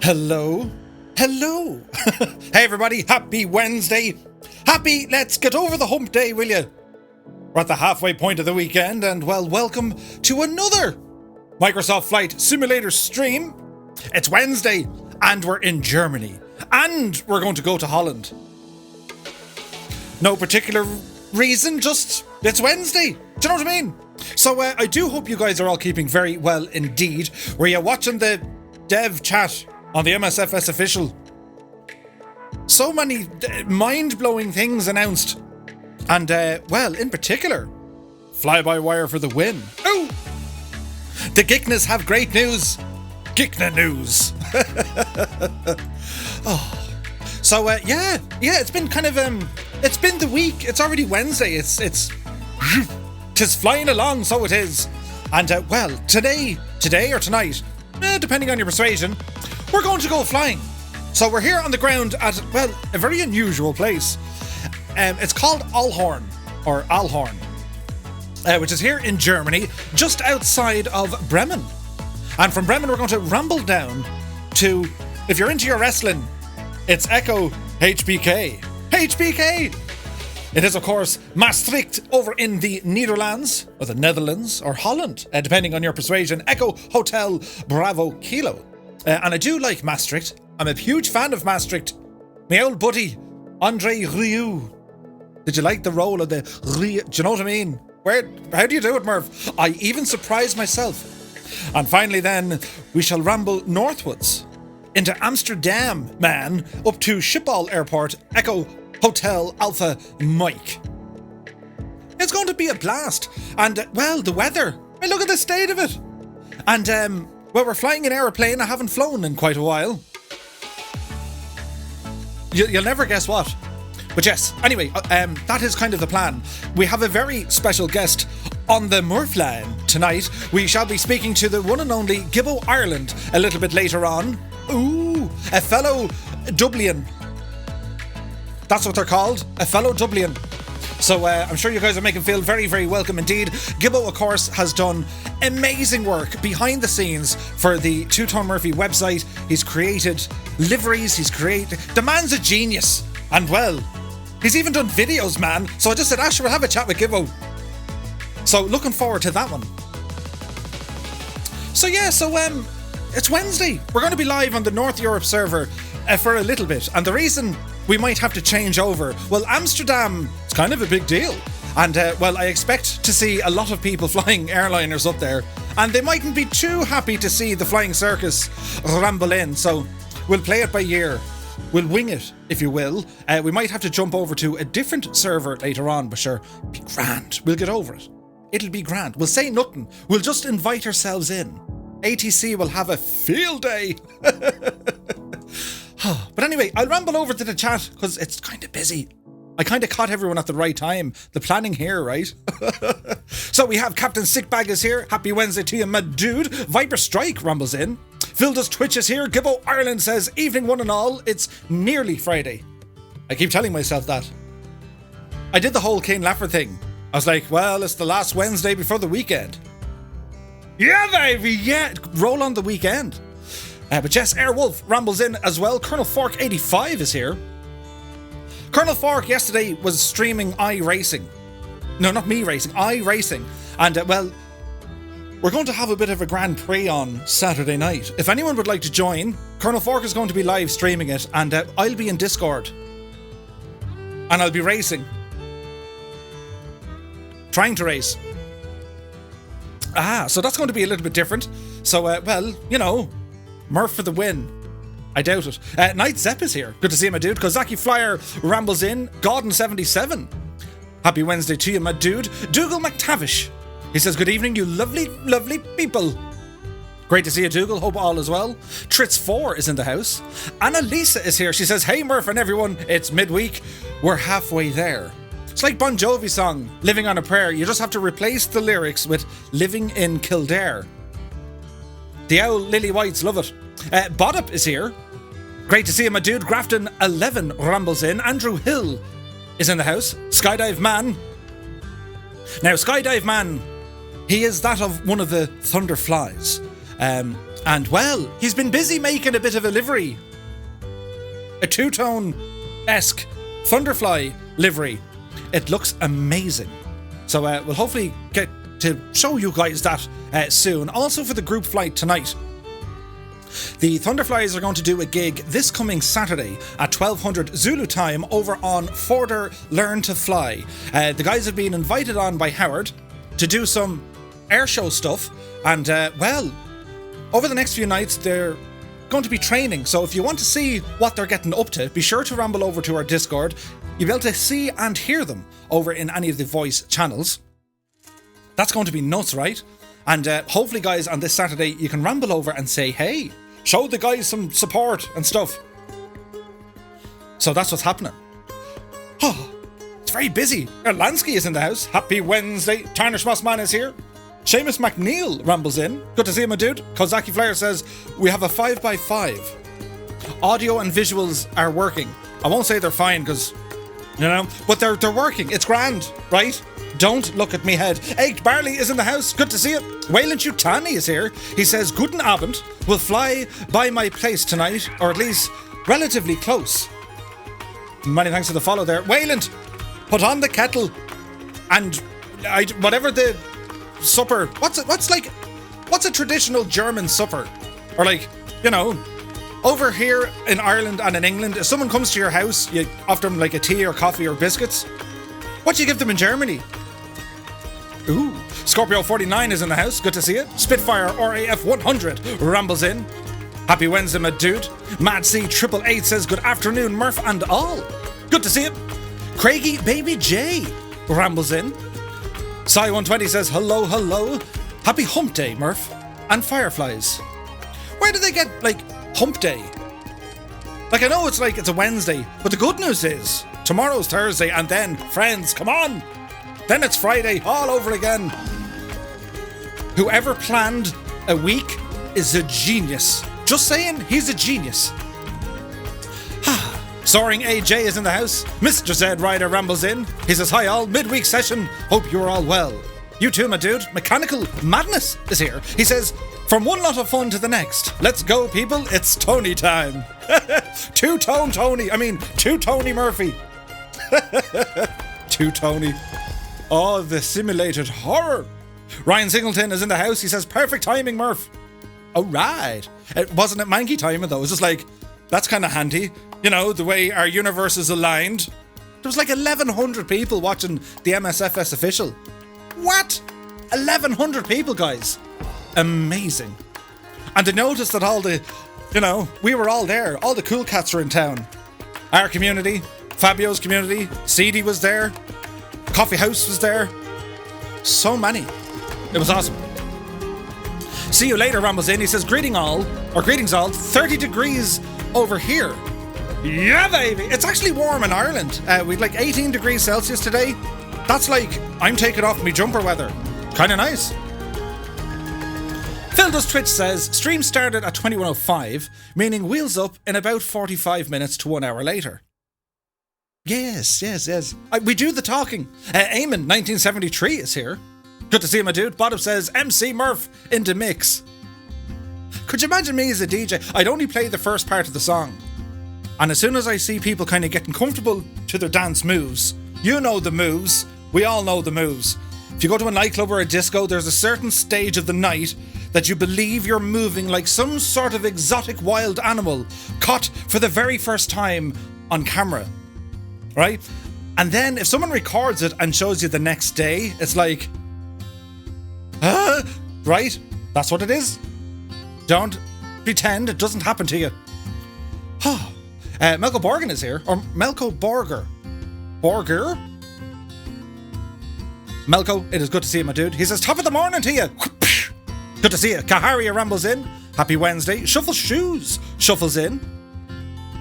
Hello? Hello! Hey everybody, happy Wednesday! Happy, let's get over the hump day, will you? We're at the halfway point of the weekend, and well, welcome to another Microsoft Flight Simulator stream. It's Wednesday, and we're in Germany, and we're going to go to Holland. No particular reason, just it's Wednesday. Do you know what I mean? So I do hope you guys are all keeping very well indeed. Were you watching the dev chat on the MSFS official? So many mind-blowing things announced. And, well, in particular, fly-by-wire for the win. Oh! The Geeknas have great news. Geekna news. Oh. So, yeah, it's been kind of, it's been the week. It's already Wednesday. Tis flying along, so it is. And, well, today or tonight, depending on your persuasion, we're going to go flying. So we're here on the ground at, well, a very unusual place. It's called Allhorn, which is here in Germany, just outside of Bremen. And from Bremen, we're going to ramble down to, if you're into your wrestling, it's Echo HBK. HBK! It is, of course, Maastricht over in the Netherlands, or the Netherlands, or Holland, depending on your persuasion. Echo Hotel Bravo Kilo. And I do like Maastricht. I'm a huge fan of Maastricht. My old buddy, Andre Rieu. Did you like the role of the Rieu? Do you know what I mean? How do you do it, Murph? I even surprised myself. And finally then, we shall ramble northwards into Amsterdam, man, up to Schiphol Airport, Echo Hotel Alpha Mike. It's going to be a blast. And, well, the weather. Look at the state of it. And, well, we're flying an aeroplane I haven't flown in quite a while. You'll never guess what. But yes, anyway, that is kind of the plan. We have a very special guest on the Murphline tonight. We shall be speaking to the one and only GibboIreland a little bit later on. Ooh, a fellow Dublin. That's what they're called, a fellow Dublin. So I'm sure you guys are making feel very, very welcome indeed. Gibbo, of course, has done amazing work behind the scenes for the Two Tone Murphy website. He's created liveries, the man's a genius. And well, he's even done videos, man. So I just said, Ash, we'll have a chat with Gibbo. So looking forward to that one. So yeah, it's Wednesday. We're going to be live on the North Europe server for a little bit. And the reason we might have to change over, well, Amsterdam is kind of a big deal. And, well, I expect to see a lot of people flying airliners up there. And they mightn't be too happy to see the flying circus ramble in. So we'll play it by ear. We'll wing it, if you will. We might have to jump over to a different server later on, but sure, it'll be grand. We'll get over it. It'll be grand. We'll say nothing. We'll just invite ourselves in. ATC will have a field day. But anyway, I'll ramble over to the chat because it's kind of busy. I kind of caught everyone at the right time. The planning here, right? So we have Captain Sickbag is here. Happy Wednesday to you, my dude. Viper Strike rumbles in. Phil does Twitch is here. GibboIreland says, evening one and all. It's nearly Friday. I keep telling myself that. I did the whole Kane Laffer thing. I was like, well, it's the last Wednesday before the weekend. Yeah, baby, yeah. Roll on the weekend. But Jess Airwolf rambles in as well. Colonel Fork 85 is here. Colonel Fork yesterday was streaming iRacing. No, not me racing, iRacing. And, well, we're going to have a bit of a Grand Prix on Saturday night. If anyone would like to join, Colonel Fork is going to be live streaming it, and I'll be in Discord. And I'll be racing. Trying to race. So that's going to be a little bit different. So, well, you know, Murph for the win. I doubt it. Night Zepp is here. Good to see you, my dude. Kozaki Flyer rambles in. Gordon77. Happy Wednesday to you, my dude. Dougal McTavish. He says, good evening, you lovely, lovely people. Great to see you, Dougal. Hope all is well. Tritz4 is in the house. Annalisa is here. She says, hey, Murph and everyone. It's midweek. We're halfway there. It's like Bon Jovi's song, Living on a Prayer. You just have to replace the lyrics with Living in Kildare. The owl Lily Whites love it. Bodup is here. Great to see you, my dude. Grafton11 rambles in. Andrew Hill is in the house. Skydive Man. Now, Skydive Man, he is that of one of the Thunderflies. And well, he's been busy making a bit of a livery. A two-tone-esque Thunderfly livery. It looks amazing. So we'll hopefully get to show you guys that soon. Also for the group flight tonight. The Thunderflies are going to do a gig this coming Saturday at 1200 Zulu time over on Forder Learn to Fly. The guys have been invited on by Howard to do some airshow stuff. And well, over the next few nights they're going to be training. So if you want to see what they're getting up to, be sure to ramble over to our Discord. You'll be able to see and hear them over in any of the voice channels. That's going to be nuts, right? And hopefully, guys, on this Saturday, you can ramble over and say, hey, show the guys some support and stuff. So that's what's happening. Oh, it's very busy. Erlansky is in the house. Happy Wednesday. Tarnish Mossman is here. Seamus McNeil rambles in. Good to see you, my dude. Kozaki Flyer says, we have a 5x5. Audio and visuals are working. I won't say they're fine because, you know, but they're working. It's grand, right? Don't look at me head. Eight Barley is in the house. Good to see it. Wayland Chutani is here. He says, Guten Abend. We'll fly by my place tonight, or at least relatively close. Many thanks for the follow there. Wayland, put on the kettle and whatever the supper. What's a traditional German supper? Or like, you know, over here in Ireland and in England, if someone comes to your house, you offer them like a tea or coffee or biscuits. What do you give them in Germany? Ooh, Scorpio 49 is in the house. Good to see it. Spitfire RAF 100 rambles in. Happy Wednesday, my dude. Mad C 888 says good afternoon, Murph and all. Good to see it. Craigie Baby J rambles in. Sai 120 says hello, hello. Happy Hump Day, Murph. And Fireflies. Where do they get, like, Hump Day? Like, I know it's a Wednesday, but the good news is tomorrow's Thursday, and then, friends, come on! Then it's Friday all over again. Whoever planned a week is a genius. Just saying, he's a genius. Soaring AJ is in the house. Mr. Zed Rider rambles in. He says, hi all, midweek session. Hope you're all well. You too, my dude. Mechanical Madness is here. He says, from one lot of fun to the next. Let's go, people. It's Tony time. Two-tone Tony. I mean, two-Tony Murphy. Two-Tony. Oh, the simulated horror. Ryan Singleton is in the house. He says, perfect timing, Murph. All right. It wasn't at manky timing, though. It was just like, that's kind of handy. You know, the way our universe is aligned. There was like 1,100 people watching the MSFS official. What? 1,100 people, guys. Amazing. And to notice that all the, you know, we were all there. All the cool cats were in town. Our community, Fabio's community, CD was there. Coffee House was there. So many. It was awesome. See you later, rambles in. He says, greetings all. 30 degrees over here. Yeah, baby. It's actually warm in Ireland. We had like 18 degrees Celsius today. That's like, I'm taking off my jumper weather. Kind of nice. Phil Does Twitch says, stream started at 21:05, meaning wheels up in about 45 minutes to 1 hour later. Yes. We do the talking. Eamon 1973 is here. Good to see you, my dude. Bottom says, MC Murph into mix. Could you imagine me as a DJ? I'd only play the first part of the song. And as soon as I see people kind of getting comfortable to their dance moves, you know the moves. We all know the moves. If you go to a nightclub or a disco, there's a certain stage of the night that you believe you're moving like some sort of exotic wild animal caught for the very first time on camera. Right? And then if someone records it and shows you the next day, it's like, right? That's what it is. Don't pretend it doesn't happen to you. Melko Borgen is here. Or Melko Borger. Borger? Melko, it is good to see you, my dude. He says, top of the morning to you. Good to see you. Kaharia rambles in. Happy Wednesday. Shuffle Shoes shuffles in.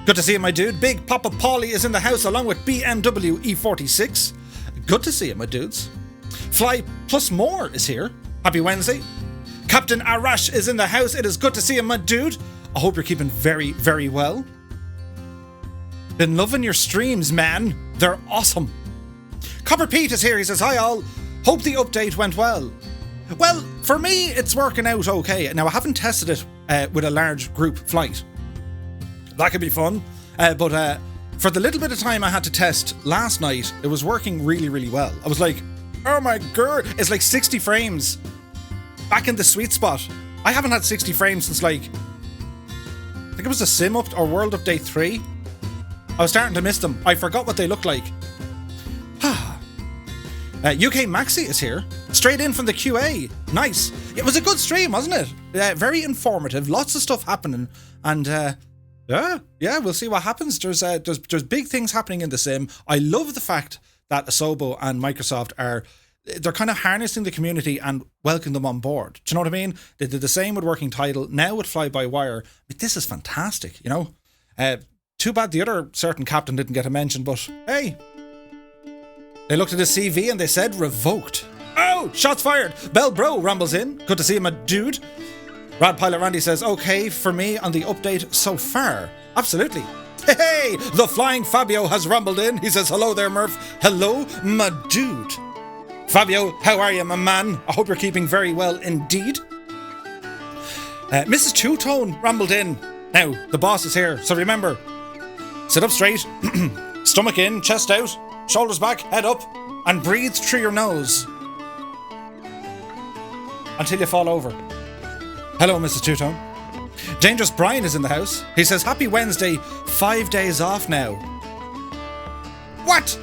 Good to see you, my dude. Big Papa Paulie is in the house along with BMW E46. Good to see you, my dudes. Fly Plus More is here. Happy Wednesday. Captain Arash is in the house. It is good to see you, my dude. I hope you're keeping very, very well. Been loving your streams, man. They're awesome. Copper Pete is here. He says, hi all. Hope the update went well. Well, for me, it's working out okay. Now, I haven't tested it with a large group flight. That could be fun. But for the little bit of time I had to test last night, it was working really, really well. I was like, oh my god, it's like 60 frames. Back in the sweet spot. I haven't had 60 frames since like, I think it was a Sim Up or World Update 3. I was starting to miss them. I forgot what they looked like. UK Maxi is here. Straight in from the QA. Nice. It was a good stream, wasn't it? Very informative. Lots of stuff happening. And yeah, we'll see what happens. There's big things happening in the sim. I love the fact that Asobo and Microsoft they're kind of harnessing the community and welcoming them on board. Do you know what I mean? They did the same with Working Title, now with Fly-by-Wire. But this is fantastic, you know? Too bad the other certain captain didn't get a mention, but hey. They looked at his CV and they said revoked. Oh, shots fired. Bell Bro rumbles in. Good to see him, a dude. Rad Pilot Randy says, okay for me on the update so far. Absolutely. Hey, the Flying Fabio has rumbled in. He says, hello there, Murph. Hello, my dude. Fabio, how are you, my man? I hope you're keeping very well indeed. Mrs. Two-Tone rumbled in. Now, the boss is here, so remember, sit up straight, stomach in, chest out, shoulders back, head up, and breathe through your nose until you fall over. Hello, Mrs. Two-Tone. Dangerous Brian is in the house. He says, happy Wednesday, 5 days off now. What?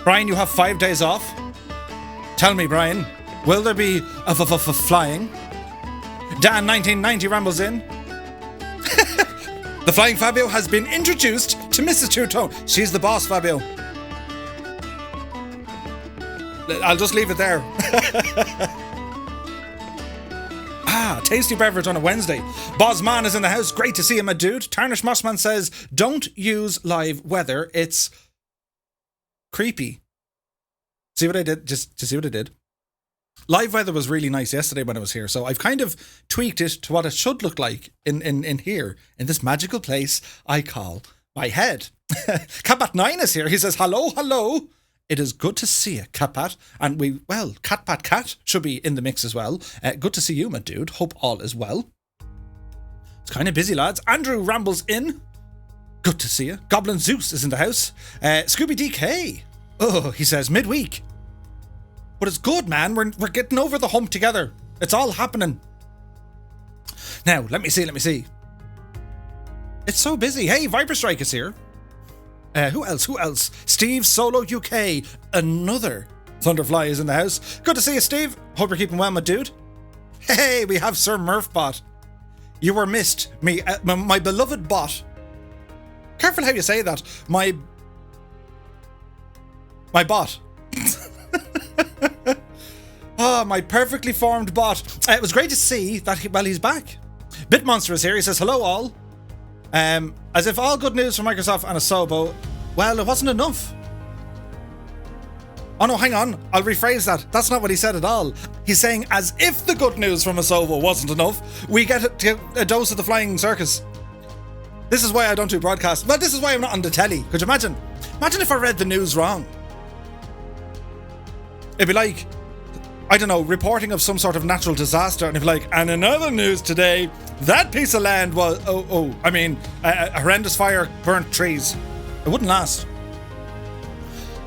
Brian, you have 5 days off? Tell me, Brian, will there be a flying? Dan 1990 rambles in. The Flying Fabio has been introduced to Mrs. Two-Tone. She's the boss, Fabio. I'll just leave it there. Tasty beverage on a Wednesday. Bozman is in the house. Great to see him, a dude. Tarnish Mossman says, don't use live weather. It's creepy. See what I did? Just to see what I did. Live weather was really nice yesterday when I was here, so I've kind of tweaked it to what it should look like in here, in this magical place I call my head. Catpat9 is here. He says, hello. It is good to see you, Catpat. And Catpat Cat should be in the mix as well. Good to see you, my dude. Hope all is well. It's kind of busy, lads. Andrew rambles in. Good to see you. Goblin Zeus is in the house. Scooby DK. Oh, he says, midweek. But it's good, man. We're getting over the hump together. It's all happening. Now, let me see. It's so busy. Hey, Viper Strike is here. Who else? Steve Solo UK. Another Thunderfly is in the house. Good to see you, Steve. Hope you're keeping well, my dude. Hey, we have Sir Murphbot. You were missed. My beloved bot. Careful how you say that. My bot. My perfectly formed bot. It was great to see that he's back. Bitmonster is here. He says, hello all. As if all good news from Microsoft and Asobo, well, it wasn't enough. Oh no, hang on. I'll rephrase that. That's not what he said at all. He's saying, as if the good news from Asobo wasn't enough, we get a dose of the flying circus. This is why I don't do broadcasts. Well, this is why I'm not on the telly. Could you imagine? Imagine if I read the news wrong. It'd be like, I don't know, reporting of some sort of natural disaster, and it'd be like, and in other news today, that piece of land was, a horrendous fire burnt trees. It wouldn't last.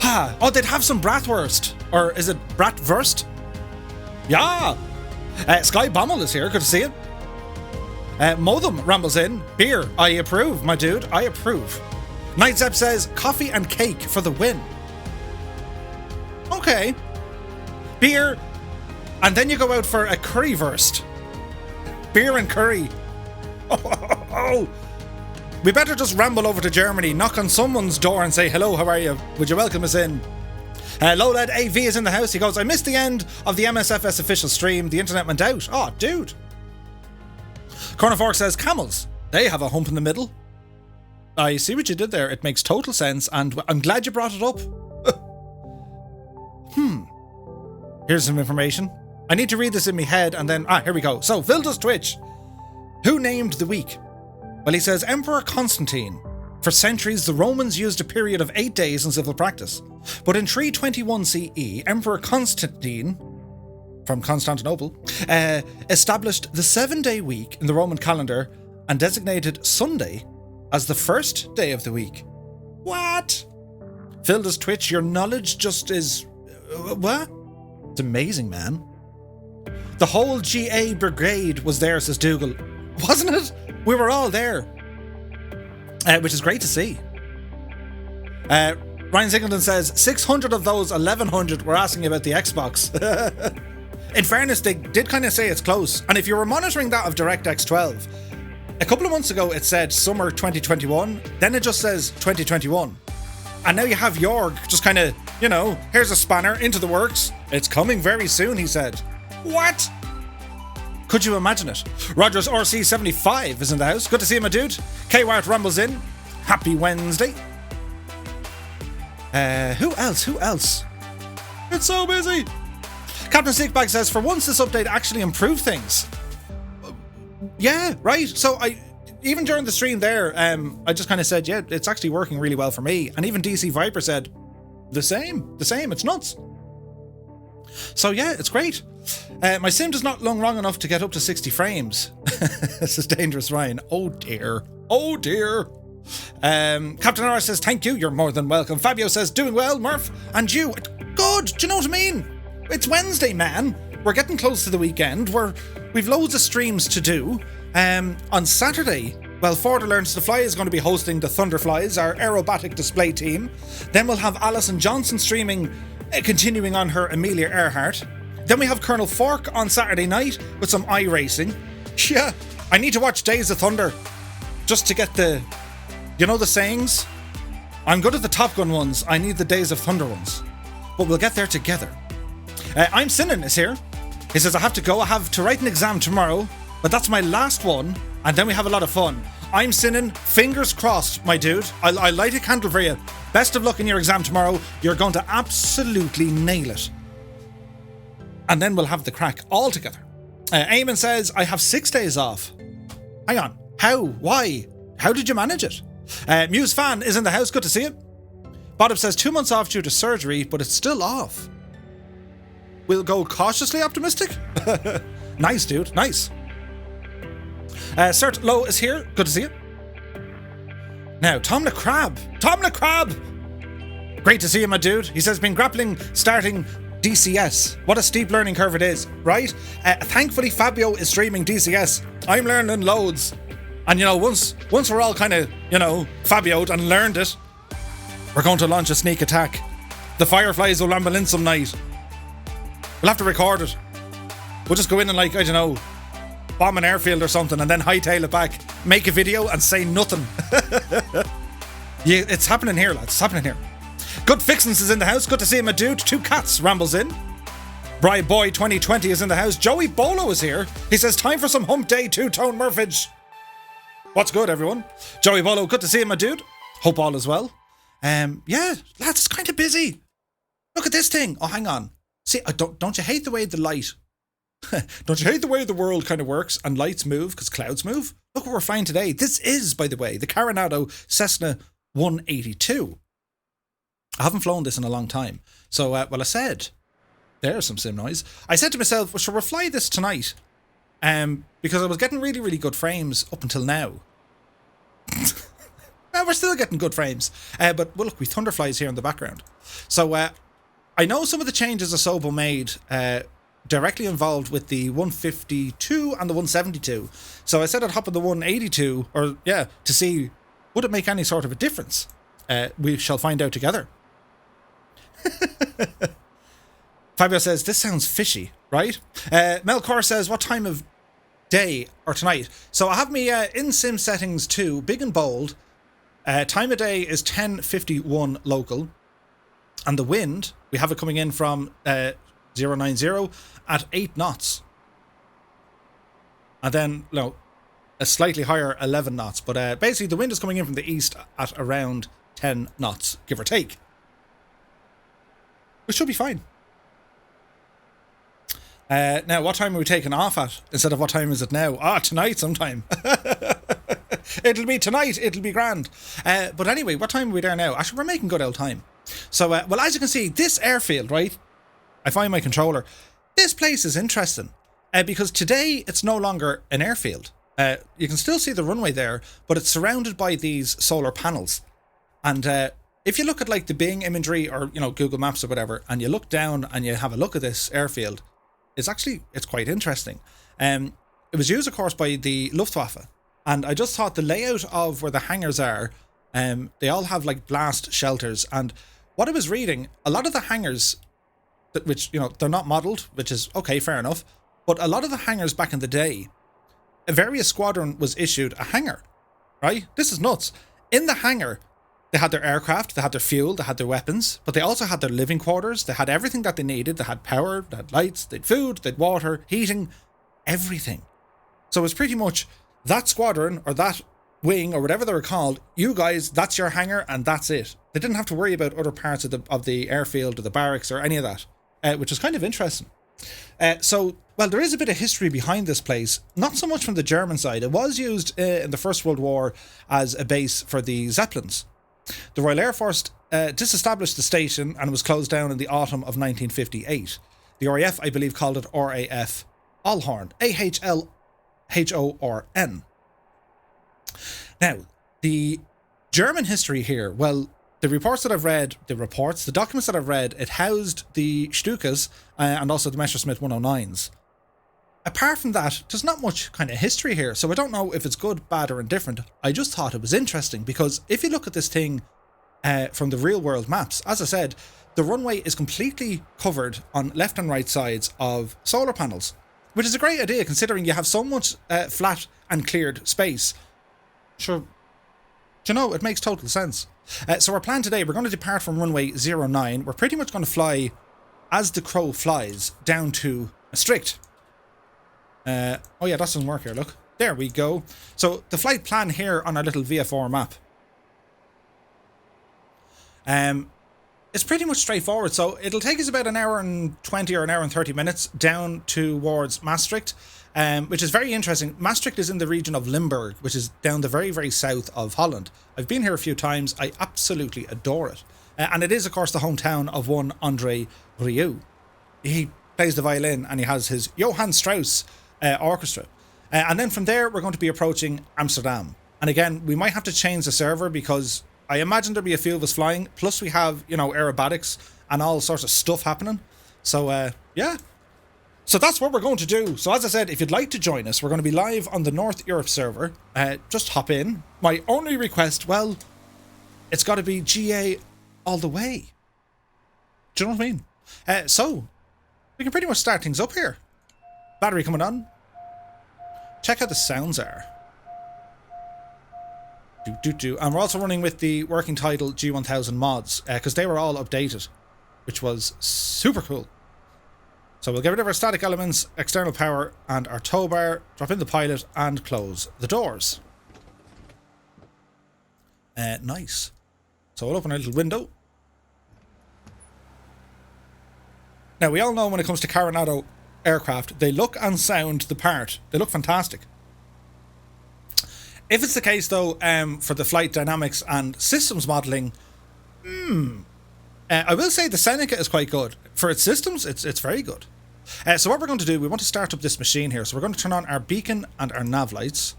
Oh, they'd have some bratwurst. Or is it bratwurst? Yeah. Sky Bommel is here. Good to see you. Modem rambles in. Beer. I approve, my dude. I approve. Nightzep says, coffee and cake for the win. Okay. Beer. And then you go out for a currywurst. Beer and curry. Oh. We better just ramble over to Germany, knock on someone's door and say, hello, how are you? Would you welcome us in? Lowlad AV is in the house. He goes, I missed the end of the MSFS official stream. The internet went out. Oh, dude. Corner Fork says, camels. They have a hump in the middle. I see what you did there. It makes total sense, and I'm glad you brought it up. Here's some information. I need to read this in my head, and then... here we go. So, Vilda's Twitch. Who named the week? Well, he says, Emperor Constantine. For centuries, the Romans used a period of 8 days in civil practice. But in 321 CE, Emperor Constantine from Constantinople, established the 7-day week in the Roman calendar and designated Sunday as the first day of the week. What? Phil, does Twitch, your knowledge just is... what? It's amazing, man. The whole GA brigade was there, says Dougal. Wasn't it? We were all there. Which is great to see. Ryan Singleton says, 600 of those 1,100 were asking about the Xbox. In fairness, they did kind of say it's close. And if you were monitoring that of DirectX 12, a couple of months ago it said summer 2021, then it just says 2021. And now you have Jorg just kind of, you know, here's a spanner into the works. It's coming very soon, he said. What? Could you imagine it? Rogers RC75 is in the house. Good to see you, my dude. K-Wart rumbles in. Happy Wednesday. Who else? It's so busy. Captain Stickbag says, for once this update actually improved things. Yeah, right. So even during the stream there, I just kind of said, yeah, it's actually working really well for me. And even DC Viper said, the same. It's nuts. So yeah, it's great. My sim does not long enough to get up to 60 frames. This is dangerous, Ryan. Oh dear. Captain R says, thank you, you're more than welcome. Fabio says, doing well, Murph. And you? Good, do you know what I mean? It's Wednesday, man. We're getting close to the weekend. We've loads of streams to do. On Saturday, well, Forder Learns to Fly is going to be hosting the Thunderflies, our aerobatic display team. Then we'll have Alison Johnson streaming, continuing on her Amelia Earhart. Then we have Colonel Fork on Saturday night with some iRacing. Yeah, I need to watch Days of Thunder just to get the, you know, the sayings? I'm good at the Top Gun ones. I need the Days of Thunder ones. But we'll get there together. I'm Sinan is here. He says, I have to go. I have to write an exam tomorrow, but that's my last one, and then we have a lot of fun. I'm Sinan. Fingers crossed, my dude. I'll light a candle for you. Best of luck in your exam tomorrow. You're going to absolutely nail it. And then we'll have the crack all together. Eamon says, I have 6 days off. Hang on. How? Why? How did you manage it? Muse Fan is in the house. Good to see you. Bottom says 2 months off due to surgery, but it's still off. We'll go cautiously optimistic. Nice, dude. Nice. Cert Low is here. Good to see you. Now, Tom the Crab. Great to see you, my dude. He says, been grappling starting DCS. What a steep learning curve it is, right? Thankfully, Fabio is streaming DCS. I'm learning loads. And, you know, once we're all kind of, you know, Fabio'd and learned it, we're going to launch a sneak attack. The Fireflies will ramble in some night. We'll have to record it. We'll just go in and, like, I don't know, bomb an airfield or something and then hightail it back, make a video and say nothing. Yeah, it's happening here, lads. It's happening here. Good Fixins is in the house. Good to see him, my dude. 2 Cats rambles in. Bri Boy 2020 is in the house. Joey Bolo is here. He says, time for some hump day 2-tone Murphage. What's good, everyone? Joey Bolo, good to see him, my dude. Hope all is well. Yeah, lads, it's kind of busy. Look at this thing. Oh, hang on. See, don't you hate the way the light... Don't you hate the way the world kind of works and lights move because clouds move? Look what we're finding today. This is, by the way, the Coronado Cessna 182. I haven't flown this in a long time. So, well, I said, there's some sim noise. I said to myself, well, shall we fly this tonight? Because I was getting really, really good frames up until now. We're still getting good frames. But, well, look, we Thunderflies here in the background. So, I know some of the changes Asobo made directly involved with the 152 and the 172. So I said I'd hop on the 182, or yeah, to see would it make any sort of a difference. We shall find out together. Fabio says, this sounds fishy, right? Melkor says, what time of day or tonight? So I have me in sim settings too, big and bold. Time of day is 10:51 local. And the wind, we have it coming in from 090 at 8 knots. And then, no, a slightly higher 11 knots. But basically the wind is coming in from the east at around 10 knots, give or take. Which should be fine. Now, what time are we taking off at? Instead of what time is it now? Tonight sometime. It'll be tonight. It'll be grand. But anyway, what time are we there now? Actually, we're making good old time. So, well, as you can see, this airfield, right? I find my controller. This place is interesting because today it's no longer an airfield. You can still see the runway there, but it's surrounded by these solar panels. And if you look at like the Bing imagery or, you know, Google Maps or whatever, and you look down and you have a look at this airfield, it's quite interesting. It was used, of course, by the Luftwaffe. And I just thought the layout of where the hangars are, they all have like blast shelters. And what I was reading, a lot of the hangars, which, you know, they're not modelled, which is okay, fair enough. But a lot of the hangars back in the day, a various squadron was issued a hangar, right? This is nuts. In the hangar, they had their aircraft, they had their fuel, they had their weapons, but they also had their living quarters. They had everything that they needed. They had power, they had lights, they had food, they had water, heating, everything. So it was pretty much that squadron or that wing or whatever they were called. You guys, that's your hangar and that's it. They didn't have to worry about other parts of the airfield or the barracks or any of that, which is kind of interesting. Well, there is a bit of history behind this place, not so much from the German side. It was used in the First World War as a base for the Zeppelins. The Royal Air Force disestablished the station and was closed down in the autumn of 1958. The RAF, I believe, called it RAF Allhorn, AHLHORN. Now, the German history here, well, the documents that I've read, it housed the Stukas and also the Messerschmitt 109s. Apart from that, there's not much kind of history here, so I don't know if it's good, bad, or indifferent. I just thought it was interesting because if you look at this thing from the real world maps, as I said, the runway is completely covered on left and right sides of solar panels, which is a great idea considering you have so much flat and cleared space. Sure, do you know, it makes total sense. So our plan today, we're going to depart from runway 09. We're pretty much going to fly as the crow flies down to Maastricht. Oh yeah, that doesn't work here, look. There we go. So the flight plan here on our little VFR map. It's pretty much straightforward. So it'll take us about an hour and 20 or an hour and 30 minutes down towards Maastricht, which is very interesting. Maastricht is in the region of Limburg, which is down the very, very south of Holland. I've been here a few times. I absolutely adore it. And it is, of course, the hometown of one André Rieu. He plays the violin and he has his Johann Strauss orchestra. And then from there, we're going to be approaching Amsterdam. And again, we might have to change the server because I imagine there'll be a few of us flying. Plus we have, you know, aerobatics and all sorts of stuff happening. So, yeah. So that's what we're going to do. So as I said, if you'd like to join us, we're going to be live on the North Europe server. Just hop in. My only request, well, it's got to be GA all the way. Do you know what I mean? So, we can pretty much start things up here. Battery coming on. Check how the sounds are. And we're also running with the working title G1000 mods, because they were all updated, which was super cool. So we'll get rid of our static elements, external power, and our tow bar, drop in the pilot, and close the doors. Nice. So we'll open our little window. Now, we all know when it comes to Coronado aircraft, they look and sound the part. They look fantastic. If it's the case, though, for the flight dynamics and systems modelling, I will say the Seneca is quite good. For its systems, it's very good. So what we're going to do, we want to start up this machine here. So we're going to turn on our beacon and our nav lights.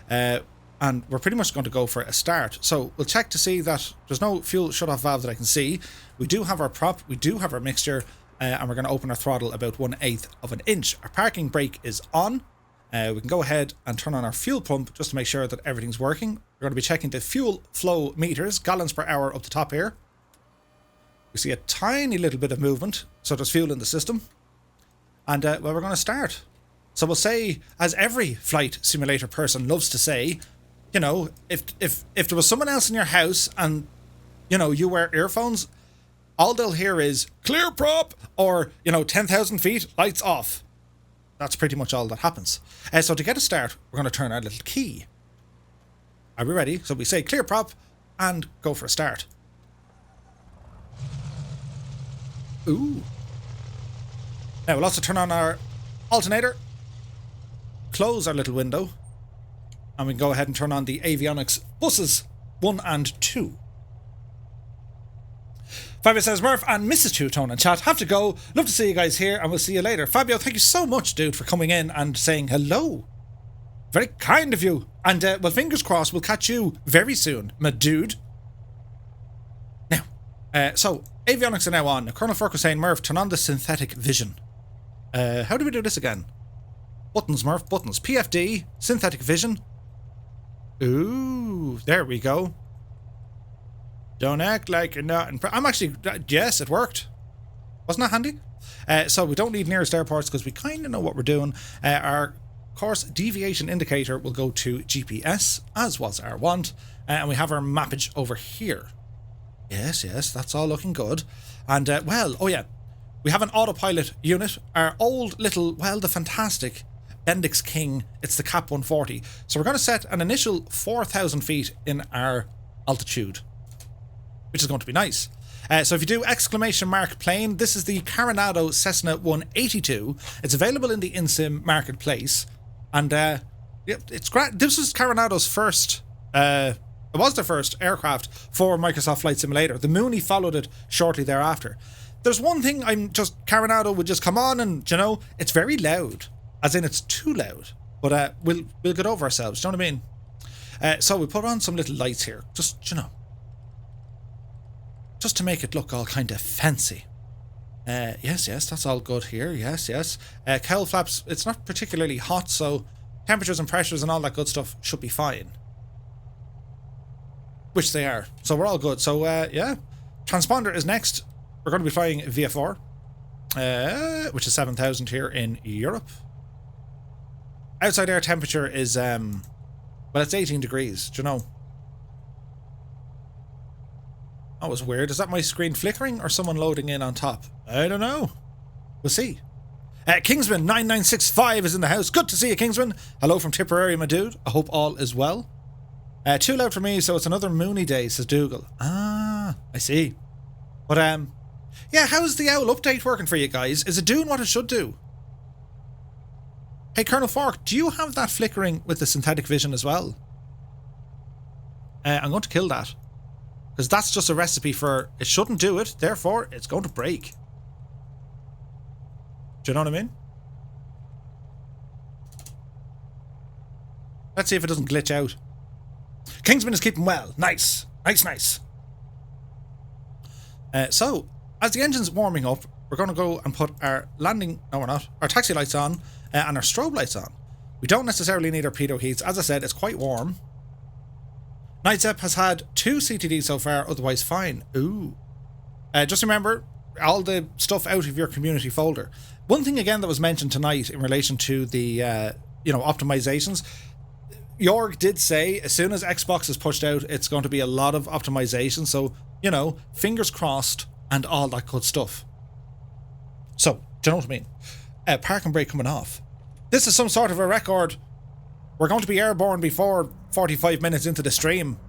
And we're pretty much going to go for a start. So we'll check to see that there's no fuel shut-off valve that I can see. We do have our prop. We do have our mixture. And we're going to open our throttle about 1/8 of an inch. Our parking brake is on. We can go ahead and turn on our fuel pump just to make sure that everything's working. We're going to be checking the fuel flow meters, gallons per hour up the top here. We see a tiny little bit of movement, so there's fuel in the system. And well, we're going to start. So we'll say, as every flight simulator person loves to say, you know, if there was someone else in your house and, you know, you wear earphones, all they'll hear is clear prop or, you know, 10,000 feet, lights off. That's pretty much all that happens. So to get a start, we're going to turn our little key. Are we ready? So we say clear prop and go for a start. Ooh. Now we'll also turn on our alternator, close our little window, and we can go ahead and turn on the avionics buses 1 and 2. Fabio says, Murph and Mrs. Two-Tone in chat have to go. Love to see you guys here, and we'll see you later. Fabio, thank you so much, dude, for coming in and saying hello. Very kind of you. And, well, fingers crossed, we'll catch you very soon, my dude. Now, so, avionics are now on. Colonel Furk was saying, Murph, turn on the synthetic vision. How do we do this again? Buttons, Murph, buttons. PFD, synthetic vision. Ooh, there we go. Don't act like you're not in... I'm actually... Yes, it worked. Wasn't that handy? So we don't need nearest airports because we kind of know what we're doing. Our course deviation indicator will go to GPS, as was our want. And we have our mappage over here. Yes, that's all looking good. And, well, oh yeah. We have an autopilot unit. Our old little, well, the fantastic Bendix King. It's the Cap 140. So we're going to set an initial 4,000 feet in our altitude, which is going to be nice. So if you do exclamation mark plane, this is the Coronado Cessna 182. It's available in the InSim marketplace. And yeah, it's great. This was Coronado's first, it was their first aircraft for Microsoft Flight Simulator. The Mooney followed it shortly thereafter. There's one thing Coronado would just come on and, you know, it's very loud. As in, it's too loud. But we'll get over ourselves, do you know what I mean? So we put on some little lights here. Just, you know, just to make it look all kind of fancy. Yes, that's all good here. Yes. Cowl flaps, it's not particularly hot, so temperatures and pressures and all that good stuff should be fine. Which they are. So we're all good. So, yeah. Transponder is next. We're going to be flying VFR, which is 7,000 here in Europe. Outside air temperature is, well, it's 18 degrees. Do you know? That was weird. Is that my screen flickering or someone loading in on top? I don't know. We'll see. Kingsman 9965 is in the house. Good to see you, Kingsman. Hello from Tipperary, my dude. I hope all is well. Too loud for me, so it's another Mooney day, says Dougal. Ah, I see. But, yeah, how's the OWL update working for you guys? Is it doing what it should do? Hey, Colonel Fork, do you have that flickering with the synthetic vision as well? I'm going to kill that. Because that's just a recipe for it shouldn't do it, therefore it's going to break. Do you know what I mean? Let's see if it doesn't glitch out. Kingsman is keeping well. Nice. So, as the engine's warming up, we're going to go and put our landing... No, we're not. Our taxi lights on and our strobe lights on. We don't necessarily need our pitot heats. As I said, it's quite warm. Nightsep has had 2 CTDs so far, otherwise fine. Ooh. Just remember, all the stuff out of your community folder. One thing again that was mentioned tonight in relation to the, you know, optimizations. Jorg did say as soon as Xbox is pushed out, it's going to be a lot of optimization. So, you know, fingers crossed and all that good stuff. So, do you know what I mean? Park and brake coming off. This is some sort of a record. We're going to be airborne before 45 minutes into the stream.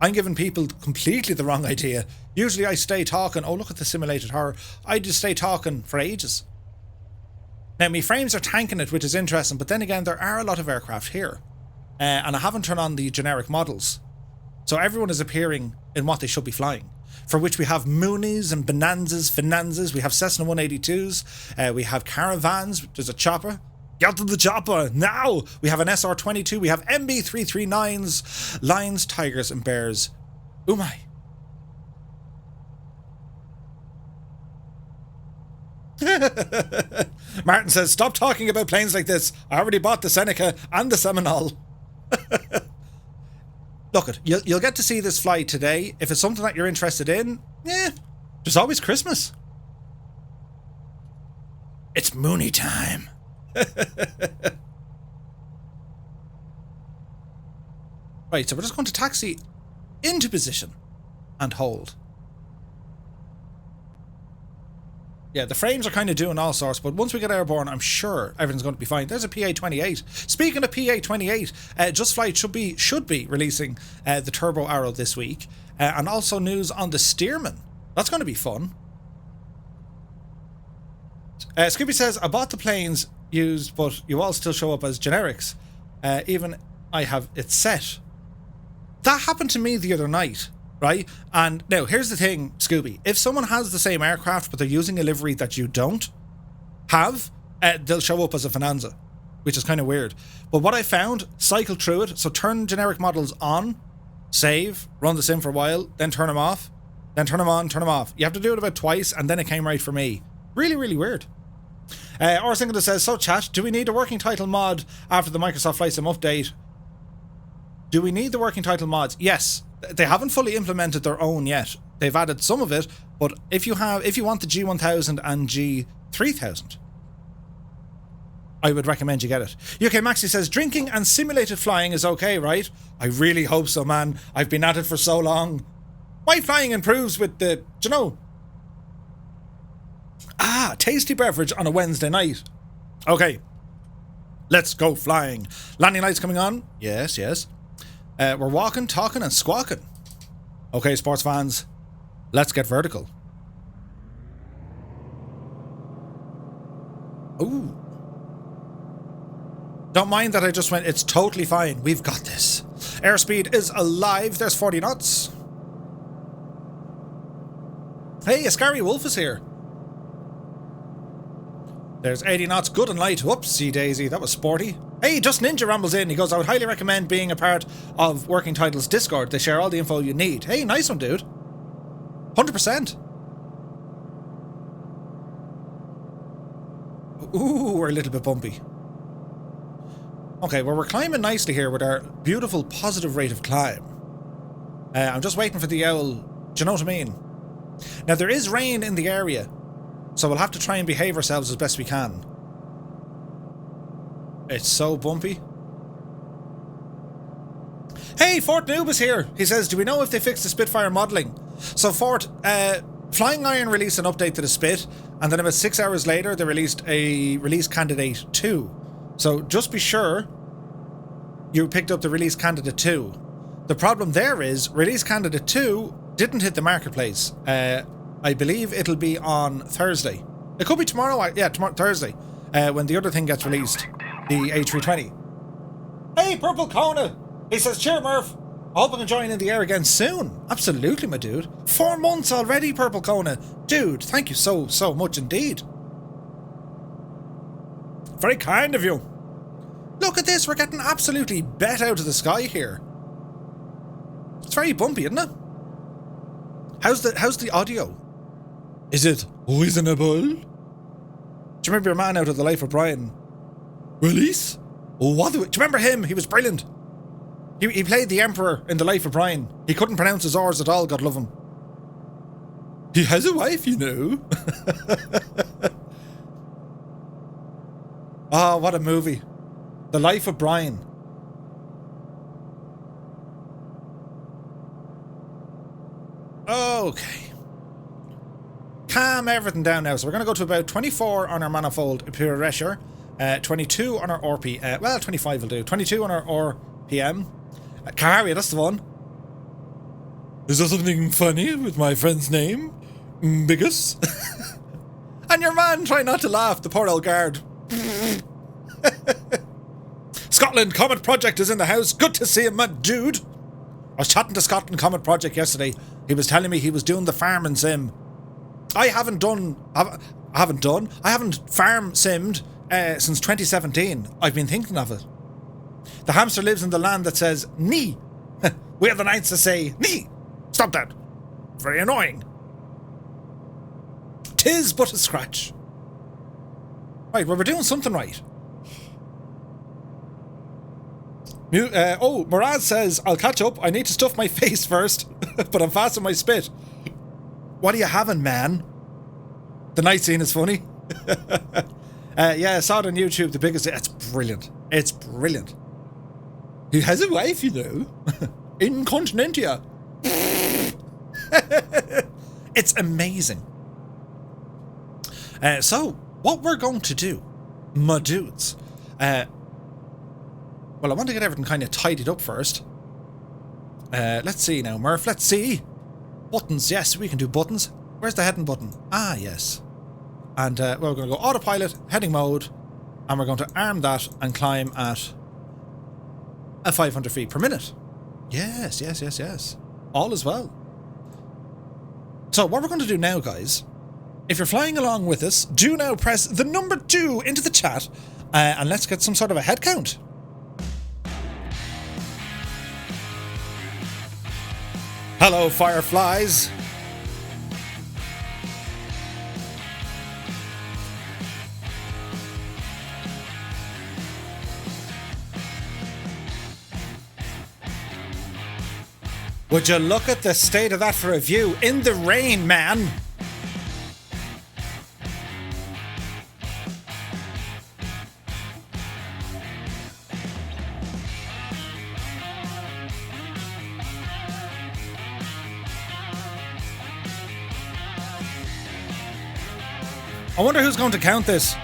I'm giving people completely the wrong idea. Usually I stay talking. Oh, look at the simulated horror. I just stay talking for ages. Now, my frames are tanking it, which is interesting. But then again, there are a lot of aircraft here. And I haven't turned on the generic models. So everyone is appearing in what they should be flying. For which we have Moonies and Bonanzas, Finanzas. We have Cessna 182s. We have Caravans. There's a chopper. Get to the chopper now! We have an SR-22. We have MB-339s, Lions, Tigers, and Bears. Oh my. Martin says, stop talking about planes like this. I already bought the Seneca and the Seminole. Look, you'll get to see this fly today. If it's something that you're interested in, yeah, there's always Christmas. It's Mooney time. Right, so we're just going to taxi into position and hold. Yeah, the frames are kind of doing all sorts, but once we get airborne, I'm sure everything's going to be fine. There's a PA-28. Speaking of PA-28, Just Flight should be releasing the Turbo Arrow this week, and also news on the Stearman. That's going to be fun. Skippy says, I bought the planes used, but you all still show up as generics. Even I have it set. That happened to me the other night. right? And now, here's the thing, Scooby. If someone has the same aircraft, but they're using a livery that you don't have, they'll show up as a Finanza, which is kind of weird. But what I found, cycle through it. So turn generic models on, save, run the sim for a while, then turn them off, then turn them on, turn them off. You have to do it about twice, and then it came right for me. Really, really weird. Or Singleton says, so chat, do we need a working title mod after the Microsoft Flight Sim update? Do we need the working title mods? Yes. They haven't fully implemented their own yet. They've added some of it, but if you want the G1000 and G3000, I would recommend you get it. UK Maxi says, drinking and simulated flying is okay, right? I really hope so, man. I've been at it for so long. My flying improves with the, do you know? Tasty beverage on a Wednesday night. Okay. Let's go flying. Landing lights coming on? Yes, yes. We're walking, talking, and squawking. Okay, sports fans, let's get vertical. Ooh. Don't mind that I just went, it's totally fine. We've got this. Airspeed is alive. There's 40 knots. Hey, a scary wolf is here. There's 80 knots, good and light. Whoopsie daisy, that was sporty. Hey, Just Ninja rambles in. He goes, I would highly recommend being a part of Working Titles Discord. They share all the info you need. Hey, nice one, dude. 100%. Ooh, we're a little bit bumpy. Okay, well, we're climbing nicely here with our beautiful positive rate of climb. I'm just waiting for the owl. Do you know what I mean? Now, there is rain in the area, so we'll have to try and behave ourselves as best we can. It's so bumpy. Hey, Fort Noob is here. He says, do we know if they fixed the Spitfire modelling? So Fort, Flying Iron released an update to the Spit, and then about 6 hours later they released a release candidate 2. So just be sure you picked up the release candidate 2. The problem there is release candidate 2 didn't hit the marketplace. I believe it'll be on Thursday. It could be tomorrow. Yeah, Thursday, when the other thing gets released, the A320. Hey, Purple Kona! He says, cheer, Murph. I hope I can join in the air again soon. Absolutely, my dude. 4 months already, Purple Kona. Dude, thank you so much indeed. Very kind of you. Look at this, we're getting absolutely bet out of the sky here. It's very bumpy, isn't it? How's the audio? Is it reasonable? Do you remember your man out of The Life of Brian? Release? What? Do you remember him? He was brilliant. He played the Emperor in The Life of Brian. He couldn't pronounce his R's at all, God love him. He has a wife, you know. Oh, what a movie. The Life of Brian. Okay. Calm everything down now. So we're going to go to about 24 on our manifold pure pressure, 22 on our RP, well, 25 will do. 22 on our RPM. Carrier, that's the one. Is there something funny with my friend's name? Bigus? And your man, try not to laugh, the poor old guard. Scotland Comet Project is in the house. Good to see him, my dude. I was chatting to Scotland Comet Project yesterday. He was telling me he was doing the farming sim. I haven't farm simmed since 2017. I've been thinking of it. The hamster lives in the land that says "nee." We have the nights to say "nee." Stop that. Very annoying. 'Tis but a scratch. Right, well, we're doing something right. Murad says, I'll catch up. I need to stuff my face first, but I'm fast on my spit. What are you having, man? The night scene is funny. Yeah, I saw it on YouTube. The biggest. It's brilliant. It's brilliant. He has a wife, you know. Incontinentia. It's amazing. So, what we're going to do, my dudes, well, I want to get everything kind of tidied up first. Let's see now, Murph. Let's see. Buttons. Yes, we can do buttons. Where's the heading button? Ah, yes. And well, we're going to go autopilot, heading mode, and we're going to arm that and climb at 500 feet per minute. Yes, yes, yes, yes. All is well. So what we're going to do now, guys, if you're flying along with us, do now press the number 2 into the chat, and let's get some sort of a head count. Hello, Fireflies. Would you look at the state of that for a view? In the rain, man. I wonder who's going to count this.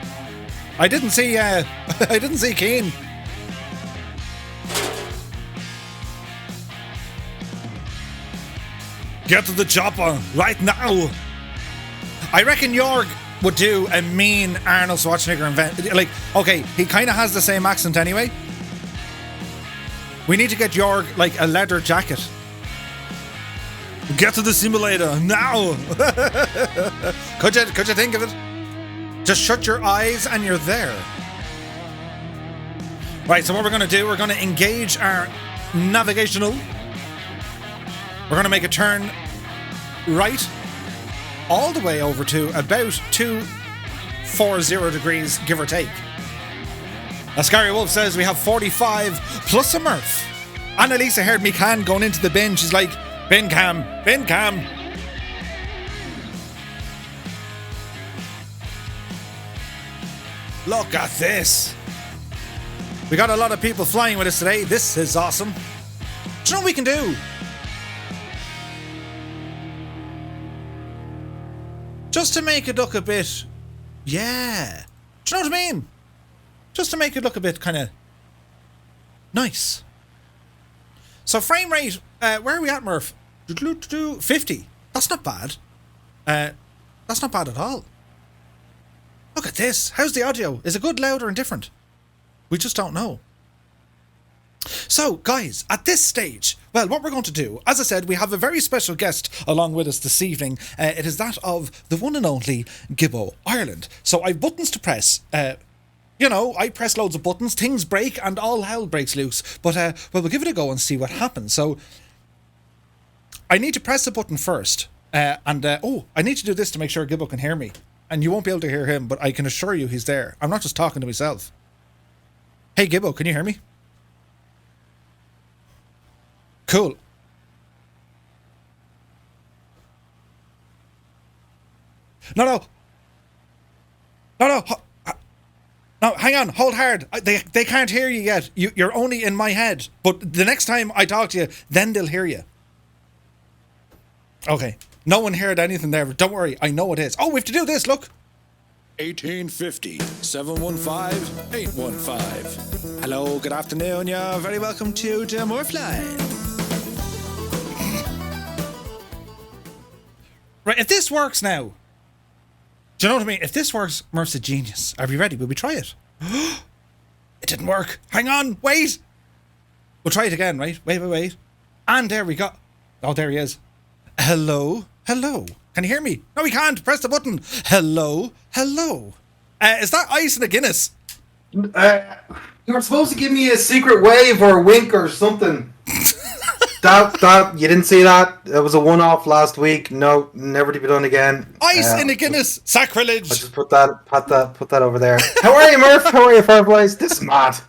I didn't see I didn't see Keen. Get to the chopper right now. I reckon Jorg would do a mean Arnold Schwarzenegger invent. Like, okay, he kind of has the same accent anyway. We need to get Jorg like a leather jacket. Get to the simulator now. Could you think of it? Just shut your eyes and you're there. Right, so what we're going to do, we're going to engage our navigational. We're going to make a turn right all the way over to about 240 degrees, give or take. A Scary Wolf says we have 45 plus a Murph. Annalisa heard me can going into the bin. She's like, bin cam, bin cam. Look at this. We got a lot of people flying with us today. This is awesome. Do you know what we can do? Just to make it look a bit... Yeah. Do you know what I mean? Just to make it look a bit kind of... nice. So frame rate... where are we at, Murph? 50. That's not bad. That's not bad at all. Look at this. How's the audio? Is it good, loud, or indifferent? We just don't know. So, guys, at this stage, well, what we're going to do, as I said, we have a very special guest along with us this evening. It is that of the one and only GibboIreland. So I've buttons to press. You know, I press loads of buttons, things break, and all hell breaks loose. But, well, we'll give it a go and see what happens. So, I need to press the button first. Oh, I need to do this to make sure Gibbo can hear me. And you won't be able to hear him, but I can assure you he's there. I'm not just talking to myself. Hey, Gibbo, can you hear me? Cool. No, hang on, hold hard. They can't hear you yet. You're only in my head. But the next time I talk to you, then they'll hear you. Okay. No one heard anything there, but don't worry, I know it is. Oh, we have to do this, look. 1850 715 815. Hello, good afternoon. You're very welcome to the Murphline. Right, if this works now, do you know what I mean? If this works, Murph's a genius. Are we ready? Will we try it? It didn't work. Hang on, wait. We'll try it again, right? Wait. And there we go. Oh, there he is. Hello. Can you hear me? No, we can't. Press the button. Hello. Is that ice in a Guinness? You were supposed to give me a secret wave or a wink or something. that you didn't see that? It was a one-off last week. No, never to be done again. Ice in a Guinness. Sacrilege. I just put that over there. How are you, Murph? How are you, Fireflies? This is mad.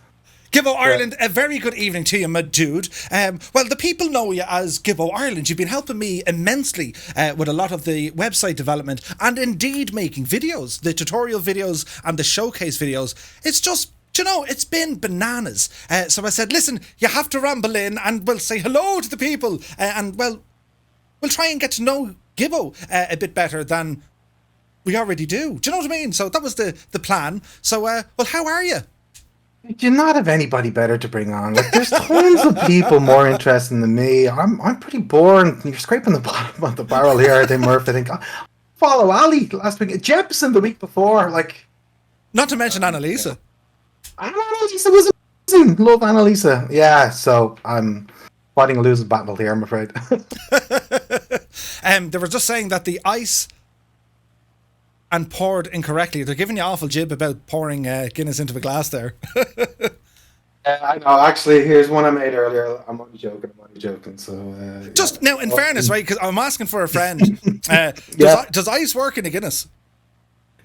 GibboIreland, a very good evening to you, my dude. Well, the people know you as GibboIreland. You've been helping me immensely with a lot of the website development and indeed making videos, the tutorial videos and the showcase videos. It's just, you know, it's been bananas. So I said, listen, you have to ramble in and we'll say hello to the people. And, well, we'll try and get to know Gibbo a bit better than we already do. Do you know what I mean? So that was the plan. So, well, how are you? Do you not have anybody better to bring on? Like, there's tons of people more interesting than me. I'm pretty boring. You're scraping the bottom of the barrel here, I think, Murph. I think follow Ali last week. Jepson the week before. Like, not to mention Annalisa. Annalisa was amazing. Love Annalisa. Yeah. So I'm fighting a losing battle here, I'm afraid. They were just saying that the ice and poured incorrectly. They're giving you awful jib about pouring Guinness into the glass there. I know. Actually, here's one I made earlier. I'm only joking. So just now, in fairness, right? Because I'm asking for a friend. Does ice work in a Guinness?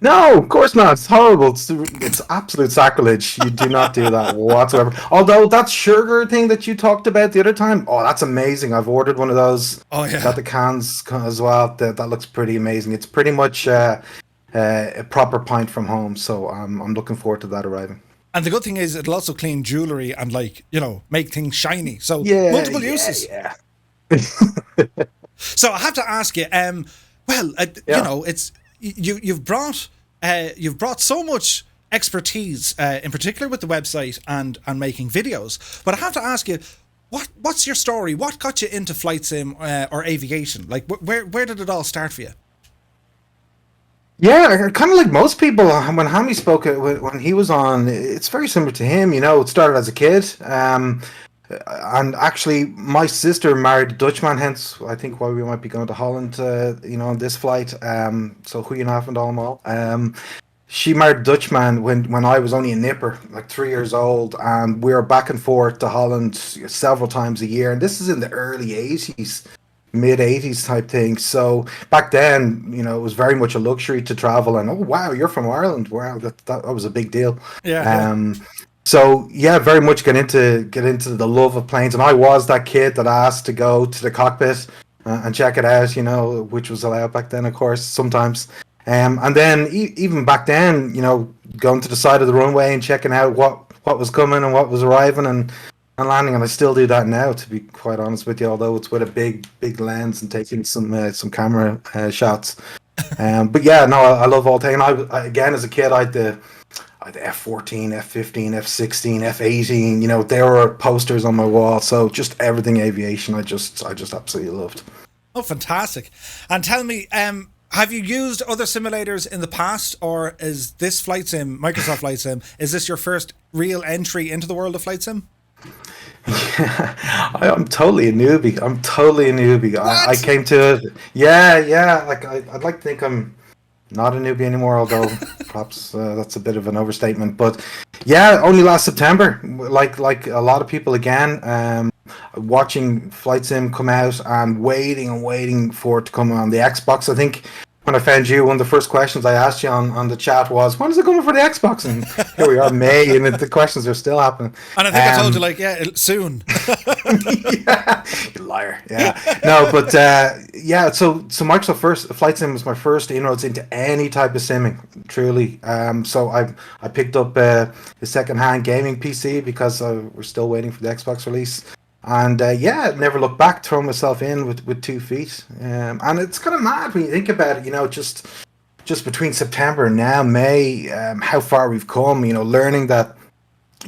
No, of course not. It's horrible. It's absolute sacrilege. You do not do that whatsoever. Although that sugar thing that you talked about the other time, oh, that's amazing. I've ordered one of those. Oh yeah, got the cans as well. That looks pretty amazing. It's pretty much a proper pint from home. So I'm looking forward to that arriving. And the good thing is it'll also clean jewelry and make things shiny. So multiple uses. Yeah. So I have to ask you. It's. You've brought so much expertise, in particular with the website and making videos. But I have to ask you, what's your story? What got you into flight sim or aviation? Like, where did it all start for you? Yeah, kind of like most people. When Hammy spoke when he was on, it's very similar to him. It started as a kid. And actually, my sister married a Dutchman, hence I think why we might be going to Holland, on this flight. So goedenavond allemaal. She married a Dutchman when I was only a nipper, like 3 years old, and we were back and forth to Holland several times a year. And this is in the early 80s, mid 80s type thing. So back then, it was very much a luxury to travel. And oh wow, you're from Ireland! Wow, that was a big deal. Yeah. So yeah, very much get into the love of planes, and I was that kid that asked to go to the cockpit and check it out, which was allowed back then, of course, sometimes. And then even back then, going to the side of the runway and checking out what was coming and what was arriving and landing, and I still do that now, to be quite honest with you, although it's with a big lens and taking some camera shots. But yeah, no, I love all things. I again, as a kid, I had the F-14, F-15, F-16, F-18, there were posters on my wall. So just everything aviation, I just absolutely loved. Oh, fantastic. And tell me, have you used other simulators in the past, or is this Flight Sim, Microsoft Flight Sim, is this your first real entry into the world of Flight Sim? Yeah, I'm totally a newbie. What? I came to it. Yeah. Like I'd like to think I'm not a newbie anymore, although perhaps that's a bit of an overstatement. But yeah, only last September, like a lot of people again, watching Flight Sim come out and waiting for it to come on the Xbox. I think when I found you, one of the first questions I asked you on the chat was, when is it coming for the Xbox? And here we are, May, and the questions are still happening. And I think I told you, soon. Yeah, you liar. Yeah. No, but so Microsoft Flight Sim was my first inroads into any type of simming, truly. So I picked up a second-hand gaming PC because we're still waiting for the Xbox release. And never looked back, throw myself in with 2 feet. And it's kind of mad when you think about it, just between September and now, May, how far we've come, learning that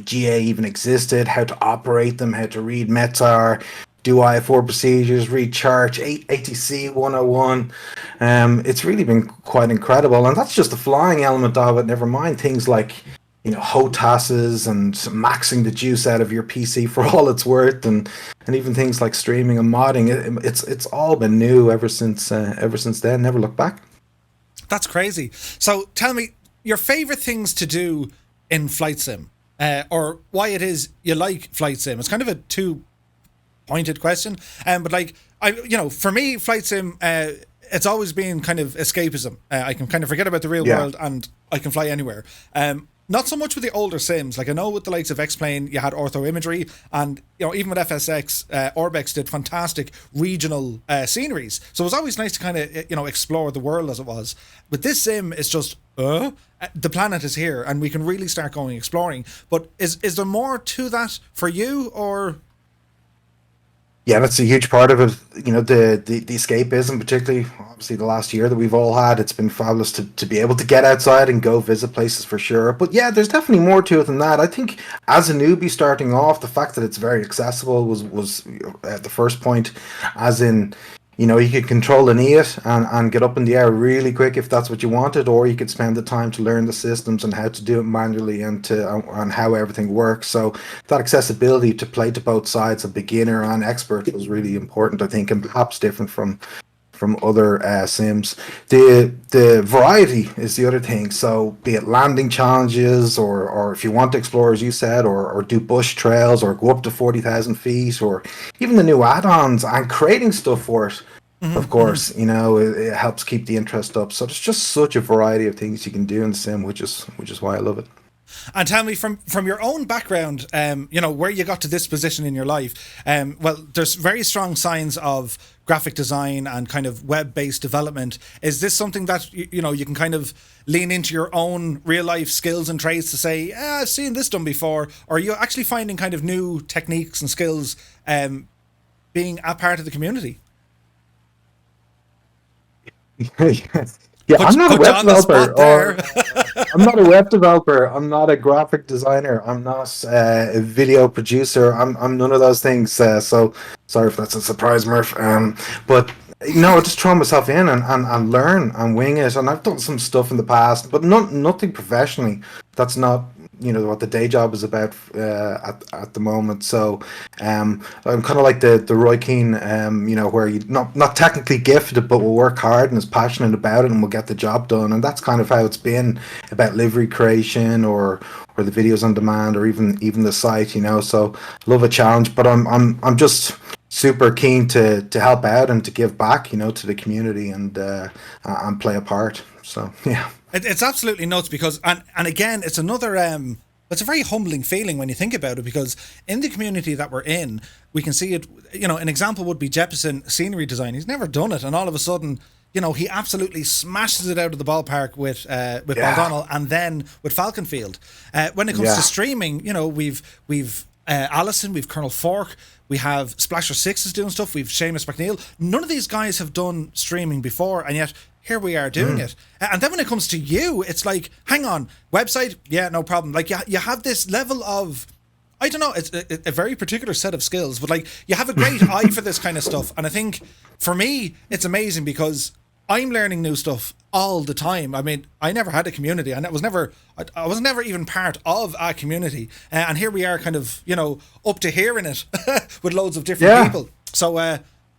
GA even existed, how to operate them, how to read METAR, do IFR procedures, read charts, ATC 101. It's really been quite incredible. And that's just the flying element of it, never mind things like HOTASes and maxing the juice out of your PC for all it's worth, and even things like streaming and modding. It's all been new ever since then. Never looked back. That's crazy. So tell me your favorite things to do in Flight Sim, or why it is you like Flight Sim. It's kind of a two-pointed question, but for me, Flight Sim, it's always been kind of escapism. I can kind of forget about the real world and I can fly anywhere. Not so much with the older sims. Like I know with the likes of X-Plane, you had ortho imagery, and even with FSX, Orbex did fantastic regional sceneries. So it was always nice to kind of explore the world as it was. But this sim is just the planet is here, and we can really start going exploring. But is there more to that for you, or? Yeah, that's a huge part of it. The escapism, particularly obviously the last year that we've all had. It's been fabulous to be able to get outside and go visit places for sure. But yeah, there's definitely more to it than that. I think as a newbie starting off, the fact that it's very accessible was the first point. As in, you could control the NEAT and get up in the air really quick if that's what you wanted, or you could spend the time to learn the systems and how to do it manually and how everything works. So that accessibility to play to both sides, a beginner and expert, was really important, I think, and perhaps different from from other sims. The variety is the other thing. So be it landing challenges, or if you want to explore, as you said, or do bush trails, or go up to 40,000 feet, or even the new add-ons and creating stuff for it. Of course, you know, it helps keep the interest up. So there's just such a variety of things you can do in the sim, which is why I love it. And tell me, from your own background, you know, where you got to this position in your life. Well, there's very strong signs of graphic design and kind of web-based development. Is this something that you know you can kind of lean into your own real-life skills and traits to say, I've seen this done before, or are you actually finding kind of new techniques and skills being a part of the community? Yeah, I'm not a web developer, I'm not a web developer. I'm not a graphic designer. I'm not a video producer. I'm none of those things. So sorry if that's a surprise, Murph. But no, just throw myself in and learn and wing it. And I've done some stuff in the past, but nothing professionally. That's not, you know, what the day job is about at the moment. So I'm kind of like the Roy Keane, you know, where you not technically gifted, but will work hard and is passionate about it and will get the job done. And that's kind of how it's been about livery creation or the videos on demand, or even the site, you know. So love a challenge, but I'm just super keen to help out and to give back, you know, to the community and play a part. So yeah. It's absolutely nuts because, and again, it's another, it's a very humbling feeling when you think about it, because in the community that we're in, we can see it, you know, an example would be Jeppesen scenery design. He's never done it, and all of a sudden, you know, he absolutely smashes it out of the ballpark with Baldonnel and then with Falconfield. When it comes to streaming, you know, we've Allison, we've Colonel Fork, we have Splasher Six is doing stuff, we've Seamus McNeil. None of these guys have done streaming before, and yet here we are doing it. And then when it comes to you, it's like, hang on, website, yeah, no problem. Like you have this level of, I don't know, it's a very particular set of skills, but like you have a great eye for this kind of stuff. And I think for me, it's amazing because I'm learning new stuff all the time. I mean, I never had a community, and I was never even part of a community. And here we are, kind of, you know, up to here in it with loads of different people. So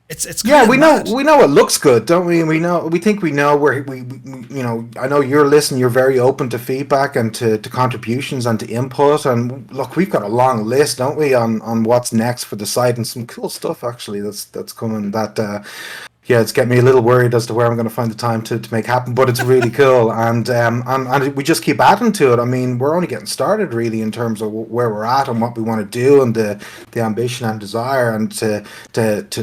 it's kind of we mad. know it looks good, don't we? We think we know where we you know. I know you're listening. You're very open to feedback and to contributions and to input. And look, we've got a long list, don't we, on what's next for the site, and some cool stuff actually that's coming. That it's getting me a little worried as to where I'm going to find the time to make happen, but it's really cool, and we just keep adding to it. I mean, we're only getting started really in terms of where we're at and what we want to do, and the ambition and desire, and to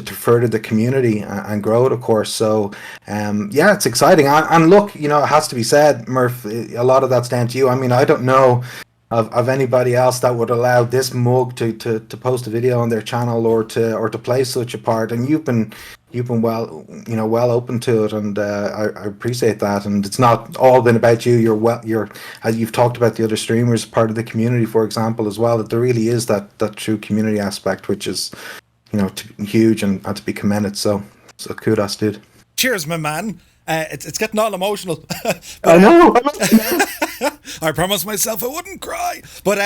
further the community and grow it, of course. So it's exciting, and look, you know, it has to be said, Murph, a lot of that's down to you. I mean, I don't know of anybody else that would allow this mug to post a video on their channel or to play such a part, and you've been well open to it, and I appreciate that. And it's not all been about you. You're as you've talked about the other streamers, part of the community, for example, as well. That there really is that true community aspect, which is, you know, huge and to be commended. So kudos, dude. Cheers, my man. It's getting all emotional. I know. I promised myself I wouldn't cry. But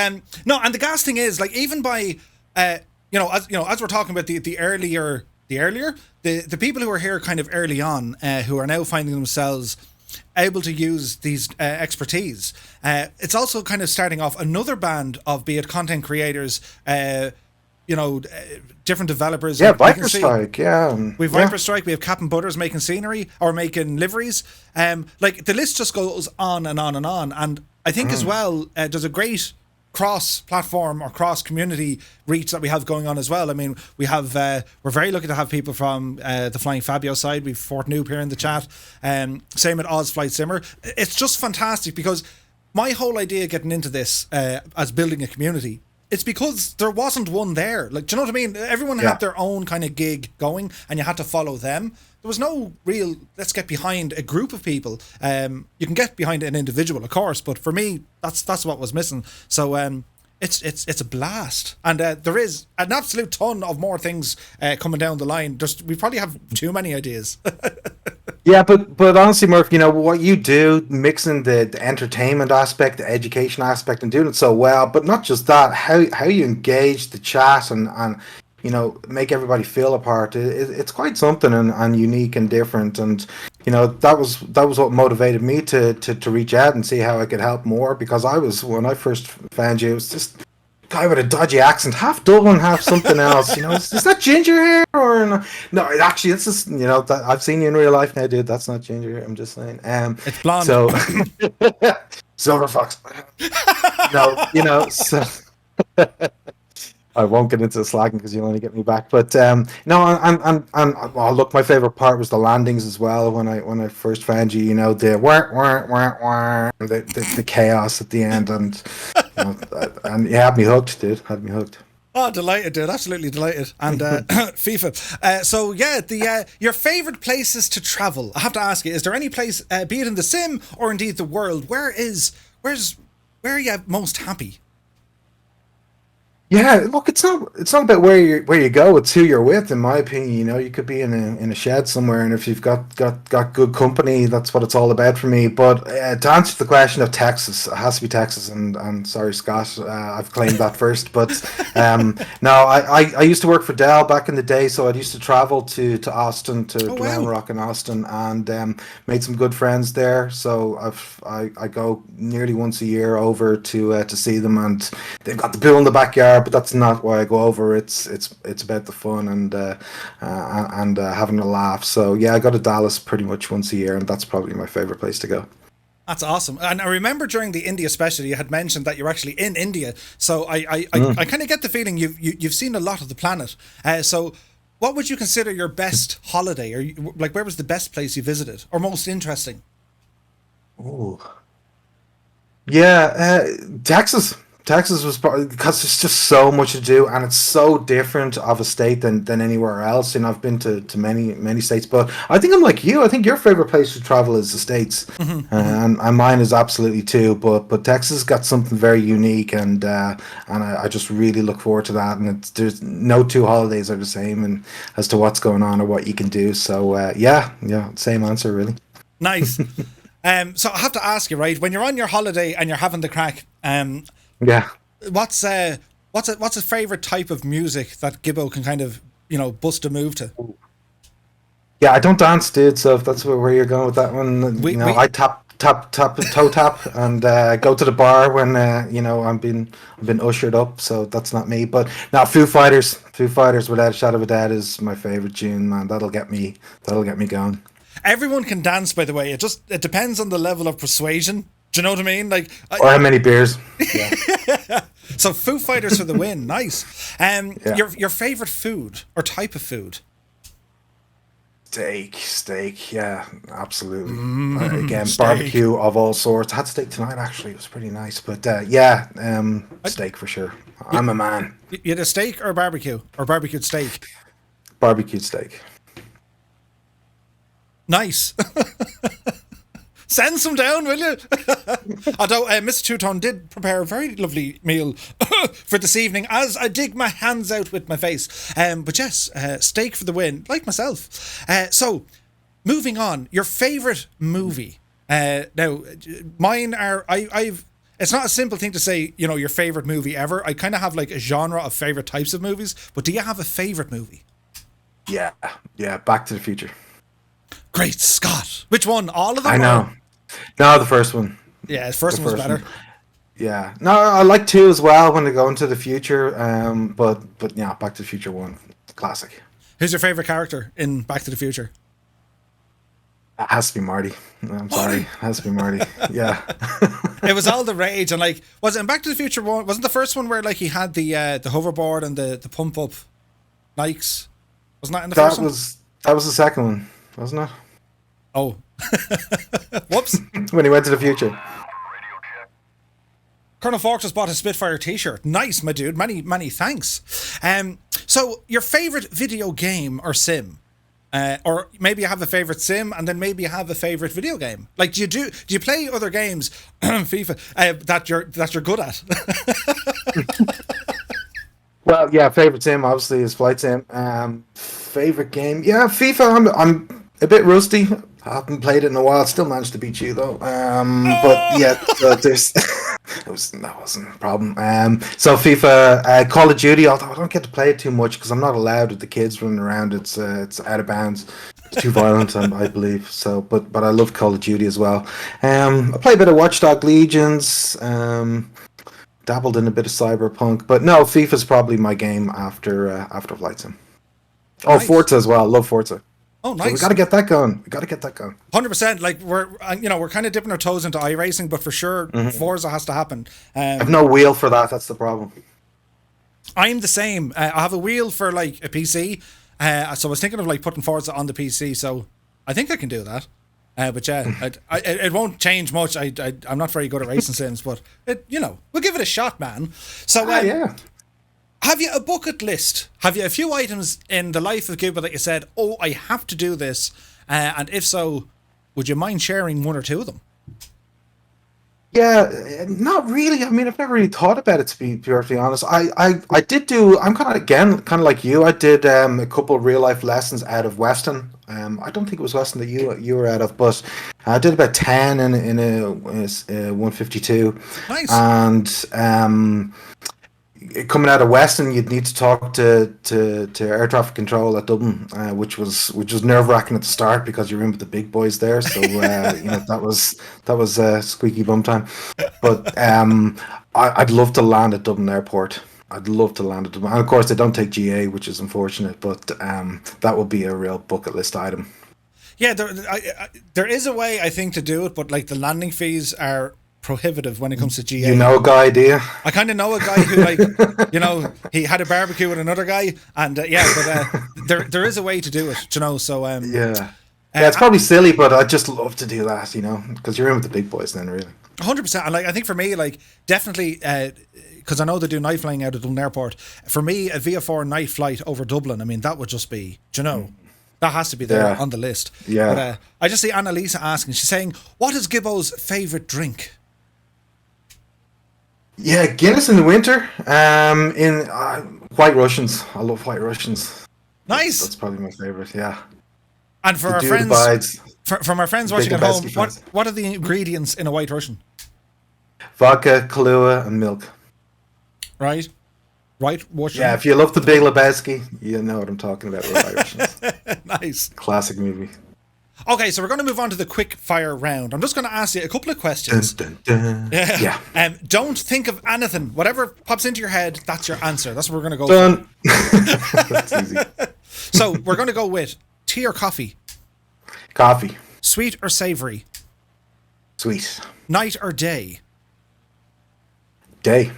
no, and the gas thing is, like, even by as we're talking about the people who are here kind of early on, who are now finding themselves able to use these expertise, it's also kind of starting off another band of, be it content creators, different developers. Yeah, Viper Strike, We've Viper Strike, we have Captain Butters making scenery or making liveries. Like, the list just goes on and on and on. And I think as well, there's a great cross-platform or cross-community reach that we have going on as well. I mean, we have we're very lucky to have people from the Flying Fabio side. We've Fort Noob here in the chat. Same at Oz Flight Simmer. It's just fantastic, because my whole idea getting into this as building a community, it's because there wasn't one there. Like, do you know what I mean? Everyone had their own kind of gig going, and you had to follow them. There was no real, let's get behind a group of people. You can get behind an individual, of course, but for me, that's what was missing. So it's a blast, and there is an absolute ton of more things coming down the line. We probably have too many ideas. Yeah, but honestly, Murph, you know what you do, mixing the entertainment aspect, the education aspect, and doing it so well. But not just that, how you engage the chat and make everybody feel a part. It's quite something and unique and different. And that was what motivated me to reach out and see how I could help more. Because when I first found you, it was just guy with a dodgy accent, half Dublin, half something else. Is that ginger hair or no? No, actually, it's just that I've seen you in real life now, dude. That's not ginger hair. I'm just saying. It's blonde. So silver fox. No, so. I won't get into the slagging because you'll only get me back. But no, well, look, my favorite part was the landings as well. When I first found you, the the chaos at the end, and and you had me hooked, dude. Had me hooked. Oh, delighted, dude! Absolutely delighted. And FIFA. So yeah, your favorite places to travel. I have to ask you: is there any place, be it in the sim or indeed the world, where are you most happy? Yeah, look, it's not about where you go, it's who you're with, in my opinion. You could be in a shed somewhere, and if you've got good company, that's what it's all about for me. But to answer the question of Texas, it has to be Texas, and sorry, Scott, I've claimed that first. But no, I used to work for Dell back in the day, so I used to travel to Austin, to Round Rock in Austin, and made some good friends there. So I go nearly once a year over to see them, and they've got the pool in the backyard. But that's not why I go over. It's about the fun and having a laugh. So yeah, I go to Dallas pretty much once a year, and that's probably my favorite place to go. That's awesome. And I remember during the India special, you had mentioned that you're actually in India. So I kind of get the feeling you've seen a lot of the planet. So what would you consider your best holiday, or where was the best place you visited, or most interesting? Oh, yeah, Texas. Texas was probably because there's just so much to do, and it's so different of a state than anywhere else. I've been to many states, but I think I'm like you. I think your favorite place to travel is the States, and mine is absolutely too. But Texas got something very unique, and I just really look forward to that. And there's no two holidays are the same, and as to what's going on or what you can do. So yeah, same answer really. Nice. So I have to ask you, right? When you're on your holiday and you're having the crack, yeah. What's a favorite type of music that Gibbo can kind of bust a move to? Yeah, I don't dance, dude. So if that's where you're going with that one, I tap toe tap and go to the bar when I've been ushered up. So that's not me. But now Foo Fighters, without a shadow of a doubt, is my favorite tune, man. That'll get me going. Everyone can dance, by the way. It depends on the level of persuasion. Do you know what I mean? Or how many beers? Yeah. So Foo Fighters for the win. Nice. Yeah. Your favorite food or type of food? Steak. Yeah, absolutely. Again, steak. Barbecue of all sorts. I had steak tonight. Actually, it was pretty nice. But steak for sure. I'm a man. You had a steak or barbecue or barbecued steak? Barbecued steak. Nice. Send some down, will you? Although Mr. Two-Tone did prepare a very lovely meal for this evening, as I dig my hands out with my face. But yes, steak for the win, like myself. So, moving on, your favourite movie. Now, mine are... It's not a simple thing to say, your favourite movie ever. I kind of have a genre of favourite types of movies. But do you have a favourite movie? Yeah, Back to the Future. Great Scott. Which one? All of them? I know. No, the first one. Yeah, the first one was better. Yeah. No, I like 2 as well when they go into the future. But yeah, Back to the Future 1, classic. Who's your favourite character in Back to the Future? It has to be Marty. I'm sorry. It has to be Marty. Yeah. It was all the rage, and was it in Back to the Future 1? Wasn't the first one where he had the hoverboard and the pump up Nikes? Wasn't that in the first one? That was the second one, wasn't it? Oh. Whoops. When he went to the future. Colonel Fork just bought a Spitfire t-shirt. Nice, my dude. Many thanks. So your favourite video game or sim? Or maybe you have a favourite sim and then maybe you have a favourite video game. Do you play other games, FIFA, that you're good at? Well, yeah, favourite sim obviously is Flight Sim. Favourite game? Yeah, FIFA. I'm a bit rusty. I haven't played it in a while. Still managed to beat you though. But yeah, there's That wasn't a problem. So FIFA, Call of Duty. Although I don't get to play it too much because I'm not allowed with the kids running around. It's out of bounds. It's too violent, I believe. So, but I love Call of Duty as well. I play a bit of Watchdog Legions. Dabbled in a bit of Cyberpunk, but no, FIFA's probably my game after Flight Sim. Oh, Nice. Forza as well. Love Forza. Oh, So we nice. got to get that going. We got to get that going. 100%. Like we're kind of dipping our toes into iRacing, but for sure, Forza has to happen. I've no wheel for that. That's the problem. I'm the same. I have a wheel for like a PC, so I was thinking of like putting Forza on the PC. So I think I can do that. But yeah, it won't change much. I'm not very good at racing sims, but we'll give it a shot, man. So Yeah. have you a bucket list? Have you a few items in the life of Gibbo that you said, oh, I have to do this? And if so, would you mind sharing one or two of them? Yeah, not really. I mean, I've never really thought about it, to be perfectly honest. I did do. I'm kind of like you. I did a couple of real life lessons out of Weston. I don't think it was Weston that you were out of, but I did about 10 in a 152. Nice. And coming out of Weston, you'd need to talk to air traffic control at Dublin, which was nerve wracking at the start because you're in with the big boys there. So that was squeaky bum time. But I'd love to land at Dublin Airport. I'd love to land at Dublin, and of course they don't take GA, which is unfortunate. But that would be a real bucket list item. Yeah, there is a way I think to do it, but like the landing fees are prohibitive when it comes to GA. You know, Guy, do you? I kind of know a guy who he had a barbecue with another guy, and there is a way to do it, so Yeah, it's probably silly, but I'd just love to do that, because you're in with the big boys then, really. 100%. And like I think for me, like definitely, because I know they do night flying out of Dublin Airport. For me, a VFR night flight over Dublin, I mean, that would just be, that has to be there on the list. Yeah. But I just see Annalisa asking. She's saying, "What is Gibbo's favorite drink?" Yeah, Guinness in the winter. In White Russians. I love White Russians. Nice. That's probably my favorite. Yeah. And for The our dude friends, abides. from our friends watching at Big home, Lebowski what fans. what are the ingredients in a White Russian? Vodka, Kahlua, and milk. Right, Russian. Yeah, if you love the Big Lebowski, you know what I'm talking about with White Russians. Nice. Classic movie. Okay, so we're going to move on to the quick fire round. I'm just going to ask you a couple of questions. Dun, dun, dun. Yeah. Don't think of anything. Whatever pops into your head, that's your answer. That's what we're going to go Done. That's easy. for. So we're going to go with tea or coffee, Coffee. sweet or savory, Sweet. night or day, Day.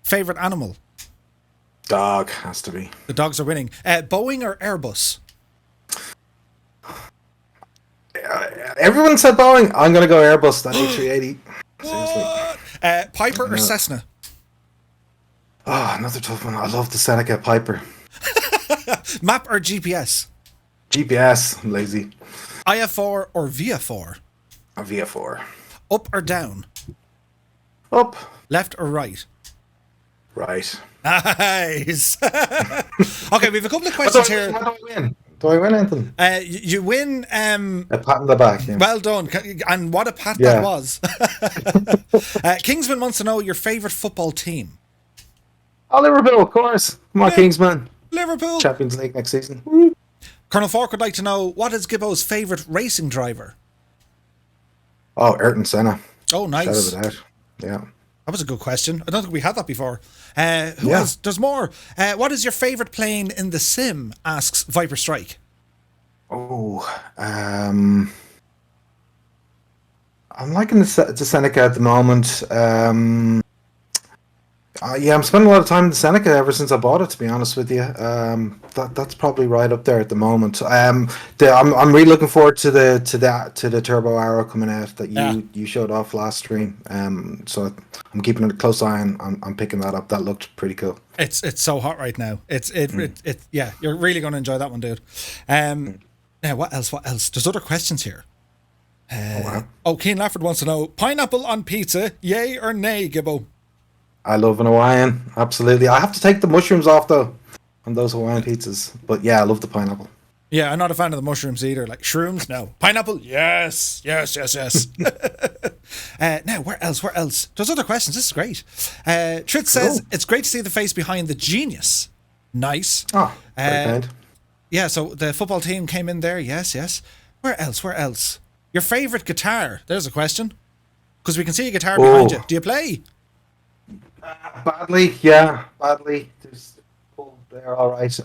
favorite animal. Dog has to be. The dogs are winning. Boeing or Airbus. Everyone said Boeing. I'm going to go Airbus. That A380. Seriously. Piper or Cessna. Oh, another tough one. I love the Seneca Piper. Map or GPS. GPS. I'm lazy. IF4 or VF4. A VF4. Up or down. Up. Left or right. Right. Nice. Okay, we have a couple of questions here. How do I win? Do I win anything? You win. A pat on the back. Yeah. Well done, and what a pat that was. Kingsman wants to know your favourite football team. Oh, Liverpool, of course. Come on, Kingsman. Liverpool. Champions League next season. Colonel Falk would like to know what is Gibbo's favourite racing driver. Oh, Ayrton Senna. Oh, nice. Shout out of that. Yeah. That was a good question. I don't think we had that before. Who else? There's more. What is your favourite plane in the sim? Asks Viper Strike. Oh, I'm liking the Seneca at the moment. I'm spending a lot of time in the Seneca ever since I bought it, to be honest with you. That's probably right up there at the moment. I'm really looking forward to the Turbo Arrow coming out that you showed off last stream. So I'm keeping a close eye on picking that up. That looked pretty cool. It's so hot right now. Yeah, you're really going to enjoy that one, dude. Now what else? There's other questions here. Keane Lafford wants to know pineapple on pizza, yay or nay, Gibbo? I love an Hawaiian, absolutely. I have to take the mushrooms off though on those Hawaiian pizzas, but yeah, I love the pineapple. Yeah, I'm not a fan of the mushrooms either. Like shrooms, no. Pineapple, yes. Now, where else? There's other questions. This is great. Trit says, it's great to see the face behind the genius. Nice. Oh, very kind. Yeah, so the football team came in there. Yes. Where else? Your favourite guitar? There's a question. Because we can see a guitar behind you. Do you play? Badly. There's there, all right.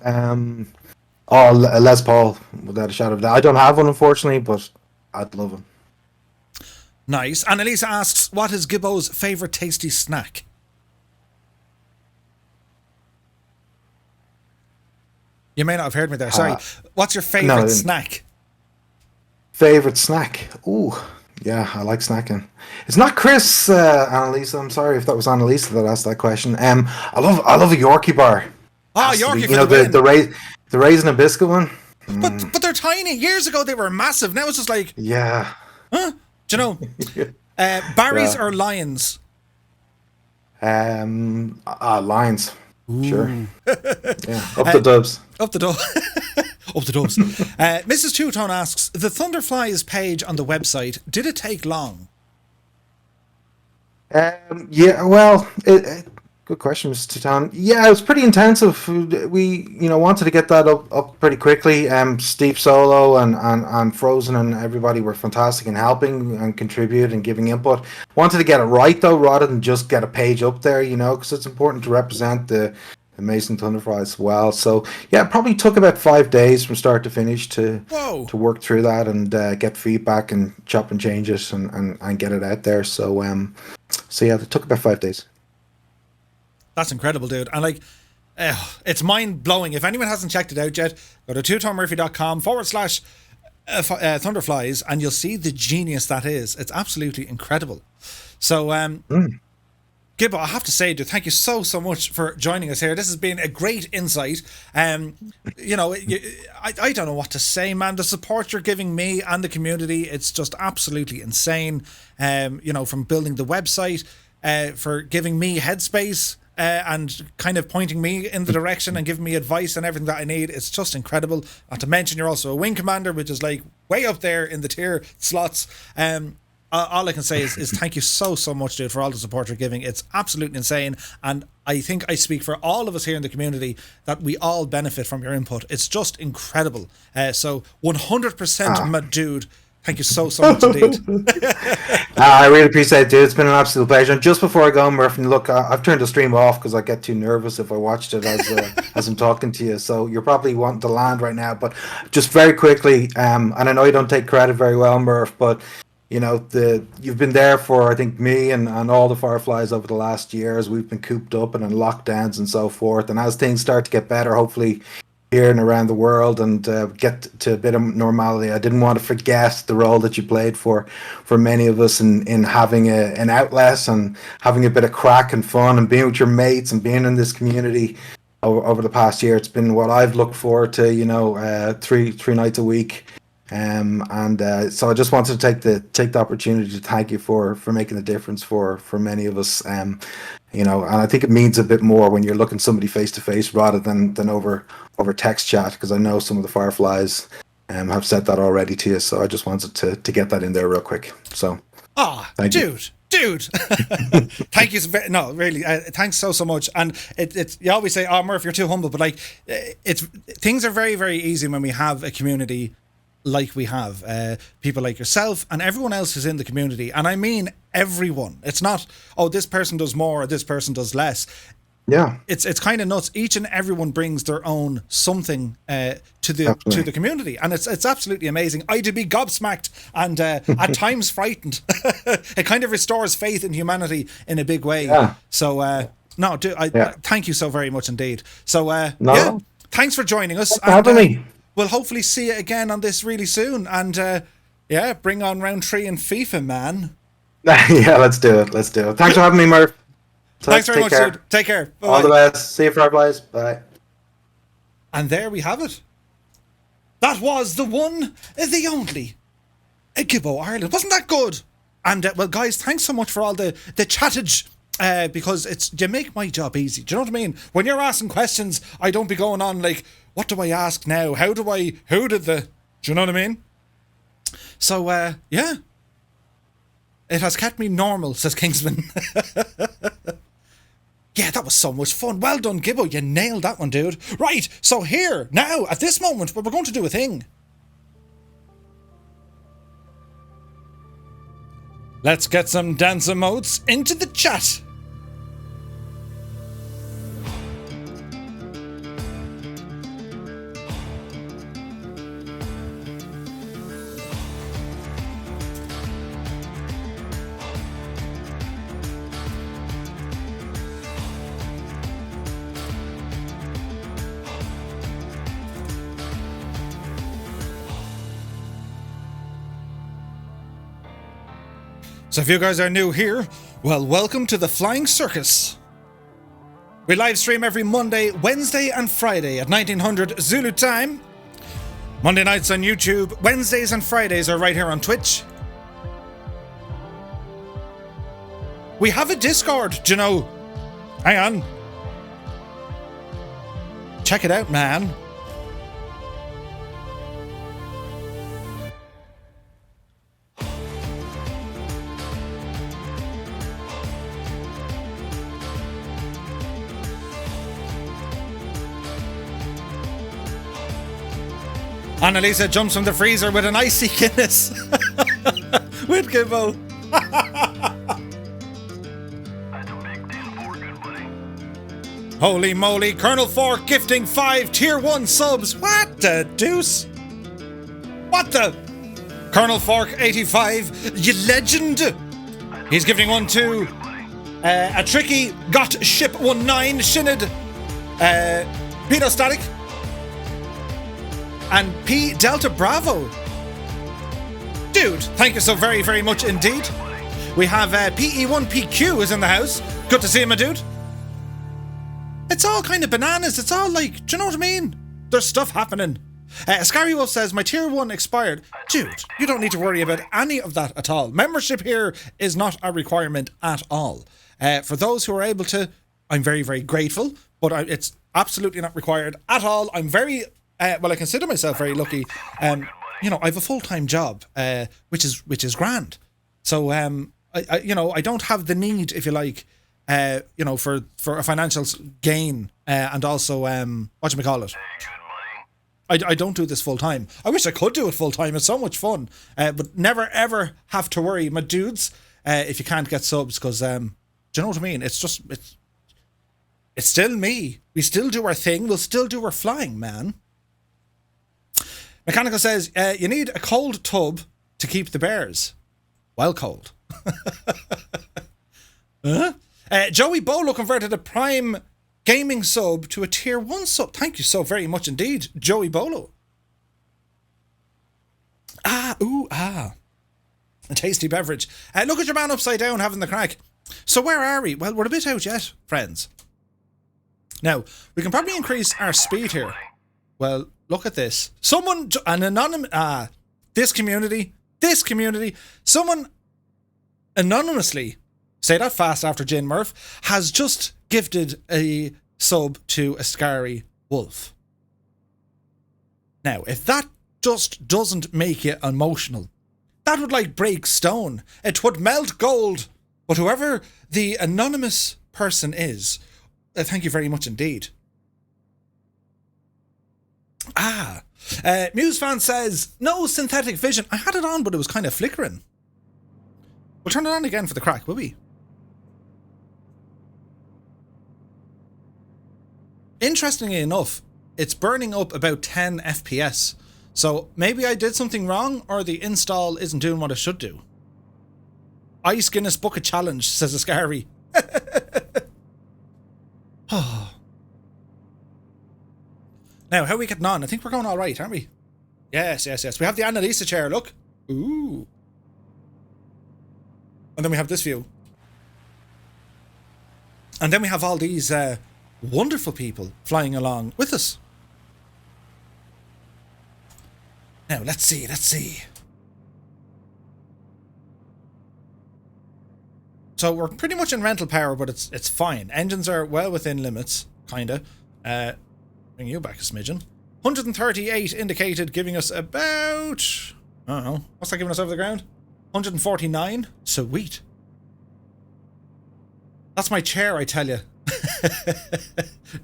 Les Paul, without a shadow of a doubt. I don't have one, unfortunately, but I'd love one. Nice. And Elisa asks, what is Gibbo's favourite tasty snack? You may not have heard me there. Sorry. What's your favourite snack? Favourite snack? Ooh, yeah, I like snacking. It's not Chris, Annalisa. I'm sorry if that was Annalisa that asked that question. I love a Yorkie bar. Oh, Yorkie, you know, the raisin and biscuit one. But they're tiny. Years ago they were massive. Now it's just like, yeah. Huh? Do you know? Barry's or Lions? Lions. Ooh. Sure. Yeah. Up the dubs. Up the dubs. Mrs. Two-Tone asks, the Thunderflies page on the website, did it take long? Yeah, well, good question, Mr. Two-Tone. Yeah, it was pretty intensive. We, wanted to get that up pretty quickly. Steve Solo and Frozen and everybody were fantastic in helping and contribute and giving input. Wanted to get it right, though, rather than just get a page up there, because it's important to represent the Mason Thunderflies as well. So, yeah, it probably took about 5 days from start to finish to work through that and get feedback and chop and change it and get it out there. So, yeah, it took about 5 days. That's incredible, dude. And it's mind blowing. If anyone hasn't checked it out yet, go to twotonemurphy.com/Thunderflies and you'll see the genius that is. It's absolutely incredible. So, Gibbo, I have to say, dude, thank you so much for joining us here. This has been a great insight. I don't know what to say, man. The support you're giving me and the community, it's just absolutely insane. From building the website, for giving me headspace, and kind of pointing me in the direction and giving me advice and everything that I need. It's just incredible. Not to mention you're also a wing commander, which is like way up there in the tier slots. All I can say is thank you so much, dude, for all the support you're giving. It's absolutely insane, and I think I speak for all of us here in the community that we all benefit from your input. It's just incredible. So 100% my dude. Thank you so much indeed. I really appreciate it, dude. It's been an absolute pleasure. And just before I go, Murph, and look, I've turned the stream off because I get too nervous if I watched it as I'm talking to you. So you're probably wanting to land right now. But just very quickly, and I know you don't take credit very well, Murph, but you've been there for, I think, me and all the Fireflies over the last year as we've been cooped up and in lockdowns and so forth. And as things start to get better, hopefully here and around the world, and get to a bit of normality, I didn't want to forget the role that you played for many of us in having an outlet and having a bit of crack and fun and being with your mates and being in this community over the past year. It's been what I've looked forward to, three nights a week. So I just wanted to take the opportunity to thank you for making a difference for many of us. And I think it means a bit more when you're looking somebody face to face rather than over text chat, because I know some of the Fireflies have said that already to you. So I just wanted to get that in there real quick. So, dude. Thank you. No, really, thanks so much. And it's you always say, "Oh, Murph, you're too humble," but things are very, very easy when we have a community like we have, people like yourself and everyone else who's in the community. And I mean everyone. It's not, this person does more or this person does less. Yeah, it's kind of nuts. Each and everyone brings their own something to the community, and it's absolutely amazing. I'd be gobsmacked and at times frightened. It kind of restores faith in humanity in a big way. Yeah. So thank you so very much indeed. So thanks for joining us. Thanks for having me. We'll hopefully see you again on this really soon, and bring on round 3 in FIFA, man. Yeah, let's do it. Thanks for having me, Murph. Thanks very much, dude. Take care. Bye-bye. All the best. See you, Fireflies. Bye. And there we have it. That was the one, the only, GibboIreland. Wasn't that good? And, guys, thanks so much for all the chattage, because you make my job easy. Do you know what I mean? When you're asking questions, I don't be going on like, what do I ask now? Do you know what I mean? So, It has kept me normal, says Kingsman. Yeah, that was so much fun. Well done, Gibbo. You nailed that one, dude. Right, so here, now, at this moment, we're going to do a thing. Let's get some dance emotes into the chat. So if you guys are new here, well, welcome to the Flying Circus. We live stream every Monday, Wednesday and Friday at 1900 Zulu time. Monday nights on YouTube, Wednesdays and Fridays are right here on Twitch. We have a Discord, do you know? Hang on. Check it out, man. Annalisa jumps from the freezer with an icy Guinness. With Gibbo. That's a big deal for good, buddy. Holy moly, Colonel Fork gifting 5 tier 1 subs. What the deuce? What the? Colonel Fork 85, you legend. He's giving one to a tricky got ship 19 Shinid Pedo Static. And P Delta Bravo. Dude, thank you so very, very much indeed. We have PE1PQ is in the house. Good to see you, my dude. It's all kind of bananas. It's all like, do you know what I mean? There's stuff happening. Scary Wolf says, my tier 1 expired. Dude, you don't need to worry about any of that at all. Membership here is not a requirement at all. For those who are able to, I'm very, very grateful. But it's absolutely not required at all. I'm very... well, I consider myself very lucky. You know, I have a full-time job, which is grand. So, I don't have the need, if you like, for a financial gain, and also, whatchamacallit. I don't do this full-time. I wish I could do it full-time. It's so much fun. But never, ever have to worry, my dudes, if you can't get subs, because, do you know what I mean? It's still me. We still do our thing. We'll still do our flying, man. Mechanical says, you need a cold tub to keep the bears. Well, cold. Huh? Joey Bolo converted a Prime Gaming sub to a Tier 1 sub. Thank you so very much indeed, Joey Bolo. A tasty beverage. Look at your man upside down having the crack. So where are we? Well, we're a bit out yet, friends. Now, we can probably increase our speed here. Well, look at this. Someone, an anonymous, this community, someone anonymously, say that fast after Jane Murph, has just gifted a sub to a Scary Wolf. Now, if that just doesn't make you emotional, that would like break stone. It would melt gold. But whoever the anonymous person is, thank you very much indeed. Musefan says, no synthetic vision. I had it on, but it was kind of flickering. We'll turn it on again for the crack, will we? Interestingly enough, it's burning up about 10 FPS. So maybe I did something wrong, or the install isn't doing what it should do. Ice Guinness Bucket Challenge, says a Scary. Now, how are we getting on? I think we're going all right, aren't we? Yes. We have the Annalisa chair, look. Ooh. And then we have this view. And then we have all these wonderful people flying along with us. Now, let's see. So we're pretty much in rental power, but it's fine. Engines are well within limits, kinda. Bring you back a smidgen. 138 indicated, giving us about... I don't know. What's that giving us over the ground? 149. Sweet. That's my chair, I tell you.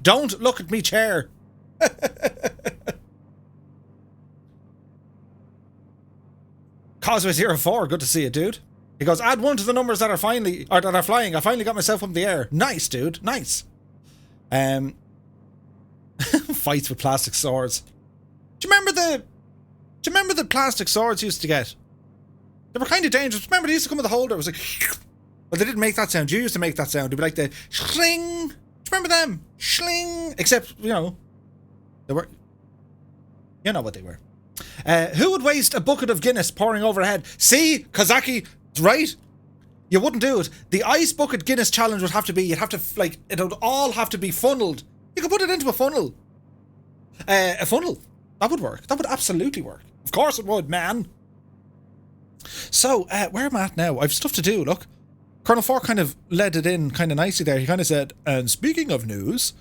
Don't look at me chair. Causeway04, good to see you, dude. He goes, add 1 to the numbers that are flying. I finally got myself up in the air. Nice, dude. Nice. Fights with plastic swords. Do you remember the plastic swords you used to get? They were kind of dangerous. Remember, they used to come with a holder. It was like, well, they didn't make that sound. You used to make that sound. It'd be like the schling. Do you remember them? Schling. Except, they were, you know what they were. Who would waste a bucket of Guinness pouring overhead? See, Kozaki, right? You wouldn't do it. The ice bucket Guinness challenge would have to be, it would all have to be funneled. You could put it into a funnel. A funnel. That would work. That would absolutely work. Of course it would, man. So, where am I at now? I've stuff to do, look. Colonel Four kind of led it in kind of nicely there. He kind of said, and speaking of news,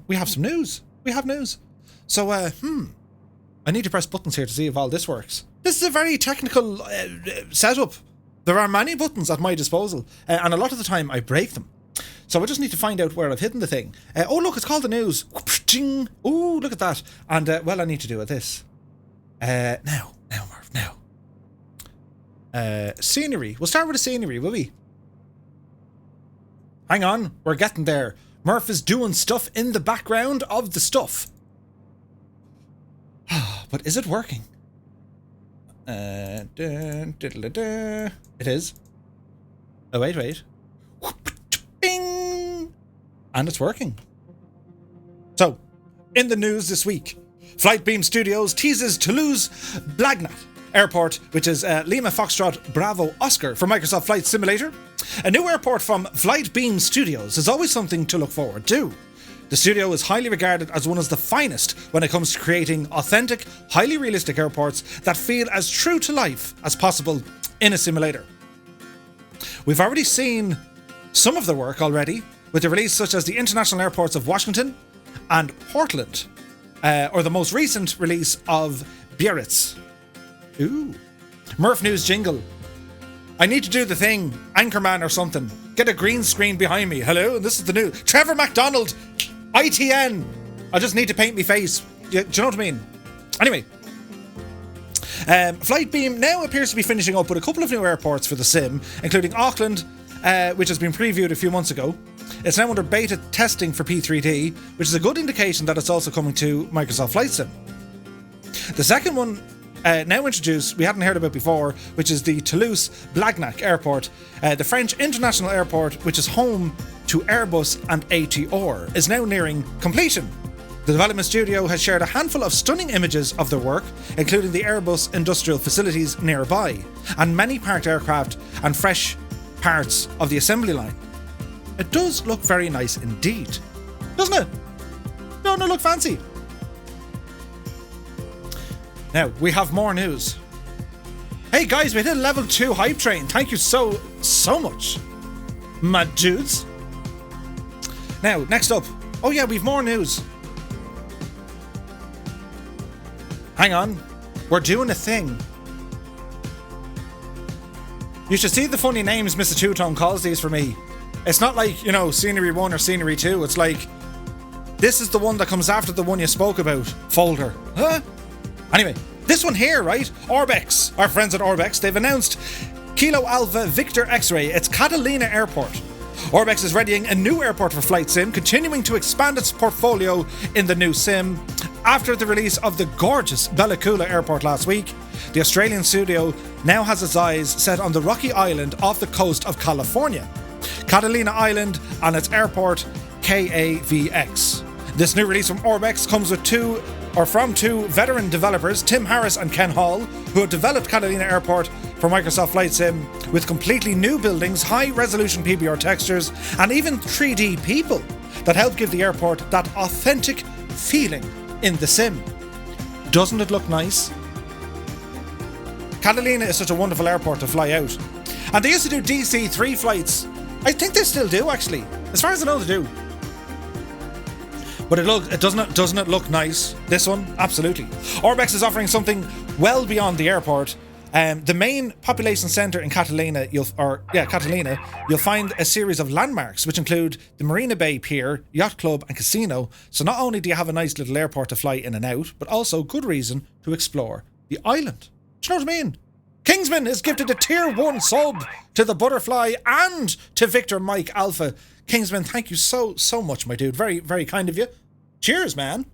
we have some news. We have news. So, I need to press buttons here to see if all this works. This is a very technical setup. There are many buttons at my disposal, and a lot of the time I break them. So I just need to find out where I've hidden the thing. Oh, look, it's called the news. Oh, look at that. And, well, I need to do this. Now, Murph, now. Scenery. We'll start with the scenery, will we? Hang on, we're getting there. Murph is doing stuff in the background of the stuff. But is it working? It is. Oh, wait. Bing! And it's working. So, in the news this week, Flightbeam Studios teases Toulouse Blagnac Airport, which is Lima Foxtrot Bravo Oscar for Microsoft Flight Simulator. A new airport from Flightbeam Studios is always something to look forward to. The studio is highly regarded as one of the finest when it comes to creating authentic, highly realistic airports that feel as true to life as possible in a simulator. We've already seen some of their work already, with the release such as the international airports of Washington and Portland, or the most recent release of Biarritz. Ooh. Murph News jingle. I need to do the thing, Anchorman or something. Get a green screen behind me. Hello, and this is the new Trevor MacDonald, ITN. I just need to paint my face. Do you know what I mean? Anyway. Flightbeam now appears to be finishing up with a couple of new airports for the sim, including Auckland, which has been previewed a few months ago. It's now under beta testing for P3D, which is a good indication that it's also coming to Microsoft Flight Sim. The second one now introduced, we hadn't heard about before, which is the Toulouse Blagnac Airport, the French international airport, which is home to Airbus and ATR, is now nearing completion. The development studio has shared a handful of stunning images of their work, including the Airbus industrial facilities nearby, and many parked aircraft and fresh parts of the assembly line. It does look very nice indeed, doesn't it? Don't it look fancy? Now, we have more news. Hey guys, we did a level 2 hype train. Thank you so much, my dudes. Now, next up. Oh yeah, we've more news. Hang on. We're doing a thing. You should see the funny names Mr. Two-Tone calls these for me. It's not like, Scenery 1 or Scenery 2. It's like, this is the one that comes after the one you spoke about, folder. Huh? Anyway, this one here, right? Orbex, our friends at Orbex, they've announced Kilo Alpha Victor X-Ray. It's Catalina Airport. Orbex is readying a new airport for Flight Sim, continuing to expand its portfolio in the new sim. After the release of the gorgeous Bella Coola Airport last week, the Australian studio now has its eyes set on the rocky island off the coast of California, Catalina Island, and its airport KAVX. This new release from Orbex comes with from two veteran developers, Tim Harris and Ken Hall, who have developed Catalina Airport for Microsoft Flight Sim with completely new buildings, high-resolution PBR textures, and even 3D people that help give the airport that authentic feeling in the sim. Doesn't it look nice? Catalina is such a wonderful airport to fly out. And they used to do DC-3 flights. I think they still do, actually. As far as I know, they do. But doesn't it look nice? This one? Absolutely. Orbex is offering something well beyond the airport. The main population centre in Catalina, you'll find a series of landmarks which include the Marina Bay Pier, Yacht Club and Casino. So not only do you have a nice little airport to fly in and out, but also good reason to explore the island. Do you know what I mean? Kingsman is gifted a tier 1 sub to the Butterfly and to Victor Mike Alpha. Kingsman, thank you so much, my dude. Very, very kind of you. Cheers, man.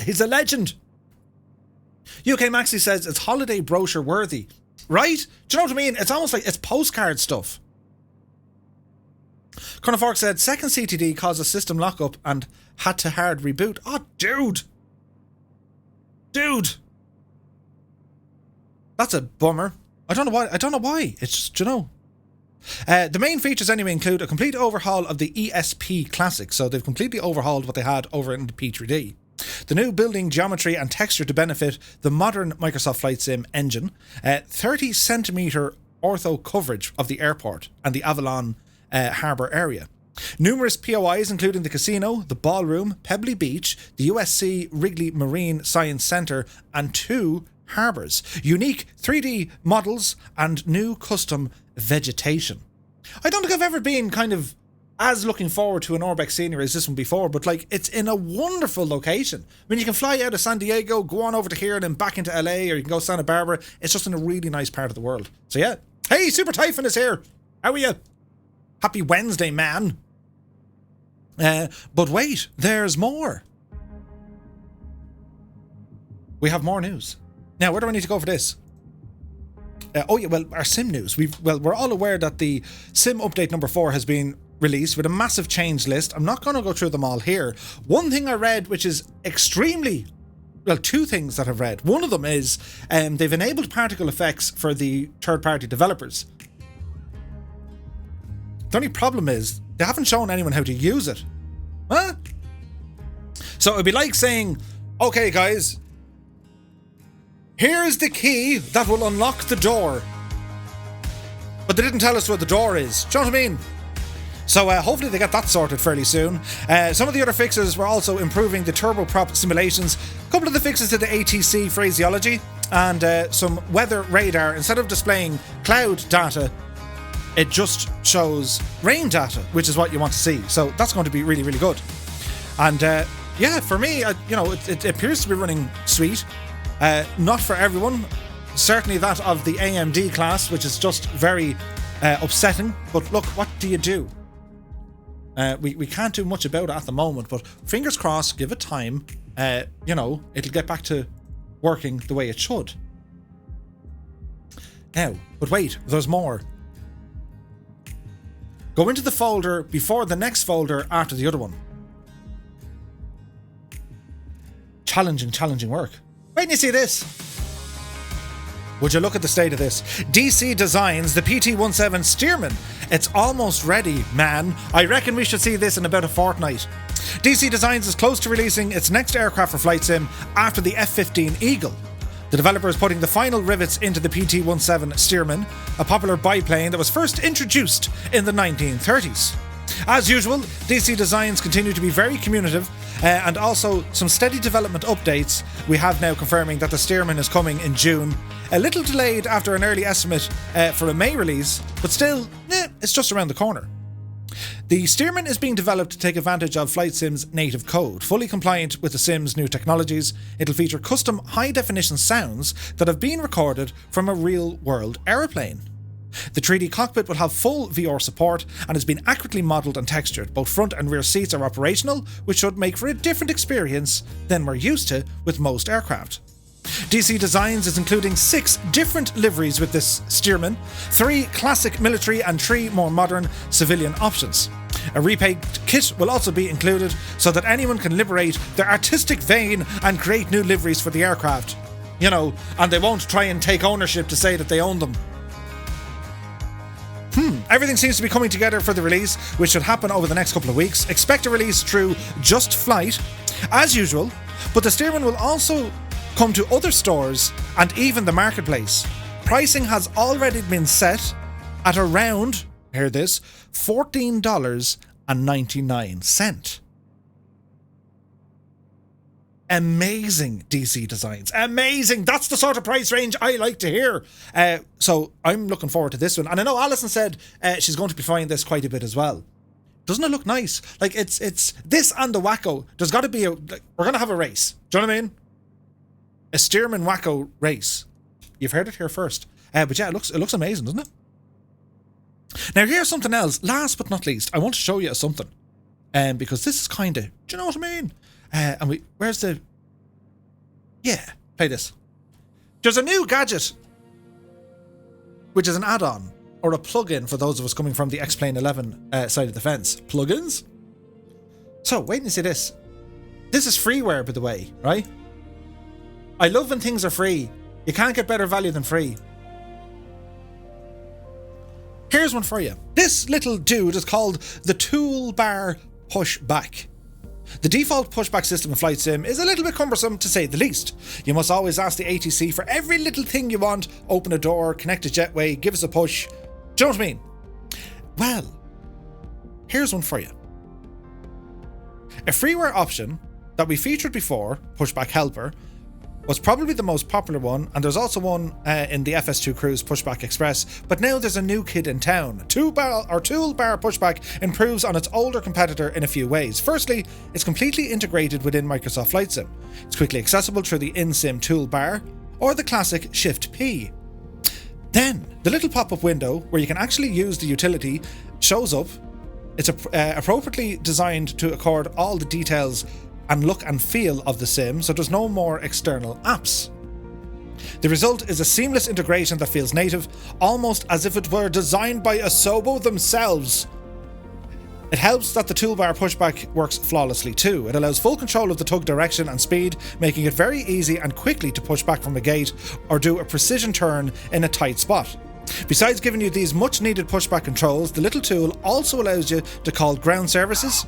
He's a legend. UK Maxi says it's holiday brochure worthy. Right? Do you know what I mean? It's almost like it's postcard stuff. Colonel Fork said second CTD caused a system lockup and had to hard reboot. Oh, dude. Dude. That's a bummer. I don't know why. It's just, you know. The main features anyway include a complete overhaul of the ESP Classic. So they've completely overhauled what they had over in the P3D. The new building geometry and texture to benefit the modern Microsoft Flight Sim engine. 30 centimetre ortho coverage of the airport and the Avalon harbour area. Numerous POIs including the casino, the ballroom, Pebbly Beach, the USC Wrigley Marine Science Centre and 2 harbours. Unique 3D models and new custom vegetation. I don't think I've ever been kind of as looking forward to an Orbex scenery as this one before, but like it's in a wonderful location. I mean, you can fly out of San Diego, go on over to here and then back into LA, or you can go Santa Barbara. It's just in a really nice part of the world. So yeah. Hey, Super Typhon is here. How are you? Happy Wednesday, man. But wait, there's more. We have more news. Now, where do I need to go for this? Our sim news. We're all aware that the sim update number 4 has been released with a massive change list. I'm not going to go through them all here. One thing I read, which is two things that I've read. One of them is they've enabled particle effects for the third-party developers. The only problem is they haven't shown anyone how to use it. Huh? So it'd be like saying, okay guys, here's the key that will unlock the door. But they didn't tell us where the door is. Do you know what I mean? So hopefully they get that sorted fairly soon. Some of the other fixes were also improving the turboprop simulations, a couple of the fixes to the ATC phraseology, and some weather radar. Instead of displaying cloud data, it just shows rain data, which is what you want to see. So that's going to be really, really good. And yeah, for me, it appears to be running sweet. Not for everyone. Certainly that of the AMD class, which is just very upsetting. But look, what do you do? We can't do much about it at the moment, but fingers crossed, give it time. It'll get back to working the way it should. Now, but wait, there's more. Go into the folder before the next folder after the other one. Challenging work. Wait till you see this. Would you look at the state of this? DC Designs the PT-17 Stearman. It's almost ready, man. I reckon we should see this in about a fortnight. DC Designs is close to releasing its next aircraft for Flight Sim after the F-15 Eagle. The developer is putting the final rivets into the PT-17 Stearman, a popular biplane that was first introduced in the 1930s. As usual, DC Designs continue to be very communicative, and also some steady development updates. We have now confirming that the Stearman is coming in June. A little delayed after an early estimate for a May release, but still, it's just around the corner. The Stearman is being developed to take advantage of Flight Sim's native code. Fully compliant with the Sim's new technologies, it'll feature custom high-definition sounds that have been recorded from a real-world aeroplane. The 3D cockpit will have full VR support and has been accurately modelled and textured. Both front and rear seats are operational, which should make for a different experience than we're used to with most aircraft. DC Designs is including 6 different liveries with this Stearman, 3 classic military and 3 more modern civilian options. A repaint kit will also be included so that anyone can liberate their artistic vein and create new liveries for the aircraft. And they won't try and take ownership to say that they own them. Everything seems to be coming together for the release, which should happen over the next couple of weeks. Expect a release through Just Flight, as usual, but the Stearman will also come to other stores and even the marketplace. Pricing has already been set at around, hear this, $14.99. Amazing DC designs. Amazing. That's the sort of price range I like to hear. So I'm looking forward to this one. And I know Alison said she's going to be flying this quite a bit as well. Doesn't it look nice? Like, it's this and the Wacko. There's got to be we're going to have a race. Do you know what I mean? A Stearman Wacko race. You've heard it here first. But yeah, it looks amazing, doesn't it? Now, here's something else. Last but not least, I want to show you something. Because this is kind of... Do you know what I mean? And where's the... Yeah, play this. There's a new gadget, which is an add-on, or a plug-in for those of us coming from the X-Plane 11 side of the fence. Plugins? So, wait and see this. This is freeware, by the way, right? I love when things are free. You can't get better value than free. Here's one for you. This little dude is called the Toolbar Pushback. The default pushback system in Flight Sim is a little bit cumbersome, to say the least. You must always ask the ATC for every little thing you want. Open a door, connect a jetway, give us a push. Do you know what I mean? Well, here's one for you. A freeware option that we featured before, Pushback Helper, was probably the most popular one, and there's also one in the FS2 Cruise Pushback Express, but now there's a new kid in town. Toolbar Pushback improves on its older competitor in a few ways. Firstly, it's completely integrated within Microsoft Flight Sim. It's quickly accessible through the in-sim toolbar, or the classic Shift-P. Then, the little pop-up window, where you can actually use the utility, shows up. It's appropriately designed to accord all the details and look and feel of the sim, so there's no more external apps. The result is a seamless integration that feels native, almost as if it were designed by Asobo themselves. It helps that the toolbar pushback works flawlessly too. It allows full control of the tug direction and speed, making it very easy and quickly to push back from a gate or do a precision turn in a tight spot. Besides giving you these much needed pushback controls, the little tool also allows you to call ground services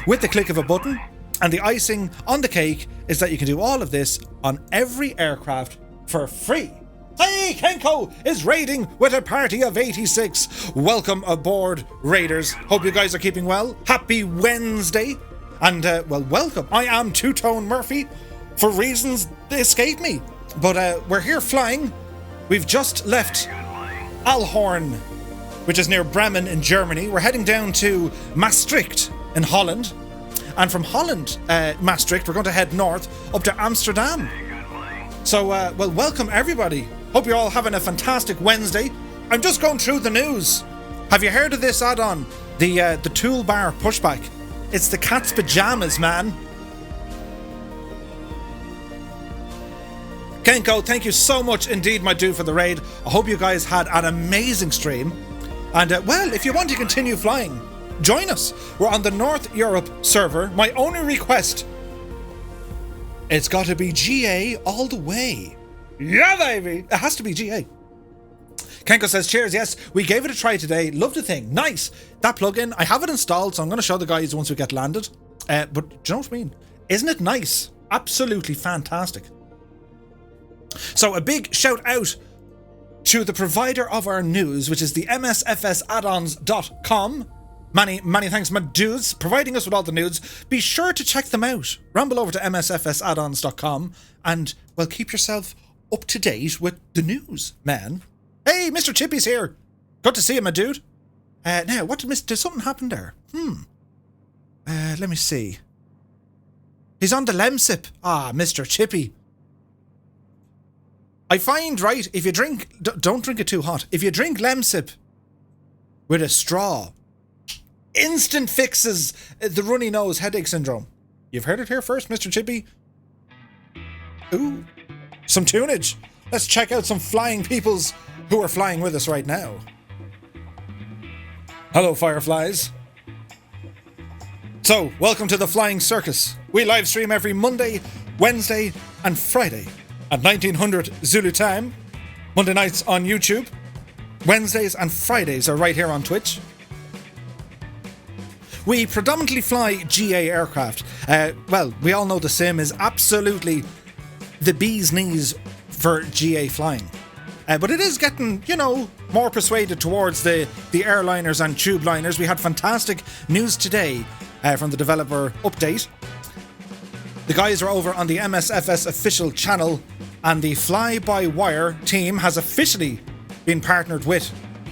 with the click of a button. And the icing on the cake is that you can do all of this on every aircraft for free. Hey, Kenko is raiding with a party of 86. Welcome aboard, raiders. Hope you guys are keeping well. Happy Wednesday. And, well, welcome. I am Two-Tone Murphy for reasons that escape me. But we're here flying. We've just left Alhorn, which is near Bremen in Germany. We're heading down to Maastricht in Holland. And from Holland, Maastricht, we're going to head north up to Amsterdam. So, well, welcome everybody. Hope you're all having a fantastic Wednesday. I'm just going through the news. Have you heard of this add-on? The toolbar pushback. It's the cat's pajamas, man. Kenko, thank you so much indeed, my dude, for the raid. I hope you guys had an amazing stream. And, well, if you want to continue flying, join us. We're on the North Europe server. My only request, it's got to be GA all the way. Yeah, baby. It has to be GA. Kenko says, cheers. Yes, we gave it a try today. Love the thing. Nice. That plugin, I have it installed, so I'm going to show the guys once we get landed. But do you know what I mean? Isn't it nice? Absolutely fantastic. So a big shout out to the provider of our news, which is the MSFSaddons.com. Many thanks, my dudes, providing us with all the news. Be sure to check them out. Ramble over to msfsaddons.com and, well, keep yourself up to date with the news, man. Hey, Mr. Chippy's here. Good to see you, my dude. Now, did something happen there? Let me see. He's on the Lemsip. Ah, Mr. Chippy. I find, right, if you drink, don't drink it too hot. If you drink Lemsip with a straw, instant fixes the runny nose headache syndrome. You've heard it here first, Mr. Chippy. Ooh, some tunage. Let's check out some flying peoples who are flying with us right now. Hello, Fireflies. So, welcome to the Flying Circus. We live stream every Monday, Wednesday, and Friday at 1900 Zulu time. Monday nights on YouTube. Wednesdays and Fridays are right here on Twitch. We predominantly fly GA aircraft. Well, we all know the sim is absolutely the bee's knees for GA flying. But it is getting, more persuaded towards the airliners and tube liners. We had fantastic news today from the developer update. The guys are over on the MSFS official channel, and the fly-by-wire team has officially been partnered with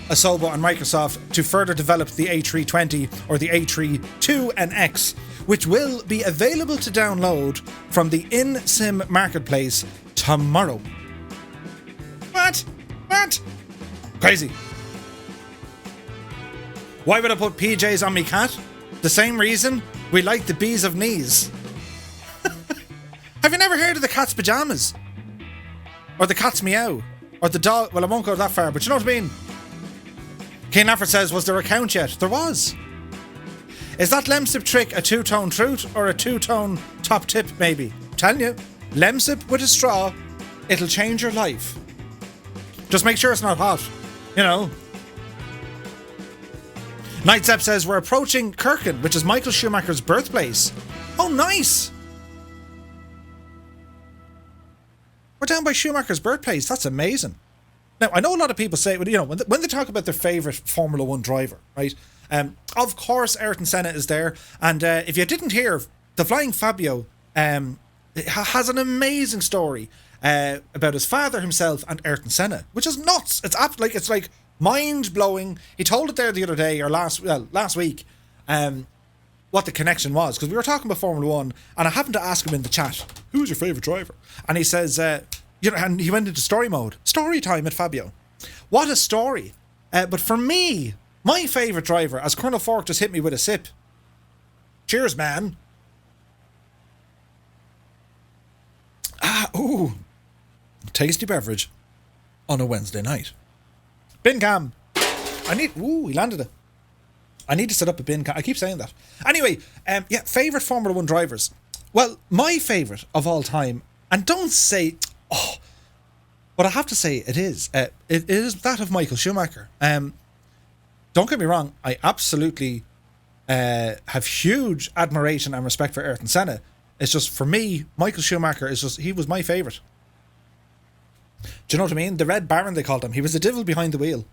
Asobo and Microsoft to further develop the A320 or the A32NX, which will be available to download from the in-sim marketplace tomorrow. What? Crazy. Why would I put PJs on me cat? The same reason we like the bees of knees. Have you never heard of the cat's pajamas? Or the cat's meow? Or the dog... Well, I won't go that far, but you know what I mean? Kane Lafford says, was there a count yet? There was. Is that Lemsip trick a two-tone truth or a two-tone top tip, maybe? I'm telling you, Lemsip with a straw, it'll change your life. Just make sure it's not hot, you know. Nightsep says, we're approaching Kirkin, which is Michael Schumacher's birthplace. Oh, nice. We're down by Schumacher's birthplace. That's amazing. Now, I know a lot of people say, you know, when they talk about their favourite Formula 1 driver, right? Of course, Ayrton Senna is there. And if you didn't hear, the Flying Fabio has an amazing story about his father himself and Ayrton Senna, which is nuts. It's like mind-blowing. He told it there the other day, or last week, what the connection was, because we were talking about Formula 1, and I happened to ask him in the chat, who's your favourite driver? And he says, and he went into story mode. Story time at Fabio. What a story. But for me, my favourite driver, as Colonel Fork just hit me with a sip. Cheers, man. Tasty beverage on a Wednesday night. Bin cam. He landed it. I need to set up a bin cam. I keep saying that. Anyway, favourite Formula 1 drivers. Well, my favourite of all time, and don't say, but I have to say it is that of Michael Schumacher. Don't get me wrong, I absolutely have huge admiration and respect for Ayrton Senna. It's just, for me, Michael Schumacher he was my favourite. Do you know what I mean? The Red Baron, they called him. He was the devil behind the wheel.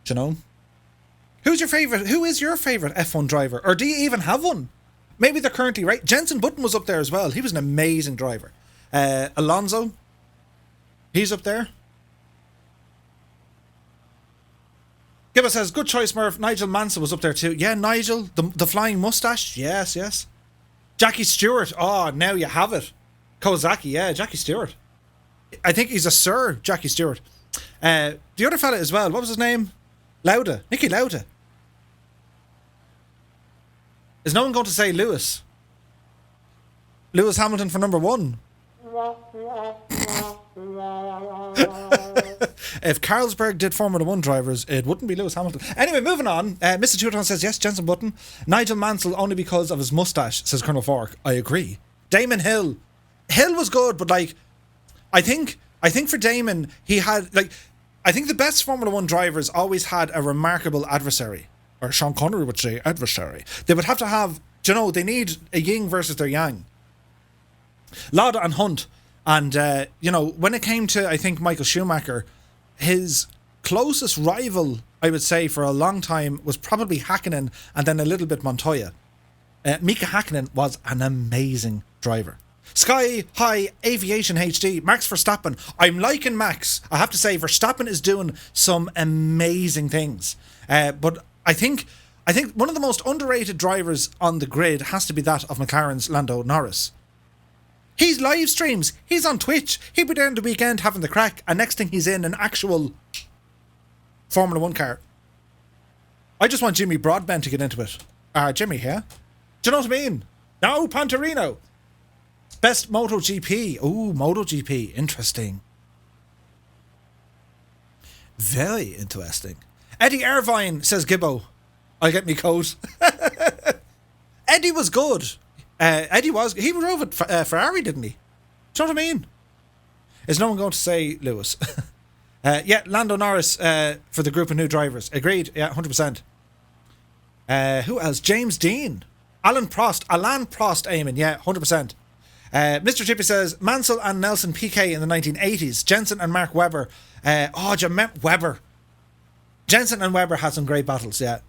Do you know? Who is your favourite F1 driver? Or do you even have one? Maybe they're currently right. Jenson Button was up there as well. He was an amazing driver. Alonso, he's up there. Gibbo says, good choice, Murph. Nigel Mansell was up there too. Yeah, Nigel, the flying mustache. Yes. Jackie Stewart. Oh, now you have it. Kawasaki, yeah, Jackie Stewart. I think he's a Sir Jackie Stewart. The other fella as well, what was his name? Lauda. Niki Lauda. Is no one going to say Lewis? Lewis Hamilton for number 1. If Carlsberg did Formula 1 drivers, it wouldn't be Lewis Hamilton. Anyway, moving on. Mr. Tuton says, yes, Jenson Button. Nigel Mansell only because of his moustache, says Colonel Fork. I agree. Damon Hill. Hill was good, but I think for Damon, he had, I think the best Formula 1 drivers always had a remarkable adversary. Or Sean Connery would say adversary. They would have to have, they need a yin versus their yang. Lauda and Hunt. And, when it came to, I think, Michael Schumacher, his closest rival, I would say, for a long time was probably Hakkinen and then a little bit Montoya. Mika Hakkinen was an amazing driver. Sky High Aviation HD, Max Verstappen. I'm liking Max. I have to say, Verstappen is doing some amazing things. But I think one of the most underrated drivers on the grid has to be that of McLaren's Lando Norris. He's live streams. He's on Twitch. He'll be there on the weekend having the crack, and next thing he's in an actual Formula 1 car. I just want Jimmy Broadbent to get into it. Jimmy here. Do you know what I mean? No, Pantorino. Best MotoGP. Ooh, MotoGP. Interesting. Very interesting. Eddie Irvine, says Gibbo. I'll get me coat. Eddie was good. He drove at Ferrari, didn't he? Do you know what I mean? Is no one going to say Lewis? Lando Norris for the group of new drivers. Agreed. Yeah, 100%. Who else? James Dean. Alain Prost, Eamon. Yeah, 100%. Mr. Chippy says Mansell and Nelson Piquet in the 1980s. Jensen and Mark Webber. Do you remember Webber? Jensen and Webber had some great battles, yeah.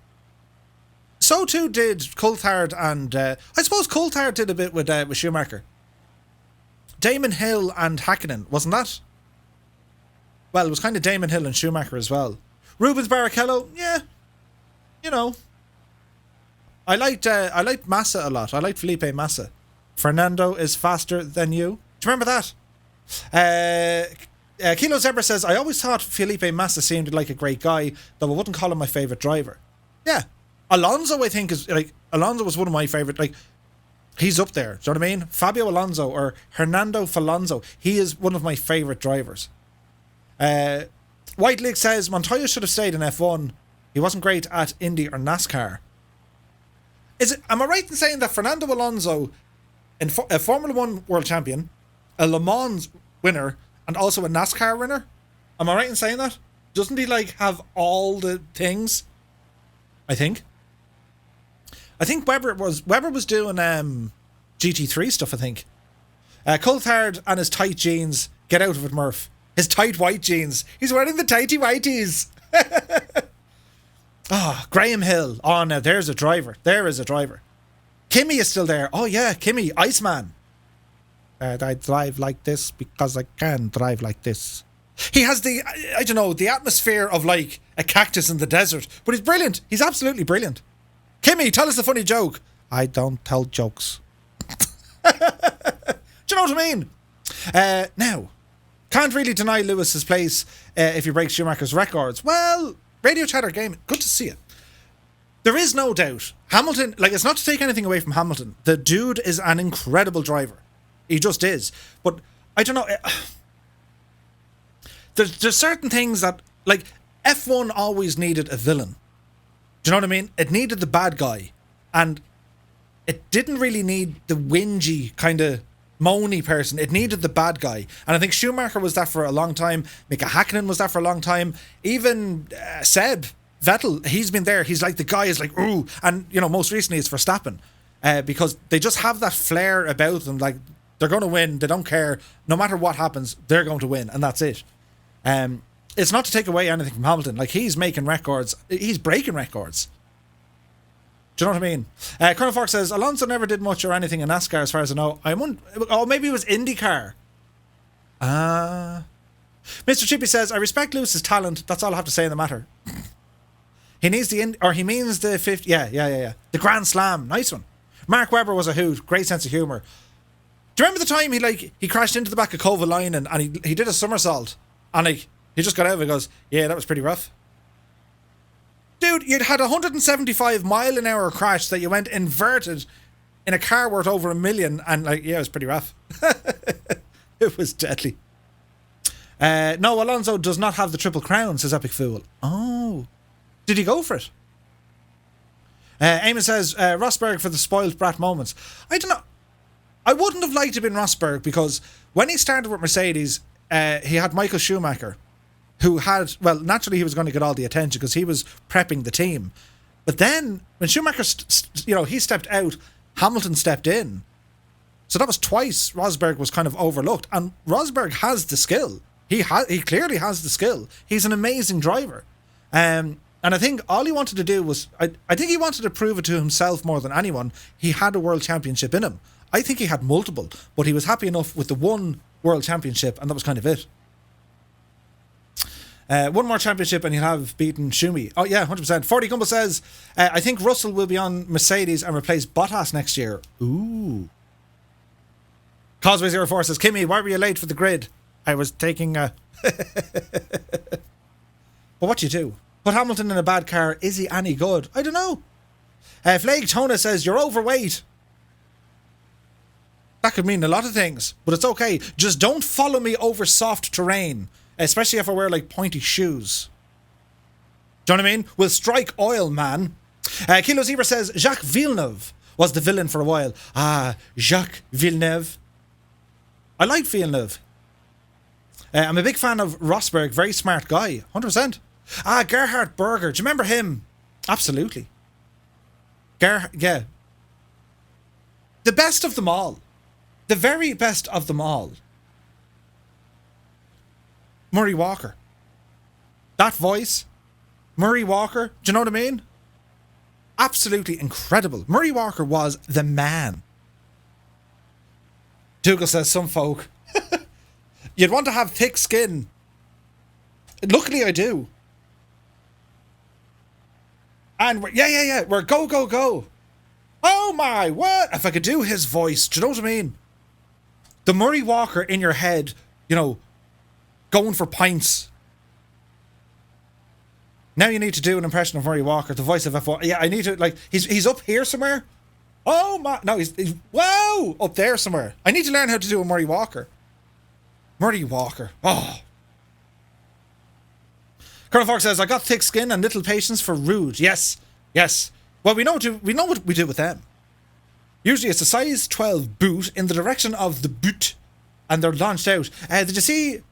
So too did Coulthard, and I suppose Coulthard did a bit with Schumacher. Damon Hill and Hakkinen, wasn't that? Well, it was kind of Damon Hill and Schumacher as well. Rubens Barrichello, yeah, you know. I liked Massa a lot. I liked Felipe Massa. Fernando is faster than you. Do you remember that? Kilo Zebra says, I always thought Felipe Massa seemed like a great guy, though I wouldn't call him my favourite driver. Yeah. Alonso, I think, Alonso was one of my favourite, he's up there. Do you know what I mean? Fabio Alonso or Hernando Falonso. He is one of my favourite drivers. White League says, Montoya should have stayed in F1. He wasn't great at Indy or NASCAR. Am I right in saying that Fernando Alonso, a Formula 1 world champion, a Le Mans winner, and also a NASCAR winner? Am I right in saying that? Doesn't he have all the things? I think Webber was doing GT3 stuff, I think. Coulthard and his tight jeans. Get out of it, Murph. His tight white jeans. He's wearing the tighty whities. Graham Hill. Oh, now there's a driver. There is a driver. Kimmy is still there. Oh, yeah, Kimmy. Iceman. I drive like this because I can drive like this. He has the atmosphere of a cactus in the desert. But he's brilliant. He's absolutely brilliant. Kimmy, tell us a funny joke. I don't tell jokes. Do you know what I mean? Now, can't really deny Lewis's place if he breaks Schumacher's records. Well, Radio Chatter Gaming, good to see it. There is no doubt. Hamilton, it's not to take anything away from Hamilton. The dude is an incredible driver. He just is. But, I don't know. There's certain things that, F1 always needed a villain. Do you know what I mean? It needed the bad guy. And it didn't really need the whingy, kind of moany person. It needed the bad guy. And I think Schumacher was that for a long time. Mika Hakkinen was that for a long time. Even Seb Vettel, he's been there. He's the guy is ooh. And, most recently it's Verstappen. Because they just have that flair about them. They're going to win. They don't care. No matter what happens, they're going to win. And that's it. It's not to take away anything from Hamilton. He's making records. He's breaking records. Do you know what I mean? Colonel Fox says, Alonso never did much or anything in NASCAR as far as I know. Maybe it was IndyCar. Mr. Chippy says, I respect Lewis's talent. That's all I have to say in the matter. He needs he means the 50. Yeah. The Grand Slam. Nice one. Mark Webber was a hoot. Great sense of humour. Do you remember the time he crashed into the back of Kovalainen and he did a somersault? And he just got out of it and goes, yeah, that was pretty rough. Dude, you'd had a 175-mile-an-hour crash that you went inverted in a car worth over $1 million, and it was pretty rough. It was deadly. No, Alonso does not have the Triple Crown, says Epic Fool. Oh. Did he go for it? Eamon says, Rosberg for the spoiled brat moments. I don't know. I wouldn't have liked to have been Rosberg because when he started with Mercedes, he had Michael Schumacher, who had, naturally he was going to get all the attention because he was prepping the team. But then, when Schumacher, he stepped out, Hamilton stepped in. So that was twice Rosberg was kind of overlooked. And Rosberg has the skill. He clearly has the skill. He's an amazing driver. And I think all he wanted to do was, I think he wanted to prove it to himself more than anyone. He had a world championship in him. I think he had multiple, but he was happy enough with the one world championship, and that was kind of it. One more championship and he'll have beaten Schumi. Oh yeah, 100%. 40 Gumbo says, I think Russell will be on Mercedes and replace Bottas next year. Ooh. Causeway04 says, Kimmy, why were you late for the grid? I was taking a... But what do you do? Put Hamilton in a bad car. Is he any good? I don't know. Flag Tona says, you're overweight. That could mean a lot of things, but it's okay. Just don't follow me over soft terrain. Especially if I wear pointy shoes. Do you know what I mean? We'll strike oil, man. Kilo Zebra says Jacques Villeneuve was the villain for a while. Jacques Villeneuve. I like Villeneuve. I'm a big fan of Rosberg. Very smart guy. 100%. Gerhard Berger. Do you remember him? Absolutely. Yeah. The best of them all. The very best of them all. Murray Walker. That voice. Murray Walker. Do you know what I mean? Absolutely incredible. Murray Walker was the man. Dougal says, some folk. You'd want to have thick skin. Luckily I do. And we're go, go, go. Oh my, what? If I could do his voice, do you know what I mean? The Murray Walker in your head, you know, going for pints. Now you need to do an impression of Murray Walker, the voice of F1. Yeah, I need to, like, he's up here somewhere. Oh my, no, he's wow, up there somewhere. I need to learn how to do a Murray Walker. Murray Walker, oh. Colonel Fox says, I got thick skin and little patience for rude. Yes, yes. Well, we know what we do with them. Usually it's a size 12 boot in the direction of the boot, and they're launched out. Did you see,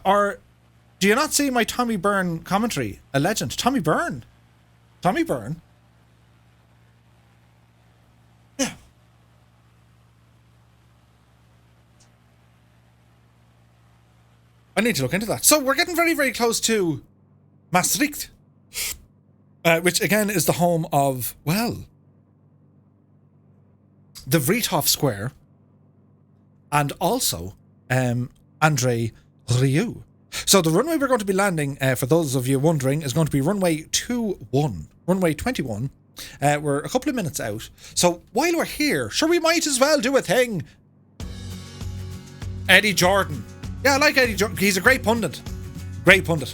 or do you not see my Tommy Byrne commentary? A legend. Tommy Byrne. Tommy Byrne. Yeah. I need to look into that. So we're getting very, very close to Maastricht, which again is the home of, well, the Vriethof Square and also André Rieu. So the runway we're going to be landing, for those of you wondering, is going to be runway 21. Runway 21. We're a couple of minutes out. So while we're here, sure, we might as well do a thing. Eddie Jordan. Yeah, I like Eddie Jordan. He's a great pundit. Great pundit.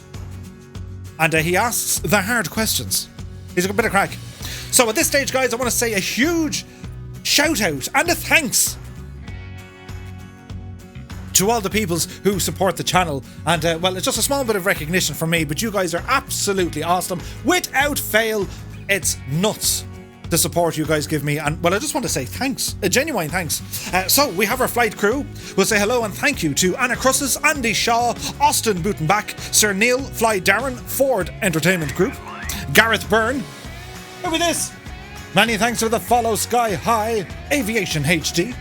And he asks the hard questions. He's a bit of crack. So at this stage, guys, I want to say a huge shout out and a thanks to all the peoples who support the channel. And well, it's just a small bit of recognition from me, but you guys are absolutely awesome. Without fail, it's nuts the support you guys give me. And well, I just want to say thanks, a genuine thanks. So we have our flight crew. We'll say hello and thank you to Anna Crusses, Andy Shaw, Austin Butenbach, Sir Neil, Fly Darren, Ford Entertainment Group, Gareth Byrne. Look at this. Many thanks for the follow, Sky High, Aviation HD.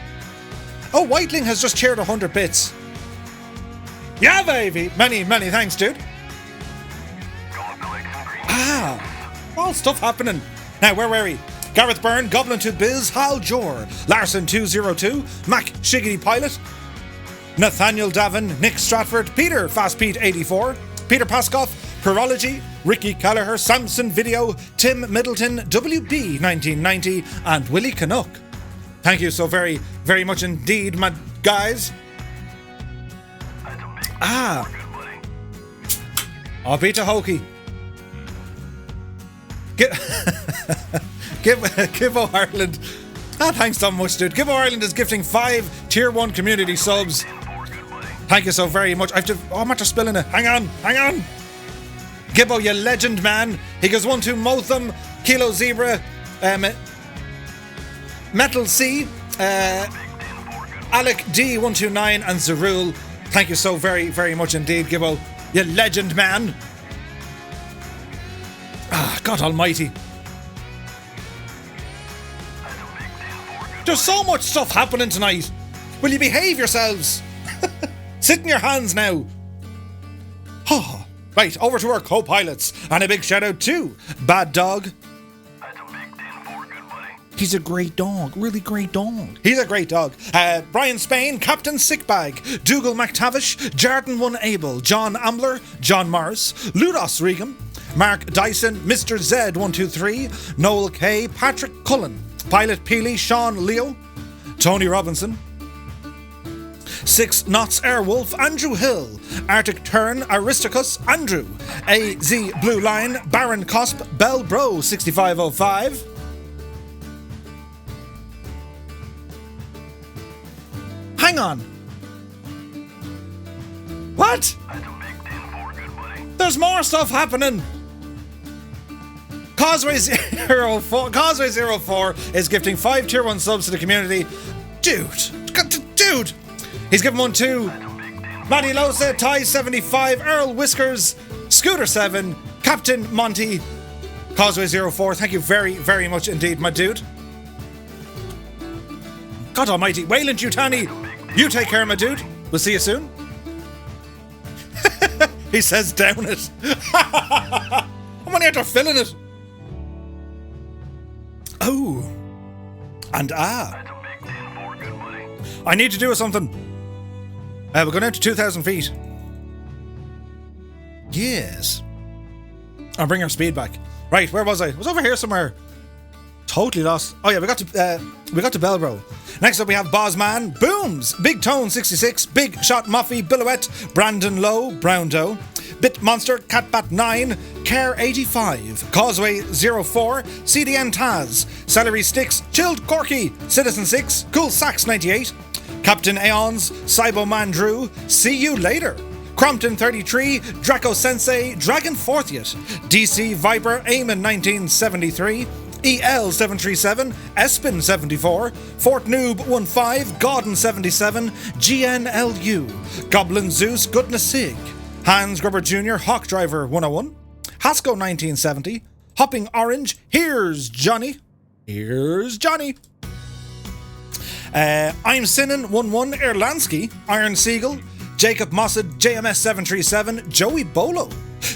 Oh, Whiteling has just cheered 100 bits. Yeah, baby. Many, many thanks, dude. Ah, all stuff happening. Now, where were we? Gareth Byrne, Goblin to Biz, Hal Jor, Larson 202, Mac Shiggity Pilot, Nathaniel Davin, Nick Stratford, Peter Fast Pete 84, Peter Paskoff, Perology, Ricky Callagher, Samson Video, Tim Middleton, WB 1990, and Willie Canuck. Thank you so very, very much indeed, my guys. Ah. I'll beat a hokey. GibboIreland. Ah, thanks so much, dude. GibboIreland is gifting 5 Tier 1 community subs. Thank you so very much. I'm after spilling it. Hang on. Gibbo, you legend, man. He goes 1 to Motham, Kilo Zebra, Metal C, Alec D129, and Zerul. Thank you so very, very much indeed, Gibbo. You legend, man. Ah, God almighty. There's so much stuff happening tonight. Will you behave yourselves? Sit in your hands now. Oh. Right, over to our co-pilots. And a big shout out to Bad Dog. He's a great dog. Really great dog. He's a great dog. Brian Spain, Captain Sickbag, Dougal McTavish, Jarden1 Abel, John Ambler, John Morris, Ludos Regan, Mark Dyson, Mr. Z123, Noel K, Patrick Cullen, Pilot Peely, Sean Leo, Tony Robinson, 6 Knots Airwolf, Andrew Hill, Arctic Turn, Aristarchus, Andrew, AZ Blue Line, Baron Cosp, Bell Bro 6505. Hang on. What? There's more stuff happening. Causeway 04 is gifting 5 Tier 1 subs to the community. Dude. He's given 1 to Matty Losa, Ty 75, Earl Whiskers, Scooter 7, Captain Monty, Causeway 04. Thank you very, very much indeed, my dude. God almighty. Wayland Utani, you take care, my dude. We'll see you soon. He says down it. I'm only after filling it. Oh. And I need to do something. We're going out to 2,000 feet. Yes. I'll bring our speed back. Right, where was I? I was over here somewhere. Totally lost. Oh yeah, we got to Belbro. Next up we have Bosman, Booms, Big Tone 66, Big Shot Muffy, Billowette, Brandon Lowe, Brown Doe, Bit Monster, Catbat 9, Care 85, Causeway 04, CDN Taz, Celery Sticks, Chilled Corky, Citizen 6, Cool Sax 98, Captain Aeons, Cybo Man Drew, See You Later, Crompton 33, Draco Sensei, Dragon 40th, DC Viper, Eamon 1973, EL737, Espin 74, Fort Noob 15, Godden 77, GNLU, Goblin Zeus, Goodness Sig, Hans Grubber Jr., Hawk Driver 101, Hasco 1970, Hopping Orange, Here's Johnny. I'm Sinnin 11, Erlansky, Iron Seagull, Jacob Mossad, JMS 737, Joey Bolo,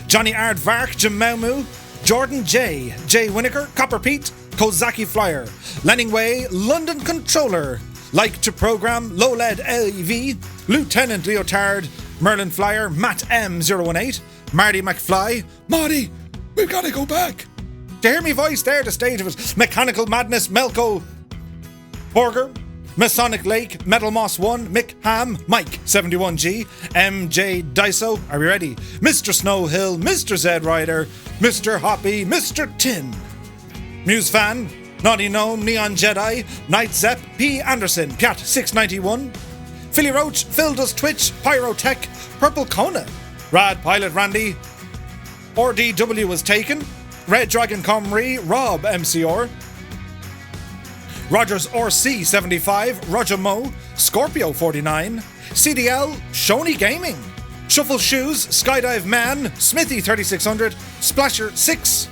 Johnny Aardvark, Jamaumu, Jordan J, Jay Winokur, Copper Pete, Kozaki Flyer, Lenningway, London Controller, Like to Program, Low Lead LEV, Lieutenant Leotard, Merlin Flyer, Matt M018, Marty McFly, Marty, we've got to go back. To hear me voice there, the stage of it, Mechanical Madness, Melko, Borger, Masonic Lake, Metal Moss 1, Mick Ham, Mike 71G, MJ Daiso, are we ready? Mr. Snow Hill, Mr. Zed Rider, Mr. Hoppy, Mr. Tin, Muse Fan, Naughty Gnome, Neon Jedi, Night Zepp, P. Anderson, Cat 691, Philly Roach, Phil Does Twitch, Pyrotech, Purple Kona, Rad Pilot Randy, RDW was taken, Red Dragon Comrie, Rob MCR, Rogers RC 75, Roger Mo, Scorpio 49, CDL, Shoney Gaming, Shuffle Shoes, Skydive Man, Smithy 3600, Splasher 6,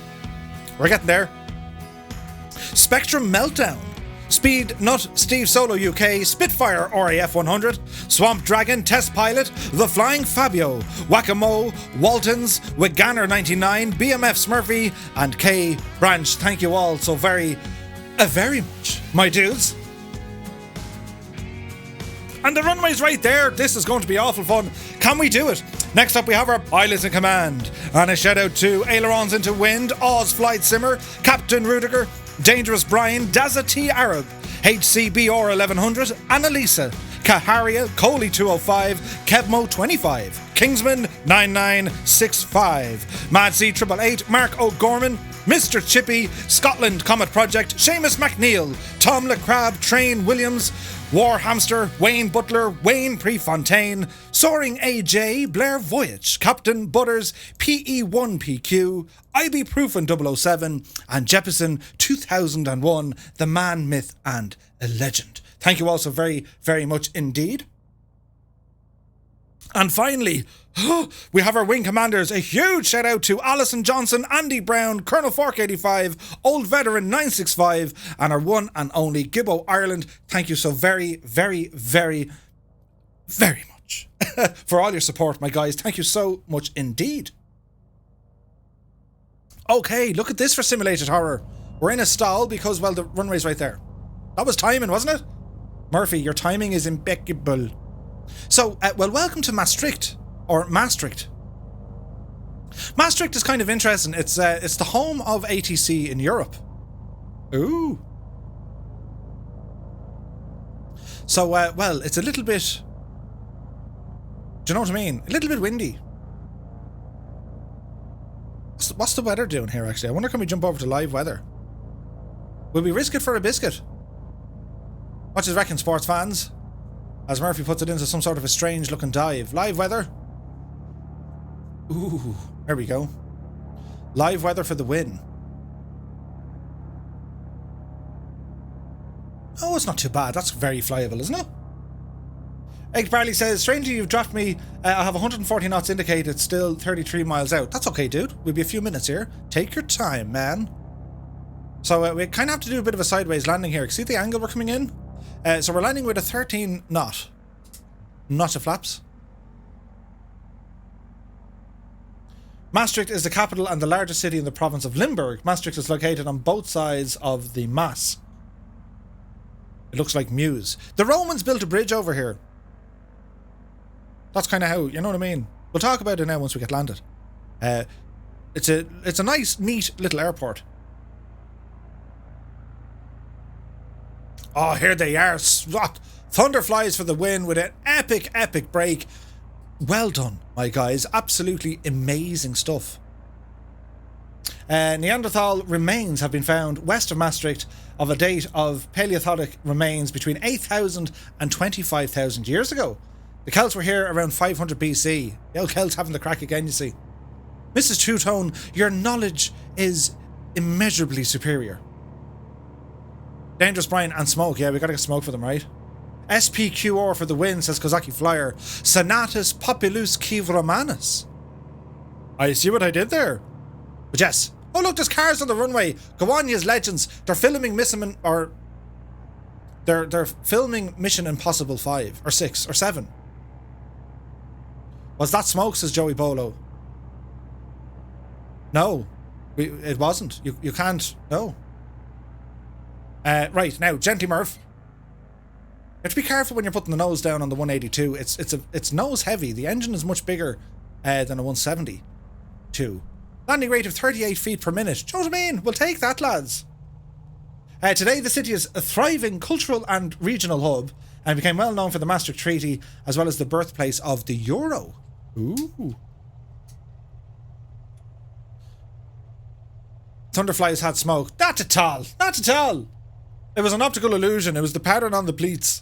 we're getting there, Spectrum Meltdown, Speed Nut Steve Solo UK, Spitfire RAF 100, Swamp Dragon Test Pilot, The Flying Fabio, Whack-A-Mo, Waltons, Wiganner 99, BMF Smurfy, and K Branch. Thank you all so very much, my dudes. And the runway's right there. This is going to be awful fun. Can we do it? Next up we have our pilots in command. And a shout out to Ailerons into Wind, Oz Flight Simmer, Captain Rudiger, Dangerous Brian, Dazza T Arab, HCBR 1100, Annalisa, Kaharia, Coley 205, Kevmo 25, Kingsman 9965, Mad C 888, Mark O'Gorman, Mr. Chippy, Scotland Comet Project, Seamus McNeil, Tom LeCrab, Train Williams, War Hamster, Wayne Butler, Wayne Prefontaine, Soaring AJ, Blair Voyage, Captain Butters, PE1PQ, IB Proofin 007, and Jeppison 2001, the man, myth, and a legend. Thank you all so very, very much indeed. And finally, we have our wing commanders. A huge shout out to Alison Johnson, Andy Brown, Colonel Fork 85, Old Veteran 965, and our one and only GibboIreland. Thank you so very, very, very, very much for all your support, my guys. Thank you so much indeed. Okay, look at this for simulated horror. We're in a stall because, well, the runway's right there. That was timing, wasn't it? Murphy, your timing is impeccable. So, well, welcome to Maastricht, or Maastricht. Maastricht is kind of interesting. It's the home of ATC in Europe. Ooh. So, well, it's a little bit... Do you know what I mean? A little bit windy. What's the weather doing here, actually? I wonder, can we jump over to live weather? Will we risk it for a biscuit? What do you reckon, sports fans? As Murphy puts it into some sort of a strange looking dive. Live weather. Ooh, there we go. Live weather for the win. Oh, it's not too bad. That's very flyable, isn't it? Egg Barley says, strangely you've dropped me. I have 140 knots indicated, still 33 miles out. That's okay, dude. We'll be a few minutes here. Take your time, man. So we kind of have to do a bit of a sideways landing here. See the angle we're coming in? So we're landing with a 13 knot. Not a flaps. Maastricht is the capital and the largest city in the province of Limburg. Maastricht is located on both sides of the Maas. It looks like Meuse. The Romans built a bridge over here. That's kind of how, you know what I mean? We'll talk about it now once we get landed. It's a nice, neat little airport. Oh, here they are. Thunder flies for the win with an epic, epic break. Well done, my guys. Absolutely amazing stuff. Neanderthal remains have been found west of Maastricht of a date of Paleolithic remains between 8,000 and 25,000 years ago. The Celts were here around 500 BC. The old Celts having the crack again, you see. Mrs. Two-Tone, your knowledge is immeasurably superior. Dangerous Brian and Smoke. Yeah, we gotta get Smoke for them, right? SPQR for the win, says Kozaki Flyer. Senatus Populus Kiv Romanus. I see what I did there. But yes. Oh look, there's cars on the runway. Go on, yous legends. They're filming They're filming Mission Impossible 5 or 6 or 7. Was that Smoke, says Joey Bolo. No. It wasn't. You can't. No. Right, now, Gently Murph. You have to be careful when you're putting the nose down on the 182. It's nose heavy. The engine is much bigger than a 172. Landing rate of 38 feet per minute. Do you know what I mean? We'll take that, lads. Today, the city is a thriving cultural and regional hub and became well known for the Maastricht Treaty as well as the birthplace of the Euro. Ooh. Thunderflies had smoke. Not at all. Not at all. It was an optical illusion. It was the pattern on the pleats.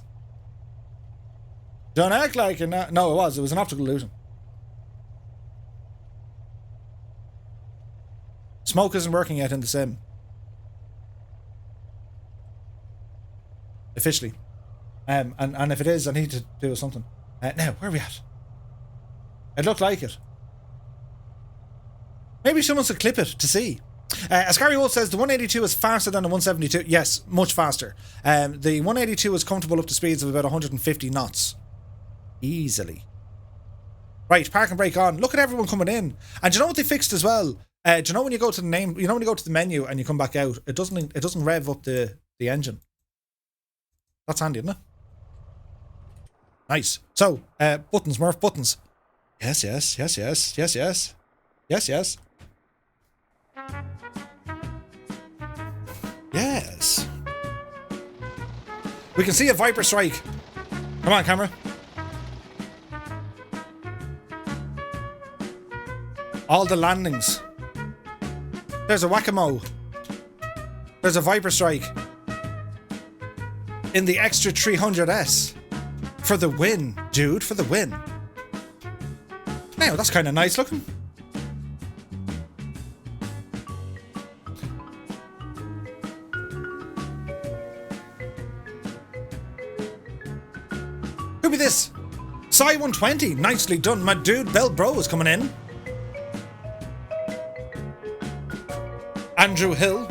Don't act like it. No, it was. It was an optical illusion. Smoke isn't working yet in the sim. Officially. And if it is, I need to do something. Now, where are we at? It looked like it. Maybe someone should clip it to see. Ascari Wolf says the 182 is faster than the 172. Yes, much faster. The 182 is comfortable up to speeds of about 150 knots. Easily. Right, park and brake on. Look at everyone coming in. And do you know what they fixed as well? Do you know when you go to the name? You know when you go to the menu and you come back out, it doesn't rev up the engine. That's handy, isn't it? Nice. So, buttons, Murph, buttons. Yes, yes, yes, yes, yes, yes. Yes, yes. Yes. We can see a Viper strike. Come on, camera. All the landings. There's a whack-a-mole. There's a Viper strike. In the extra 300S. For the win, dude, for the win. Now, that's kind of nice looking. Who be this? Psy 120, nicely done. My dude, Bell Bro is coming in. Andrew Hill.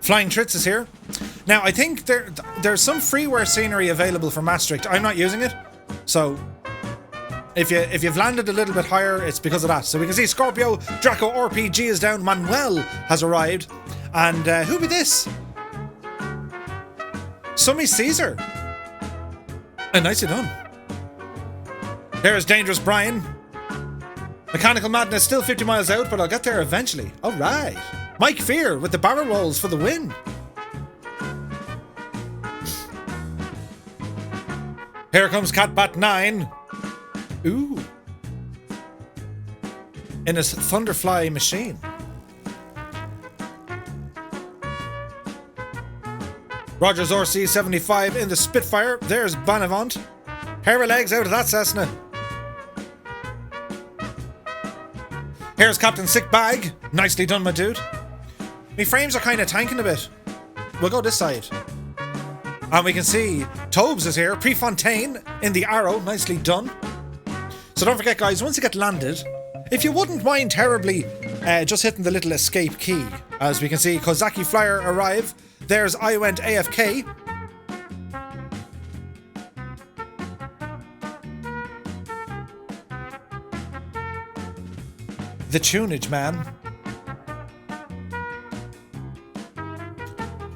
Flying Tritz is here. Now, I think there's some freeware scenery available for Maastricht. I'm not using it, so if you've landed a little bit higher, it's because of that. So we can see Scorpio, Draco RPG is down, Manuel has arrived, and who be this? Summy Caesar. Nicely done. There's Dangerous Brian. Mechanical Madness still 50 miles out, but I'll get there eventually. All right. Mike Fear with the barrel rolls for the win. Here comes Catbat 9. Ooh. In his Thunderfly machine. Rogers RC 75 in the Spitfire. There's Banavant. Hair of legs out of that Cessna. Here's Captain Sick Bag. Nicely done, my dude. My frames are kind of tanking a bit. We'll go this side. And we can see Tobes is here. Prefontaine in the Arrow. Nicely done. So don't forget, guys, once you get landed, if you wouldn't mind terribly just hitting the little escape key. As we can see, Kozaki Flyer arrive. There's I Went AFK. The Tunage Man.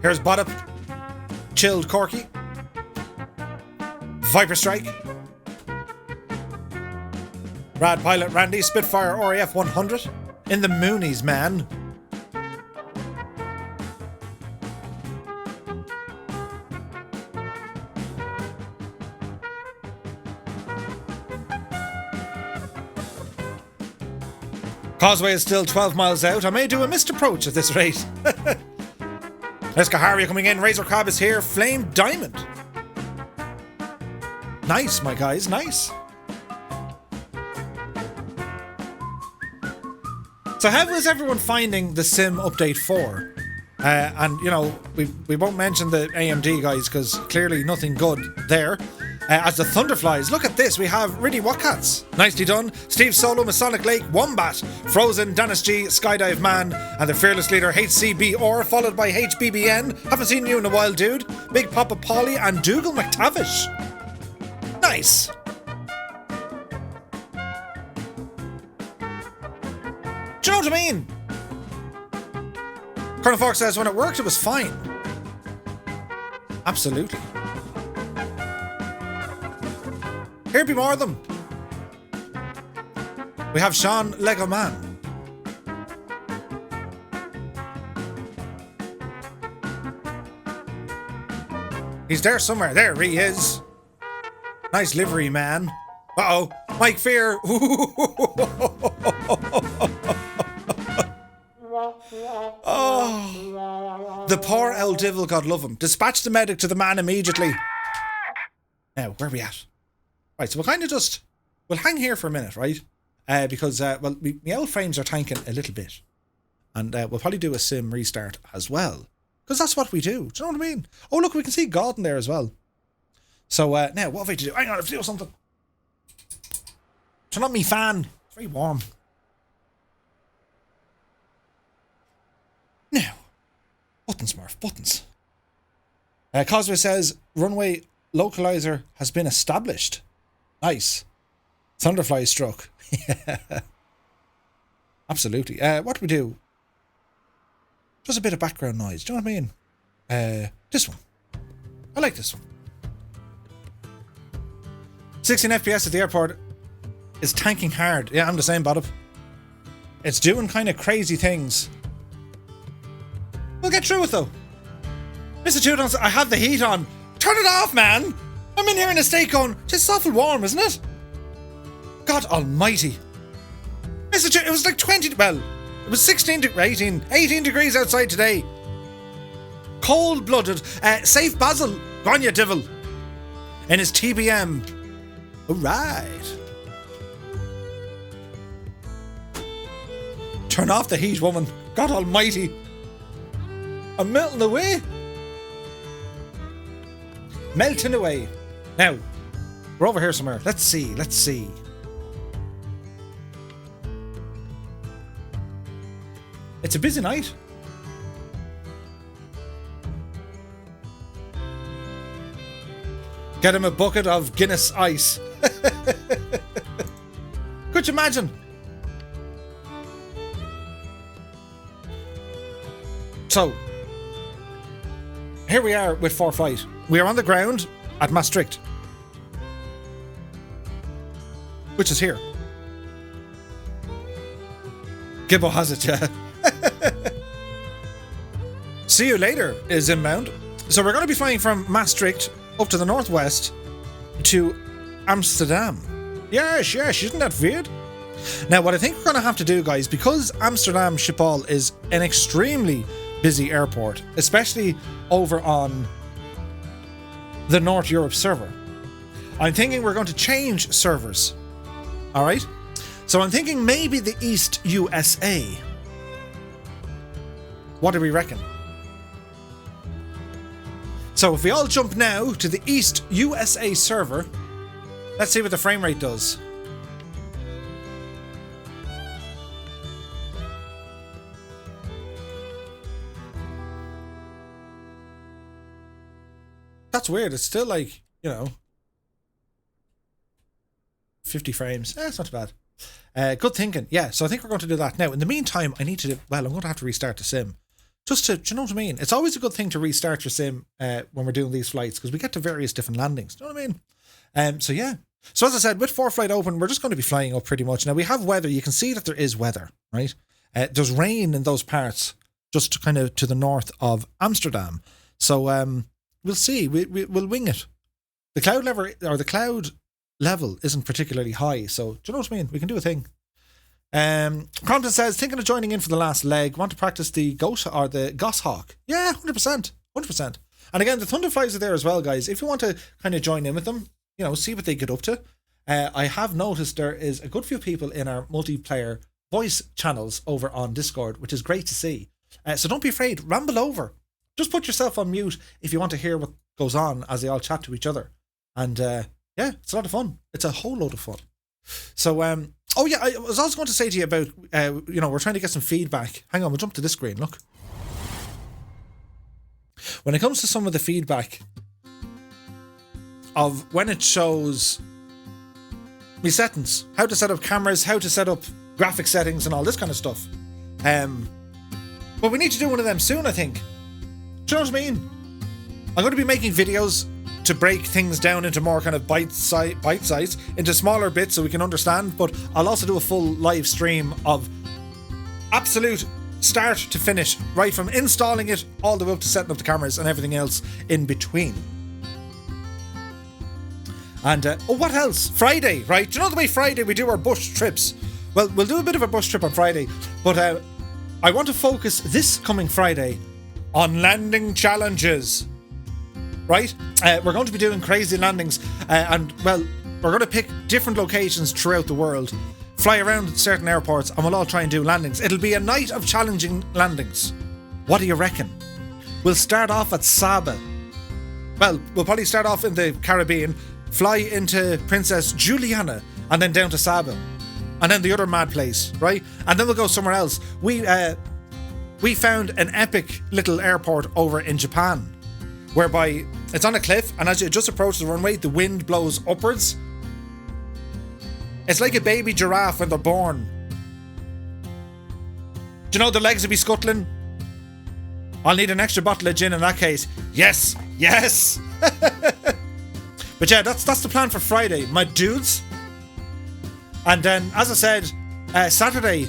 Here's Bottom. Chilled Corky. Viper Strike. Rad Pilot Randy. Spitfire RAF 100. In the Moonies, man. Causeway is still 12 miles out. I may do a missed approach at this rate. Escaharia coming in. Razor Crab is here. Flame Diamond. Nice, my guys. Nice. So how is everyone finding the Sim Update 4? And, you know, we won't mention the AMD guys because clearly nothing good there. As the Thunderflies, look at this, we have Riddy Wockats. Nicely done. Steve Solo, Masonic Lake, Wombat, Frozen, Dennis G, Skydive Man, and the fearless leader HCB Or, followed by HBBN. Haven't seen you in a while, dude. Big Papa Polly and Dougal McTavish. Nice. Do you know what I mean? Colonel Fox says, when it worked, it was fine. Absolutely. Here be more of them. We have Sean Lego Man. He's there somewhere. There he is. Nice livery, man. Uh-oh. Mike Fear. Oh. The poor El Divil, God love him. Dispatch the medic to the man immediately. Now, where are we at? Right, so we'll kind of just... We'll hang here for a minute, right? Because, well, my old frames are tanking a little bit. And we'll probably do a sim restart as well. Because that's what we do. Do you know what I mean? Oh, look, we can see Gordon there as well. So, now, what have I to do? Hang on, I have to do something. Turn on me fan. It's very warm. Now. Buttons, Murph, buttons. Causeway says, runway localizer has been established. Nice. Thunderfly struck. Yeah. Absolutely. What do we do? Just a bit of background noise. Do you know what I mean? This one. I like this one. 16 FPS at the airport is tanking hard. Yeah, I'm the same, Bob. It's doing kind of crazy things. We'll get through it, though. Mr. Tudons, I have the heat on. Turn it off, man. I'm in here in a state going, it's awful warm, isn't it? God almighty. Mr. Tudons, it was like 20, well, it was 18 degrees outside today. Cold-blooded. Safe Basil. Go on, you devil. In his TBM. Alright. Turn off the heat, woman. God almighty. I'm melting away. Melting away. Now, we're over here somewhere. Let's see. It's a busy night. Get him a bucket of Guinness ice. Could you imagine? So, here we are with Forflight. We are on the ground at Maastricht, which is here. Gibbo has it, yeah. See you later is inbound. So we're going to be flying from Maastricht up to the northwest to Amsterdam. Yes, isn't that weird? Now, what I think we're going to have to do, guys, because Amsterdam Schiphol is an extremely busy airport, especially over on the North Europe server, I'm thinking we're going to change servers. Alright? So I'm thinking maybe the East USA. What do we reckon? So if we all jump now to the East USA server, let's see what the frame rate does. That's weird. It's still like, 50 frames. It's not too bad. Good thinking. Yeah, so I think we're going to do that now. In the meantime, I'm going to have to restart the sim. Just to, do you know what I mean? It's always a good thing to restart your sim when we're doing these flights, because we get to various different landings. Do you know what I mean? So yeah. So as I said, with ForeFlight Open, we're just going to be flying up pretty much. Now we have weather. You can see that there is weather, right? There's rain in those parts, just kind of to the north of Amsterdam. So we'll see. We'll wing it. The cloud level isn't particularly high. So do you know what I mean? We can do a thing. Crompton says, thinking of joining in for the last leg. Want to practice the goat or the goshawk? Yeah, 100%. And again, the Thunderflies are there as well, guys. If you want to kind of join in with them, see what they get up to. I have noticed there is a good few people in our multiplayer voice channels over on Discord, which is great to see. So don't be afraid. Ramble over. Just put yourself on mute if you want to hear what goes on as they all chat to each other. And yeah, it's a lot of fun. It's a whole load of fun. So, I was also going to say to you about, we're trying to get some feedback. Hang on, we'll jump to this screen. Look. When it comes to some of the feedback of when it shows me settings, how to set up cameras, how to set up graphic settings and all this kind of stuff. But we need to do one of them soon, I think. Do you know what I mean? I'm going to be making videos to break things down into more kind of bite size, into smaller bits so we can understand, but I'll also do a full live stream of absolute start to finish, right from installing it all the way up to setting up the cameras and everything else in between. And what else? Friday, right? Do you know the way Friday we do our bush trips? Well, we'll do a bit of a bush trip on Friday, but I want to focus this coming Friday on landing challenges. Right? We're going to be doing crazy landings and we're going to pick different locations throughout the world, fly around certain airports, and we'll all try and do landings. It'll be a night of challenging landings. What do you reckon? We'll start off at Saba. Well, we'll probably start off in the Caribbean, fly into Princess Juliana, and then down to Saba. And then the other mad place, right? And then we'll go somewhere else. We found an epic little airport over in Japan, whereby it's on a cliff, and as you just approach the runway, the wind blows upwards. It's like a baby giraffe when they're born. Do you know the legs will be scuttling? I'll need an extra bottle of gin in that case. Yes! But yeah, that's the plan for Friday, my dudes. And then, as I said, Saturday,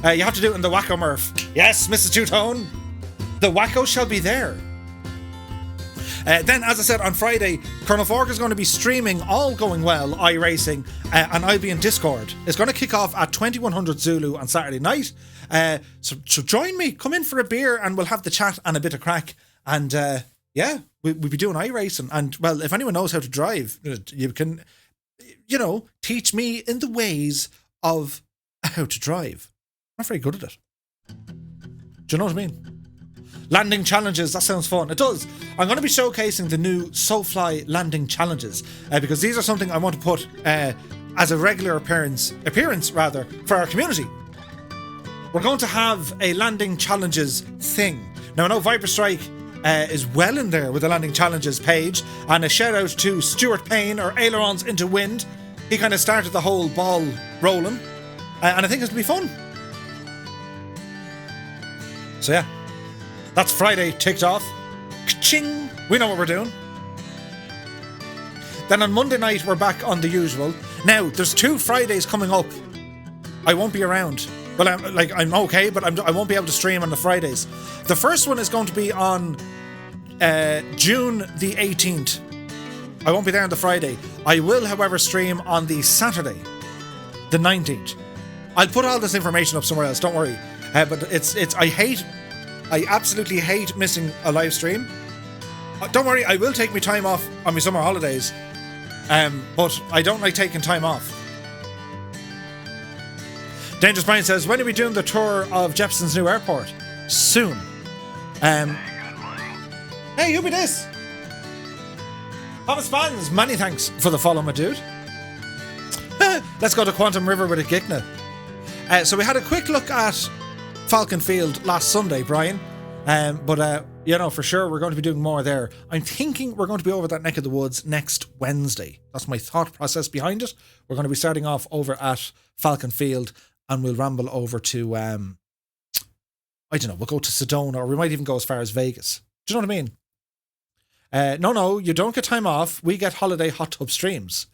you have to do it in the Wacko Murph. Yes, Mrs. Two-Tone. The Wacko shall be there. Then, as I said, on Friday, Colonel Fork is going to be streaming, all going well, iRacing, and I'll be in Discord. It's going to kick off at 2100 Zulu on Saturday night. So join me, come in for a beer, and we'll have the chat and a bit of crack. And yeah, we'll be doing iRacing. And, well, if anyone knows how to drive, you can, teach me in the ways of how to drive. I'm not very good at it. Do you know what I mean? Landing challenges, that sounds fun. It does. I'm going to be showcasing the new SoFly landing challenges because these are something I want to put as a regular appearance for our community. We're going to have a landing challenges thing. Now I know Viper Strike is well in there with the landing challenges page, and a shout out to Stuart Payne, or Ailerons into Wind. He kind of started the whole ball rolling, and I think it's going to be fun. So yeah. That's Friday ticked off. Ka-ching! We know what we're doing. Then on Monday night, we're back on the usual. Now, there's 2 Fridays coming up. I won't be around. Well, I'm okay, but I won't be able to stream on the Fridays. The first one is going to be on June the 18th. I won't be there on the Friday. I will, however, stream on the Saturday, the 19th. I'll put all this information up somewhere else, don't worry. But I absolutely hate missing a live stream. Don't worry, I will take my time off on my summer holidays. But I don't like taking time off. Dangerous Brian says, when are we doing the tour of Jepson's new airport? Soon. Hey, who be this? Thomas Fans, many thanks for the follow, my dude. Let's go to Quantum River with a Gigna. So we had a quick look at Falcon Field last Sunday, Brian. But For sure, we're going to be doing more there. I'm thinking we're going to be over that neck of the woods next Wednesday. That's my thought process behind it. We're going to be starting off over at Falcon Field, and we'll ramble over to, I don't know, we'll go to Sedona, or we might even go as far as Vegas. Do you know what I mean? No, you don't get time off. We get holiday hot tub streams.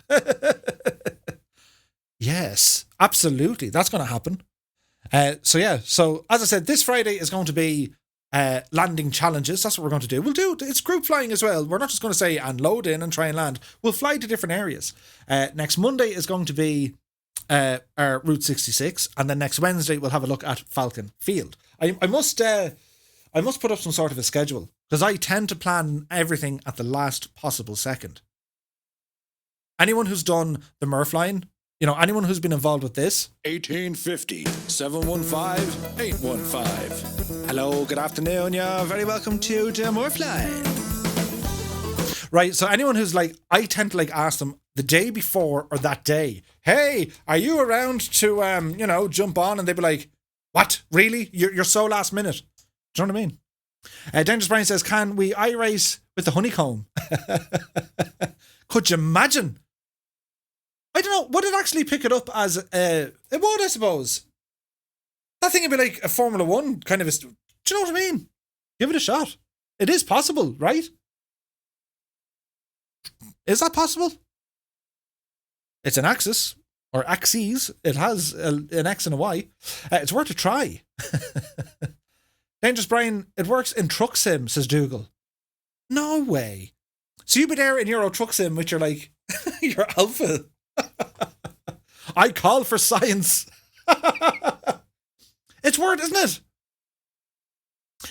Yes, absolutely. That's going to happen. So as I said, this Friday is going to be landing challenges. That's what we're going to do. It's group flying as well. We're not just going to say and load in and try and land. We'll fly to different areas. Next Monday is going to be our Route 66, and then next Wednesday we'll have a look at Falcon Field. I must put up some sort of a schedule, because I tend to plan everything at the last possible second. Anyone who's done the Murphline, anyone who's been involved with this, 1850 715 815. Hello, good afternoon. You're very welcome to the Murphline. Right, so anyone who's I tend to ask them the day before or that day, hey, are you around to jump on? And they'd be like, what? Really? You're so last minute. Do you know what I mean? Dangerous Brian says, can we iRace with the honeycomb? Could you imagine? I don't know, would it actually pick it up as it would, I suppose. That thing would be like a Formula 1 kind of do you know what I mean? Give it a shot. It is possible, right? Is that possible? It's an axis, or axes. It has an X and a Y. It's worth a try. Dangerous Brian, it works in Truck Sim, says Dougal. No way. So you'd be there in Euro Truck Sim with your your Alpha. I call for science. It's weird, isn't it?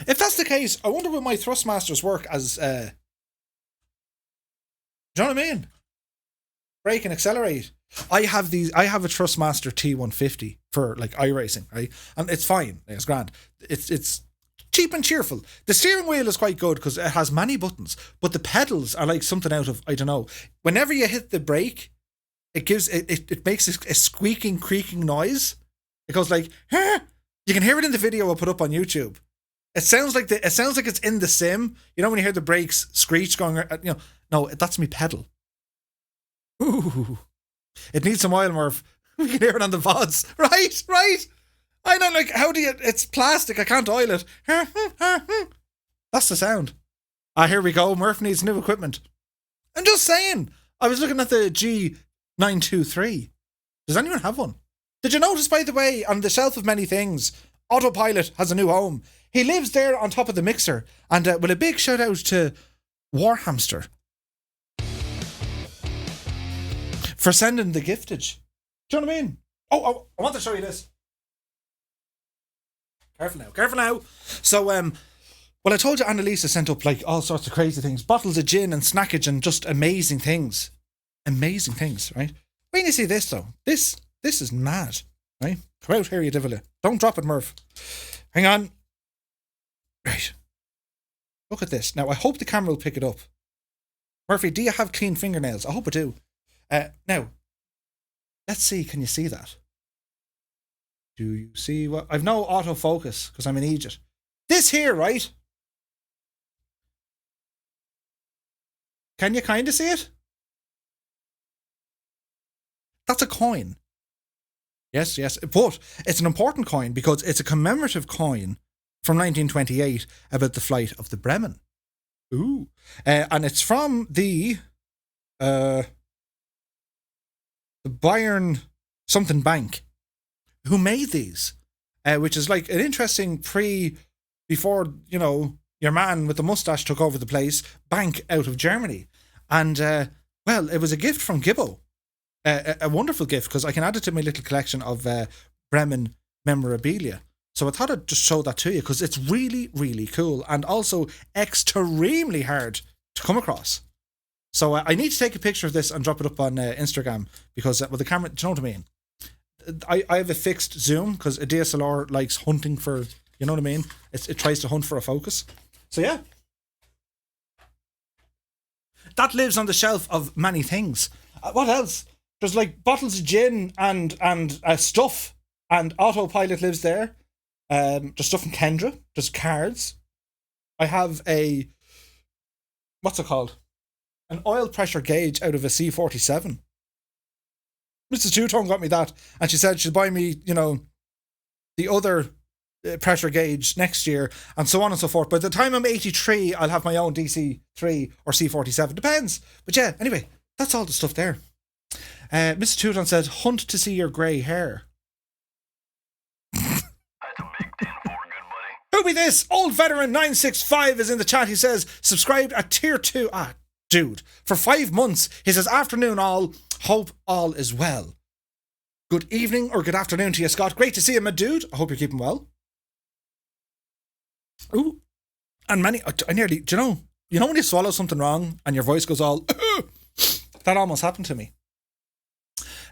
If that's the case, I wonder will my Thrustmasters work as do you know what I mean? Brake and accelerate. I have a Thrustmaster T150 for iRacing, right? And it's fine. It's grand. It's cheap and cheerful. The steering wheel is quite good because it has many buttons, but the pedals are like something out of, I don't know. Whenever you hit the brake, it makes a squeaking, creaking noise. It goes like, huh? You can hear it in the video I'll put up on YouTube. It sounds like it's in the sim. When you hear the brakes screech going, no, that's me pedal. Ooh. It needs some oil, Murph. We can hear it on the VODs. Right. I know, how do you... It's plastic, I can't oil it. That's the sound. Here we go. Murph needs new equipment. I'm just saying. I was looking at the G923. Does anyone have one? Did you notice, by the way, on the shelf of many things, Autopilot has a new home. He lives there on top of the mixer. And with a big shout out to Warhamster for sending the giftage. Do you know what I mean? Oh, I want to show you this. Careful now. So, I told you Annalisa sent up all sorts of crazy things. Bottles of gin and snackage and just amazing things. Amazing things, right? When you see this, though, this is mad, right? Come out here, you devil. Don't drop it, Murph. Hang on. Right. Look at this. Now, I hope the camera will pick it up. Murphy, do you have clean fingernails? I hope I do. Now, let's see. Can you see that? Do you see what? I've no autofocus because I'm an idiot. This here, right? Can you kind of see it? That's a coin. Yes. But it's an important coin because it's a commemorative coin from 1928 about the flight of the Bremen. Ooh. And it's from the Bayern something bank who made these, which is an interesting before, your man with the mustache took over the place, bank out of Germany. And, it was a gift from Gibbo. A wonderful gift because I can add it to my little collection of Bremen memorabilia. So I thought I'd just show that to you because it's really, really cool and also extremely hard to come across. So I need to take a picture of this and drop it up on Instagram because with the camera, do you know what I mean? I have a fixed zoom because a DSLR likes hunting for, you know what I mean? It tries to hunt for a focus. So yeah. That lives on the shelf of many things. What else? There's bottles of gin and stuff, and Autopilot lives there. There's stuff from Kendra. There's cards. I have a, what's it called? An oil pressure gauge out of a C-47. Mrs. Two-Tone got me that, and she said she'd buy me, the other pressure gauge next year, and so on and so forth. By the time I'm 83, I'll have my own DC-3 or C-47. Depends. But yeah, anyway, that's all the stuff there. Mrs. Two-Tone said, hunt to see your grey hair. That's a big 10-4, good buddy. Who be this? Old Veteran 965 is in the chat. He says, subscribed at tier 2. Dude, for 5 months. He says, afternoon all. Hope all is well. Good evening or good afternoon to you, Scott. Great to see you, my dude. I hope you're keeping well. Ooh. And I nearly, do you know when you swallow something wrong and your voice goes all, that almost happened to me.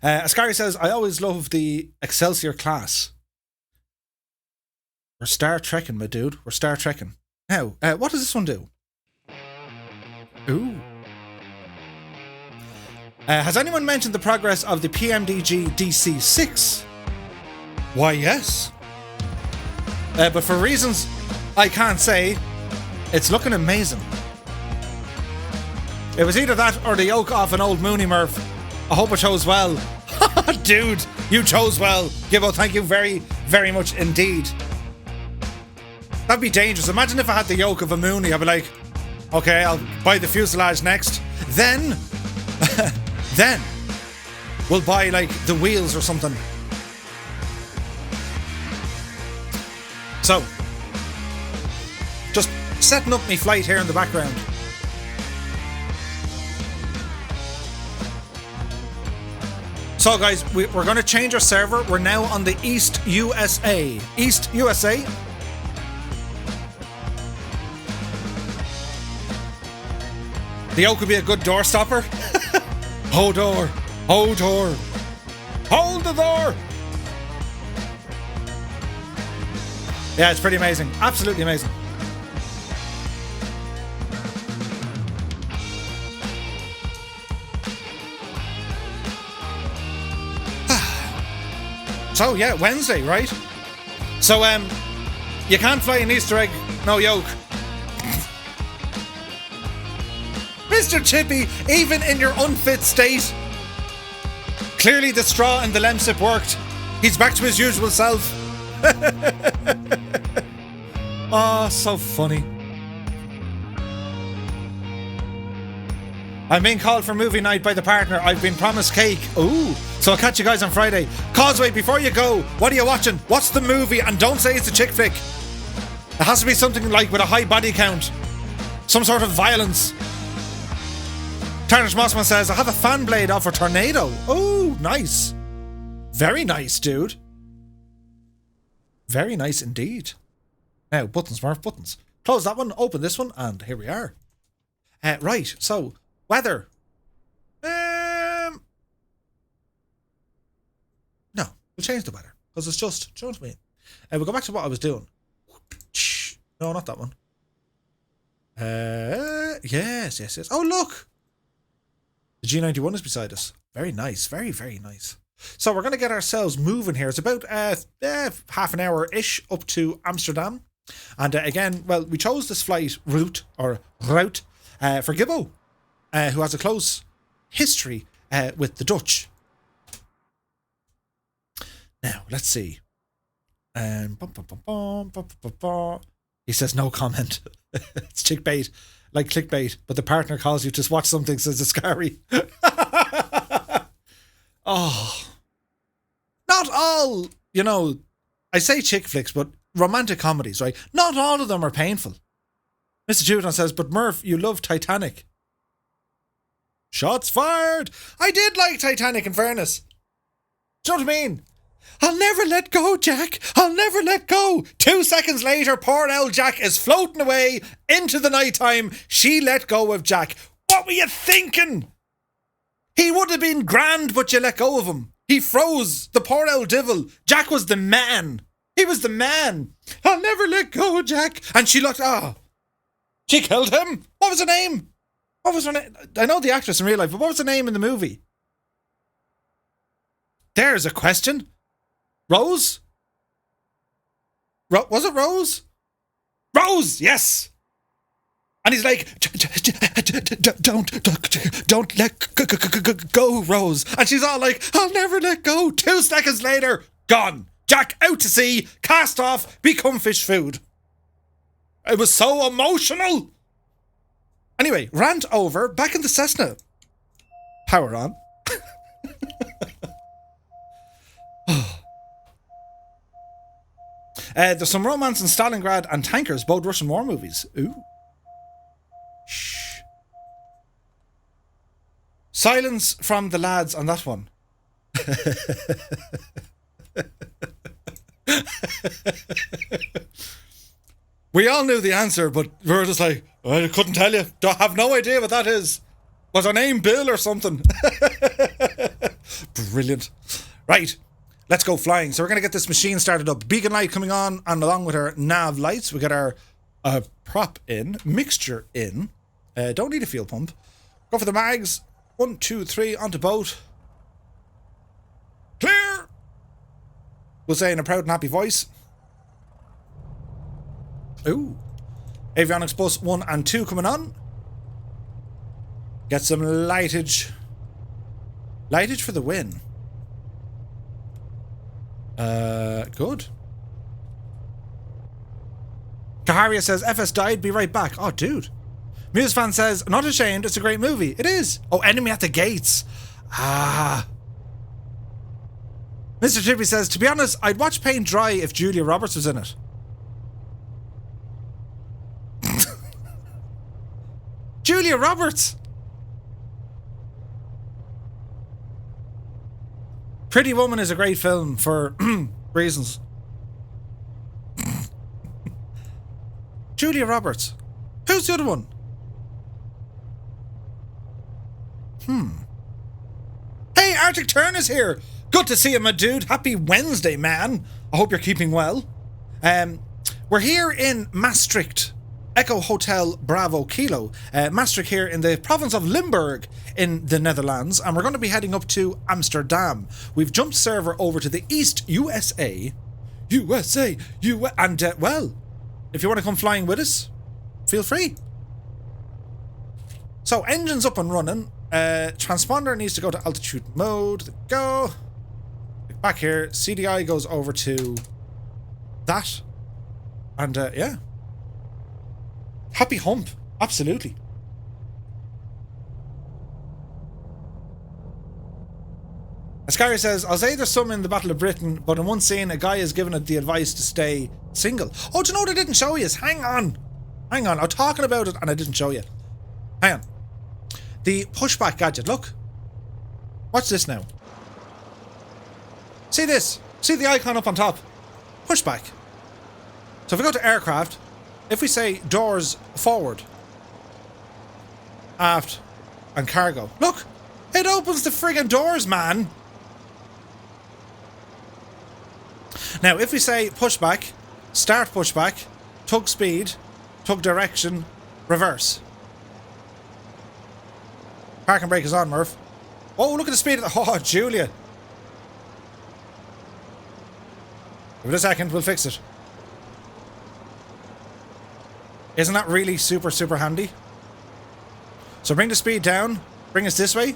Ascari says, I always love the Excelsior class. We're Star Trekking, my dude. We're Star Trekking. Now, what does this one do? Ooh. Has anyone mentioned the progress of the PMDG DC6? Why, yes. But for reasons I can't say, it's looking amazing. It was either that or the yoke off an old Mooney Murph. I hope I chose well. Dude, you chose well. Gibbo, thank you very, very much indeed. That'd be dangerous. Imagine if I had the yoke of a Mooney. I'd be like, okay, I'll buy the fuselage next. Then we'll buy like the wheels or something. So, just setting up my flight here in the background. So guys, we're going to change our server. We're now on the East USA. East USA. The yoke could be a good door stopper. Hold door. Hold door. Hold the door. Yeah, it's pretty amazing. Absolutely amazing. So yeah, Wednesday, right? So you can't fly an Easter egg, no yoke. Mr. Chippy, even in your unfit state. Clearly the straw and the lemsip worked. He's back to his usual self. Oh, so funny. I'm being called for movie night by the partner. I've been promised cake. Ooh. So I'll catch you guys on Friday. Causeway, before you go, what are you watching? What's the movie? And don't say it's a chick flick. It has to be something like with a high body count. Some sort of violence. Tarnish Mossman says, I have a fan blade off a tornado. Oh, nice. Very nice, dude. Very nice indeed. Now, buttons, Murph, buttons. Close that one, open this one, and here we are. Right, so, weather. No, we'll change the weather. Because it's just, do you know what I mean? We'll go back to what I was doing. No, not that one. Yes. Oh, look. The G91 is beside us. Very nice. Very, very nice. So we're going to get ourselves moving here. It's about half an hour-ish up to Amsterdam. And again, well, we chose this flight route for Gibbo, who has a close history with the Dutch. Now, let's see. He says no comment. It's clickbait, like clickbait, but the partner calls you to watch something, says it's scary. Oh. Not all, I say chick flicks, but romantic comedies, right? Not all of them are painful. Mr. Judon says, but Murph, you love Titanic. Shots fired! I did like Titanic, in fairness. Do you know what I mean? I'll never let go, Jack. I'll never let go. 2 seconds later, poor old Jack is floating away into the nighttime. She let go of Jack. What were you thinking? He would have been grand, but you let go of him. He froze. The poor old devil. Jack was the man. He was the man. I'll never let go, Jack. And she looked, she killed him. What was her name? What was her name? I know the actress in real life, but what was her name in the movie? There's a question. Rose? Was it Rose? Rose, yes. And he's like, don't let go, Rose. And she's all like, I'll never let go. 2 seconds later, gone. Jack out to sea, cast off, become fish food. It was so emotional. Anyway, rant over, back in the Cessna. Power on. There's some romance in Stalingrad and Tankers, both Russian war movies. Ooh. Shh. Silence from the lads on that one. We all knew the answer, but we were just like, I couldn't tell you. Don't have no idea what that is. Was her name Bill or something? Brilliant. Right, let's go flying. So we're going to get this machine started up. Beacon light coming on, and along with our nav lights, we get our prop in, mixture in. Don't need a fuel pump. Go for the mags. 1, 2, 3, onto boat. Clear! We'll say in a proud and happy voice. Ooh. Avionics bus 1 and 2 coming on. Get some lightage. Lightage for the win. Good. Kaharia says, FS died, be right back. Oh, dude. Muse fan says, not ashamed, it's a great movie. It is. Oh, Enemy at the Gates. Ah. Mr. Chippy says, to be honest, I'd watch paint dry if Julia Roberts was in it. Julia Roberts. Pretty Woman is a great film for reasons. Julia Roberts. Who's the other one? Hey, Arctic Turn is here. Good to see you, my dude. Happy Wednesday, man. I hope you're keeping well. We're here in Maastricht. Echo Hotel Bravo Kilo. Maastricht here in the province of Limburg in the Netherlands. And we're going to be heading up to Amsterdam. We've jumped server over to the East USA. And, well, if you want to come flying with us, feel free. So, engine's up and running. Transponder needs to go to altitude mode. There we go. Back here. CDI goes over to that. And, yeah. Happy hump. Absolutely. Ascari says, I'll say there's some in the Battle of Britain, but in one scene, a guy is given it the advice to stay single. Oh, do you know what I didn't show you? Hang on. Hang on. I'm talking about it and I didn't show you. Hang on. The pushback gadget. Look. Watch this now. See this? See the icon up on top? Pushback. So if we go to aircraft, if we say doors forward, aft, and cargo. Look! It opens the friggin' doors, man! Now, if we say pushback, start pushback, tug speed, tug direction, reverse. Park and brake is on, Murph. Oh, look at the speed of the... Oh, Julia. Give it a second, we'll fix it. Isn't that really super, super handy? So bring the speed down. Bring us this way.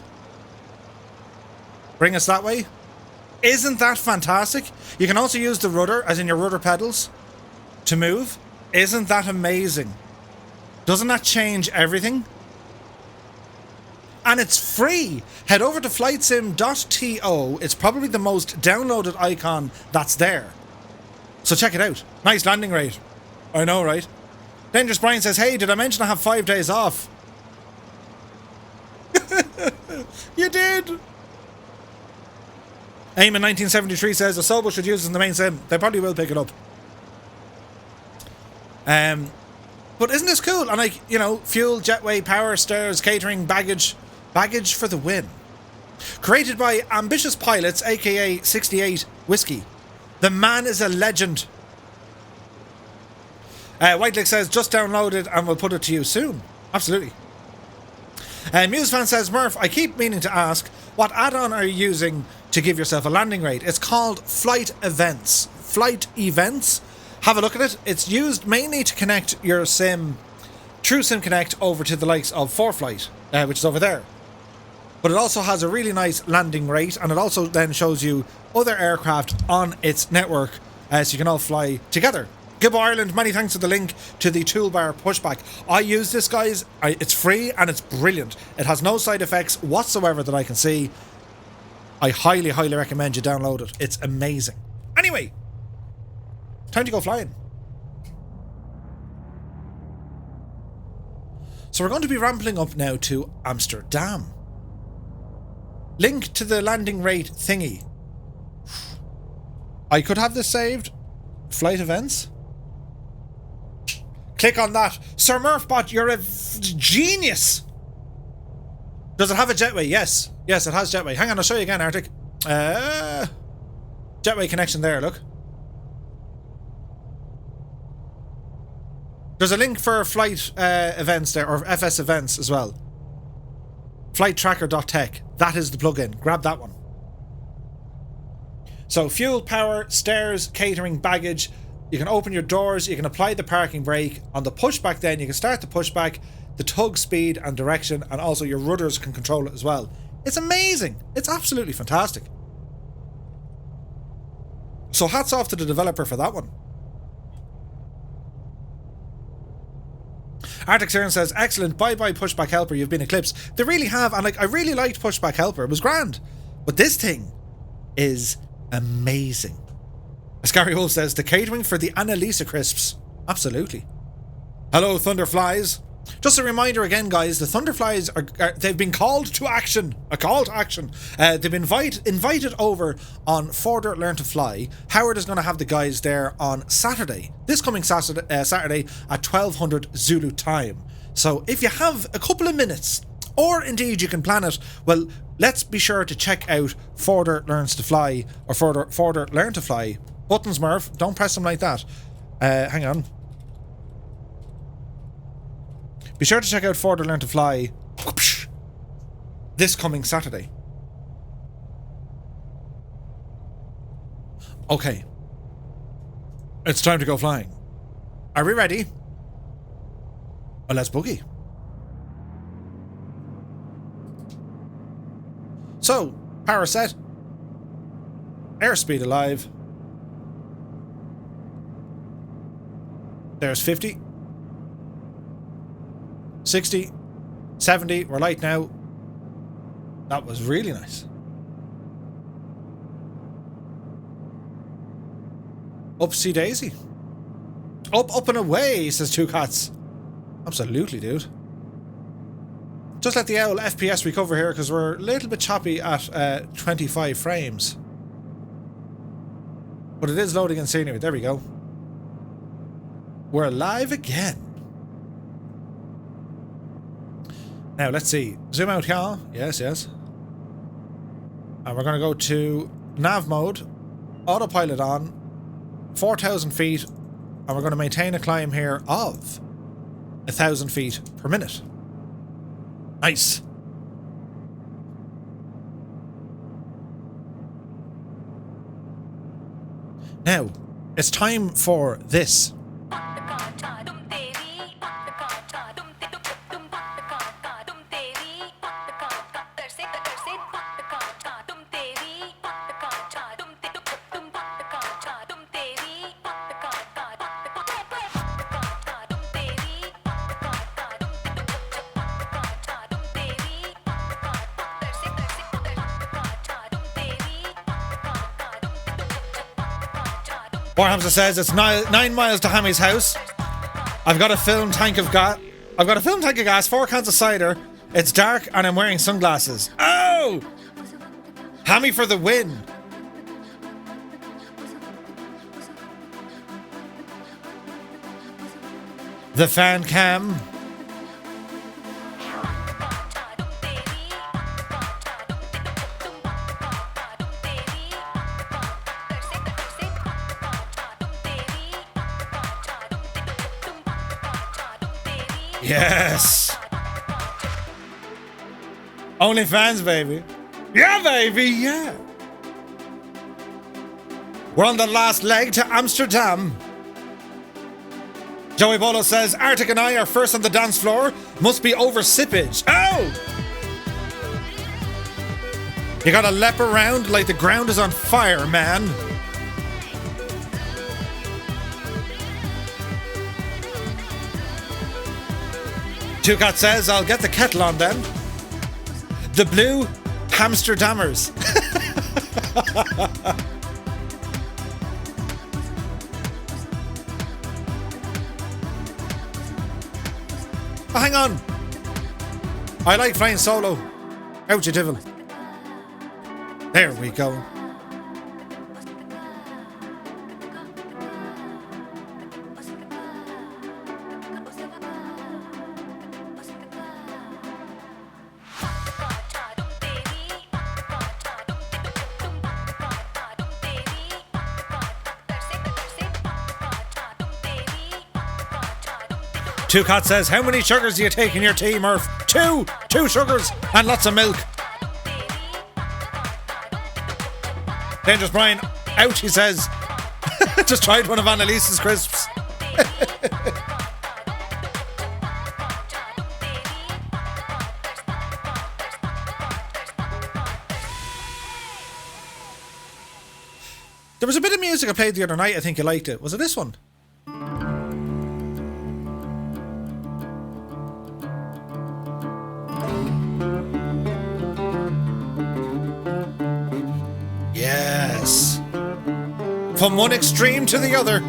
Bring us that way. Isn't that fantastic? You can also use the rudder, as in your rudder pedals, to move. Isn't that amazing? Doesn't that change everything? And it's free. Head over to flightsim.to. It's probably the most downloaded icon that's there. So check it out. Nice landing rate. I know, right? Dangerous Brian says, hey, did I mention I have 5 days off? You did. Eamon 1973 says, the Sobo should use it in the main sim. They probably will pick it up. But isn't this cool? And like, you know, fuel, jetway, power, stairs, catering, baggage. Baggage for the win. Created by ambitious pilots, aka 68 Whiskey. The man is a legend. Whitelake says, just downloaded and we'll put it to you soon. Absolutely. Musefan says, Murph, I keep meaning to ask, what add-on are you using to give yourself a landing rate? It's called Flight Events. Flight Events. Have a look at it. It's used mainly to connect your sim through SimConnect over to the likes of ForeFlight, which is over there. But it also has a really nice landing rate, and it also then shows you other aircraft on its network, so you can all fly together. GibboIreland, many thanks for the link to the toolbar pushback. I use this, guys. It's free and it's brilliant. It has no side effects whatsoever that I can see. I highly, highly recommend you download it. It's amazing. Anyway, time to go flying. So we're going to be rambling up now to Amsterdam. Link to the landing rate thingy. I could have this saved. Flight events. Click on that. Sir Murphbot, you're a genius. Does it have a jetway? Yes. Yes, it has jetway. Hang on, I'll show you again, Arctic. Jetway connection there, look. There's a link for flight events there, or FS events as well. Flighttracker.tech. That is the plugin. Grab that one. So, fuel, power, stairs, catering, baggage. You can open your doors, you can apply the parking brake. On the pushback then, you can start the pushback, the tug speed and direction, and also your rudders can control it as well. It's amazing. It's absolutely fantastic. So hats off to the developer for that one. Arctic Siren says, excellent, bye-bye Pushback Helper, you've been eclipsed. They really have, and I really liked Pushback Helper, it was grand. But this thing is amazing. Scary Wolf says, the catering for the Annalisa crisps. Absolutely. Hello, Thunderflies. Just a reminder again, guys, the Thunderflies they've been called to action. A call to action. They've been invited over on Forder Learn to Fly. Howard is going to have the guys there on Saturday. This coming Saturday at 1200 Zulu time. So if you have a couple of minutes, or indeed you can plan it, well, let's be sure to check out Forder Learns to Fly, or Forder Learn to Fly. Buttons, Murph. Don't press them like that. Hang on. Be sure to check out Forder Learn to Fly this coming Saturday. Okay. It's time to go flying. Are we ready? Well, let's boogie. So, power set. Airspeed alive. There's 50. 60. 70. We're light now. That was really nice. Upsy daisy. Up and away, says Two Cats. Absolutely, dude. Just let the owl FPS recover here because we're a little bit choppy at 25 frames. But it is loading in scenery. There we go. We're live again. Now, let's see. Zoom out here. Yes, yes. And we're going to go to nav mode. Autopilot on. 4,000 feet. And we're going to maintain a climb here of 1,000 feet per minute. Nice. Now, it's time for this. Hamza says it's 9 miles to Hammy's house. I've got a film tank of gas. 4 cans of cider. It's dark and I'm wearing sunglasses. Oh! Hammy for the win. The fan cam. Yes! OnlyFans, baby. Yeah, baby, yeah! We're on the last leg to Amsterdam. Joey Bolo says, Arctic and I are first on the dance floor. Must be over sippage. Oh! You gotta lep around like the ground is on fire, man. Two Cat says, I'll get the kettle on then. The Blue Hamsterdammers. Oh, hang on. I like flying solo. Out you devil. There we go. Two Cat says, how many sugars do you take in your tea, Murph? Two sugars and lots of milk. Dangerous Brian, out, he says. Just tried one of Annalise's crisps. There was a bit of music I played the other night, I think you liked it. Was it this one? Yes. From one extreme to the other.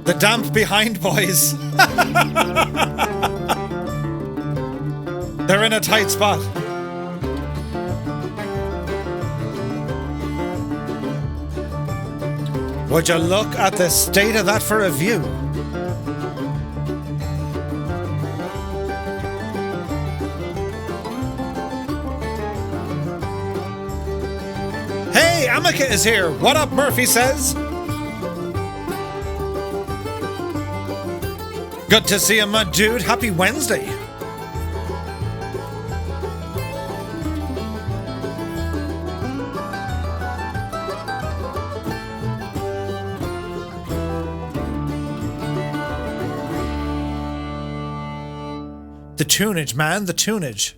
The damp behind boys. They're in a tight spot. Would you look at the state of that for a view? Hey, Amika is here. What up, Murphy says. Good to see you, my dude. Happy Wednesday. The tunage, man, the tunage.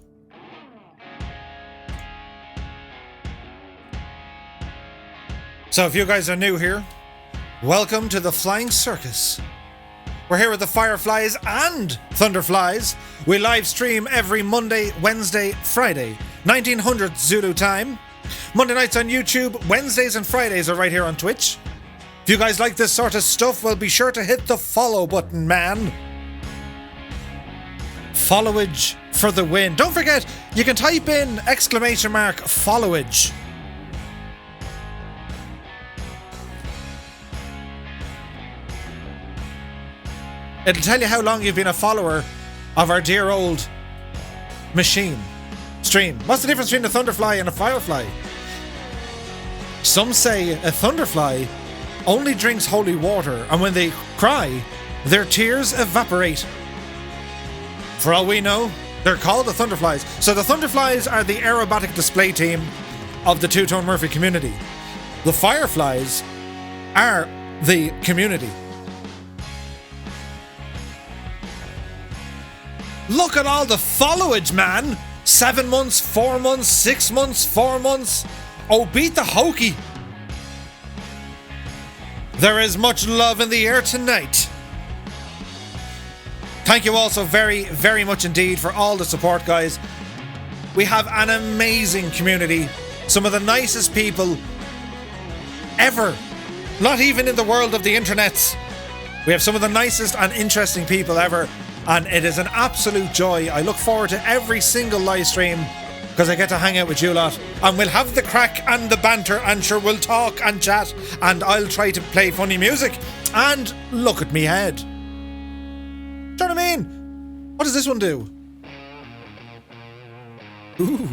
So if you guys are new here, welcome to the Flying Circus. We're here with the Fireflies and Thunderflies. We live stream every Monday, Wednesday, Friday, 1900 Zulu time. Monday nights on YouTube, Wednesdays and Fridays are right here on Twitch. If you guys like this sort of stuff, well, be sure to hit the follow button, man. Followage for the win. Don't forget, you can type in ! followage. It'll tell you how long you've been a follower of our dear old machine stream. What's the difference between a thunderfly and a firefly? Some say a thunderfly only drinks holy water, and when they cry, their tears evaporate. For all we know, they're called the Thunderflies. So the Thunderflies are the aerobatic display team of the Two-Tone Murphy community. The Fireflies are the community. Look at all the followage, man. 7 months, 4 months, 6 months, 4 months. Oh, beat the hokey. There is much love in the air tonight. Thank you all so very, very much indeed for all the support, guys. We have an amazing community. Some of the nicest people ever. Not even in the world of the internets. We have some of the nicest and interesting people ever. And it is an absolute joy. I look forward to every single live stream because I get to hang out with you lot. And we'll have the crack and the banter, and sure we'll talk and chat. And I'll try to play funny music. And look at me head. Do you know what I mean? What does this one do? Ooh.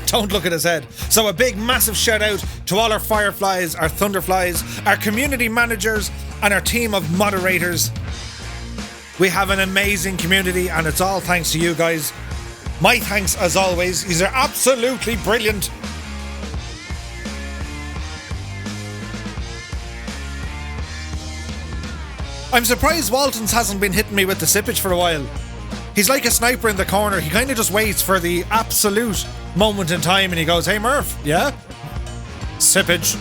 Don't look at his head. So a big massive shout out to all our fireflies, our thunderflies, our community managers and our team of moderators. We have an amazing community and it's all thanks to you guys. My thanks as always. These are absolutely brilliant. I'm surprised Waltons hasn't been hitting me with the sippage for a while. He's like a sniper in the corner. He kind of just waits for the absolute moment in time and he goes, "Hey Murph, yeah? Sippage."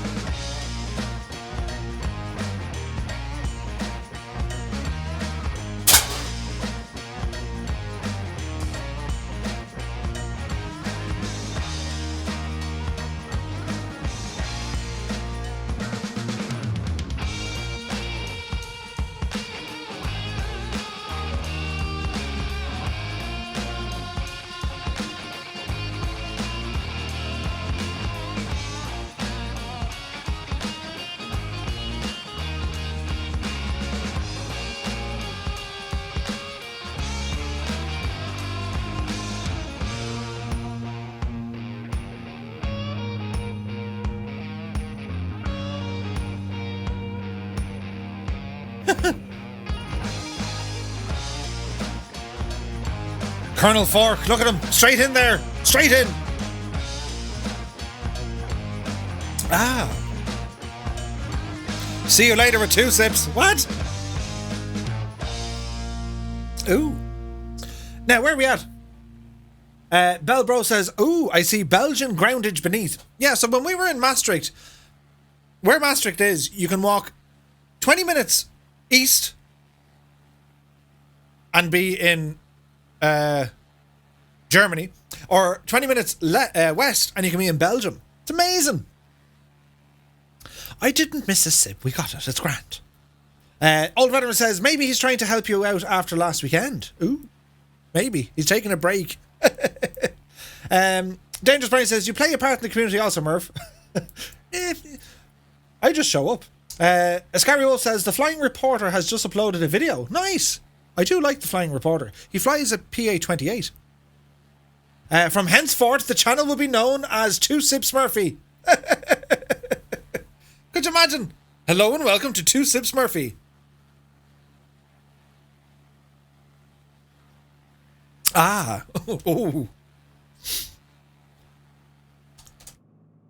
Colonel Fork, look at him. Straight in there. Straight in. Ah. See you later with 2 sips. What? Ooh. Now, where are we at? Belbro says, ooh, I see Belgian groundage beneath. Yeah, so when we were in Maastricht, where Maastricht is, you can walk 20 minutes east and be in Germany, or 20 minutes west and you can be in Belgium. It's amazing. I didn't miss a sip. We got it. It's grand. Old Veteran says, maybe he's trying to help you out after last weekend. Ooh, maybe. He's taking a break. Dangerous Brian says, you play a part in the community also, Murph. I just show up. Ascari Wolf says, the Flying Reporter has just uploaded a video. Nice. I do like the Flying Reporter. He flies a PA-28. From henceforth, the channel will be known as 2 Sips Murphy. Could you imagine? Hello and welcome to 2 Sips Murphy. Ah. Oh.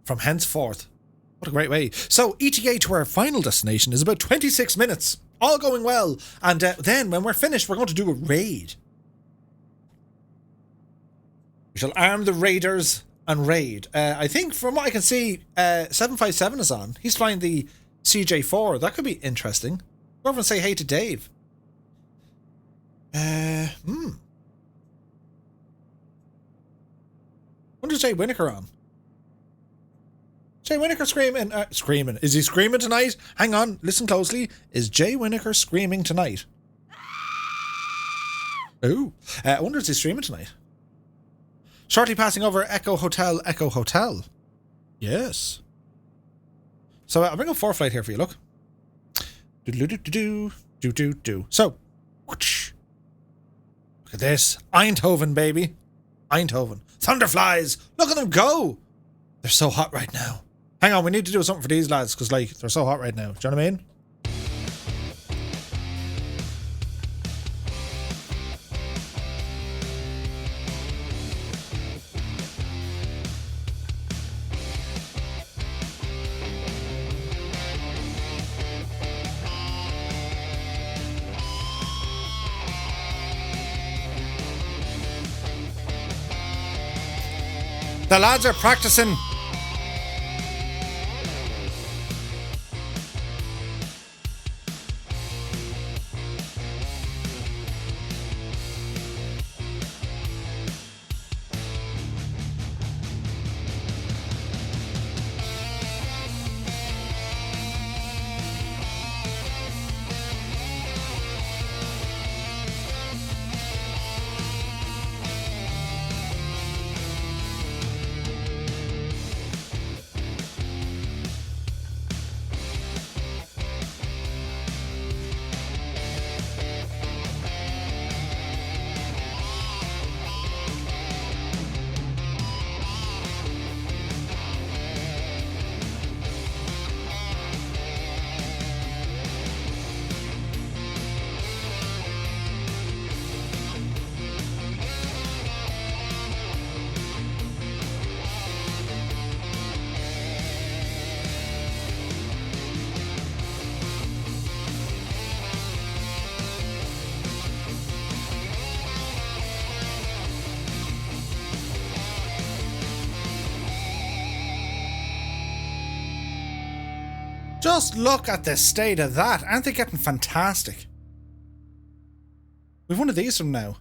From henceforth. What a great way. So, ETA to our final destination is about 26 minutes. All going well. And then, when we're finished, we're going to do a raid. We shall arm the raiders and raid. I think, from what I can see, 757 is on. He's flying the CJ4. That could be interesting. Go over and say hey to Dave. When is Jay Winokur on? Jay Winokur screaming. Screaming. Is he screaming tonight? Hang on, listen closely. Is Jay Winokur screaming tonight? Ooh. I wonder if he's streaming tonight. Shortly passing over Echo Hotel, Echo Hotel. Yes. So I'll bring up 4Flight here for you, look. Do. So, whoosh. Look at this. Eindhoven, baby. Eindhoven. Thunderflies. Look at them go. They're so hot right now. Hang on, we need to do something for these lads, because, like, they're so hot right now. Do you know what I mean? The lads are practicing. Just look at the state of that. Aren't they getting fantastic? We've one of these from now.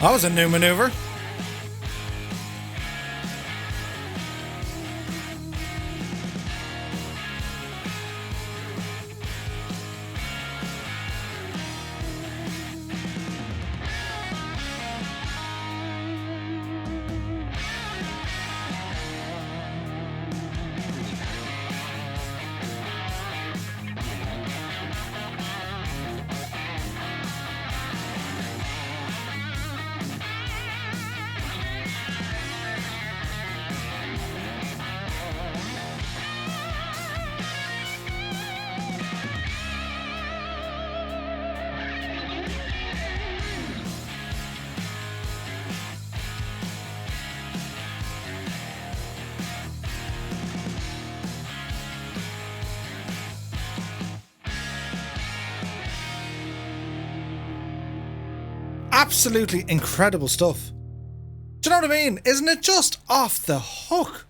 That was a new maneuver. Absolutely incredible stuff. Do you know what I mean? Isn't it just off the hook?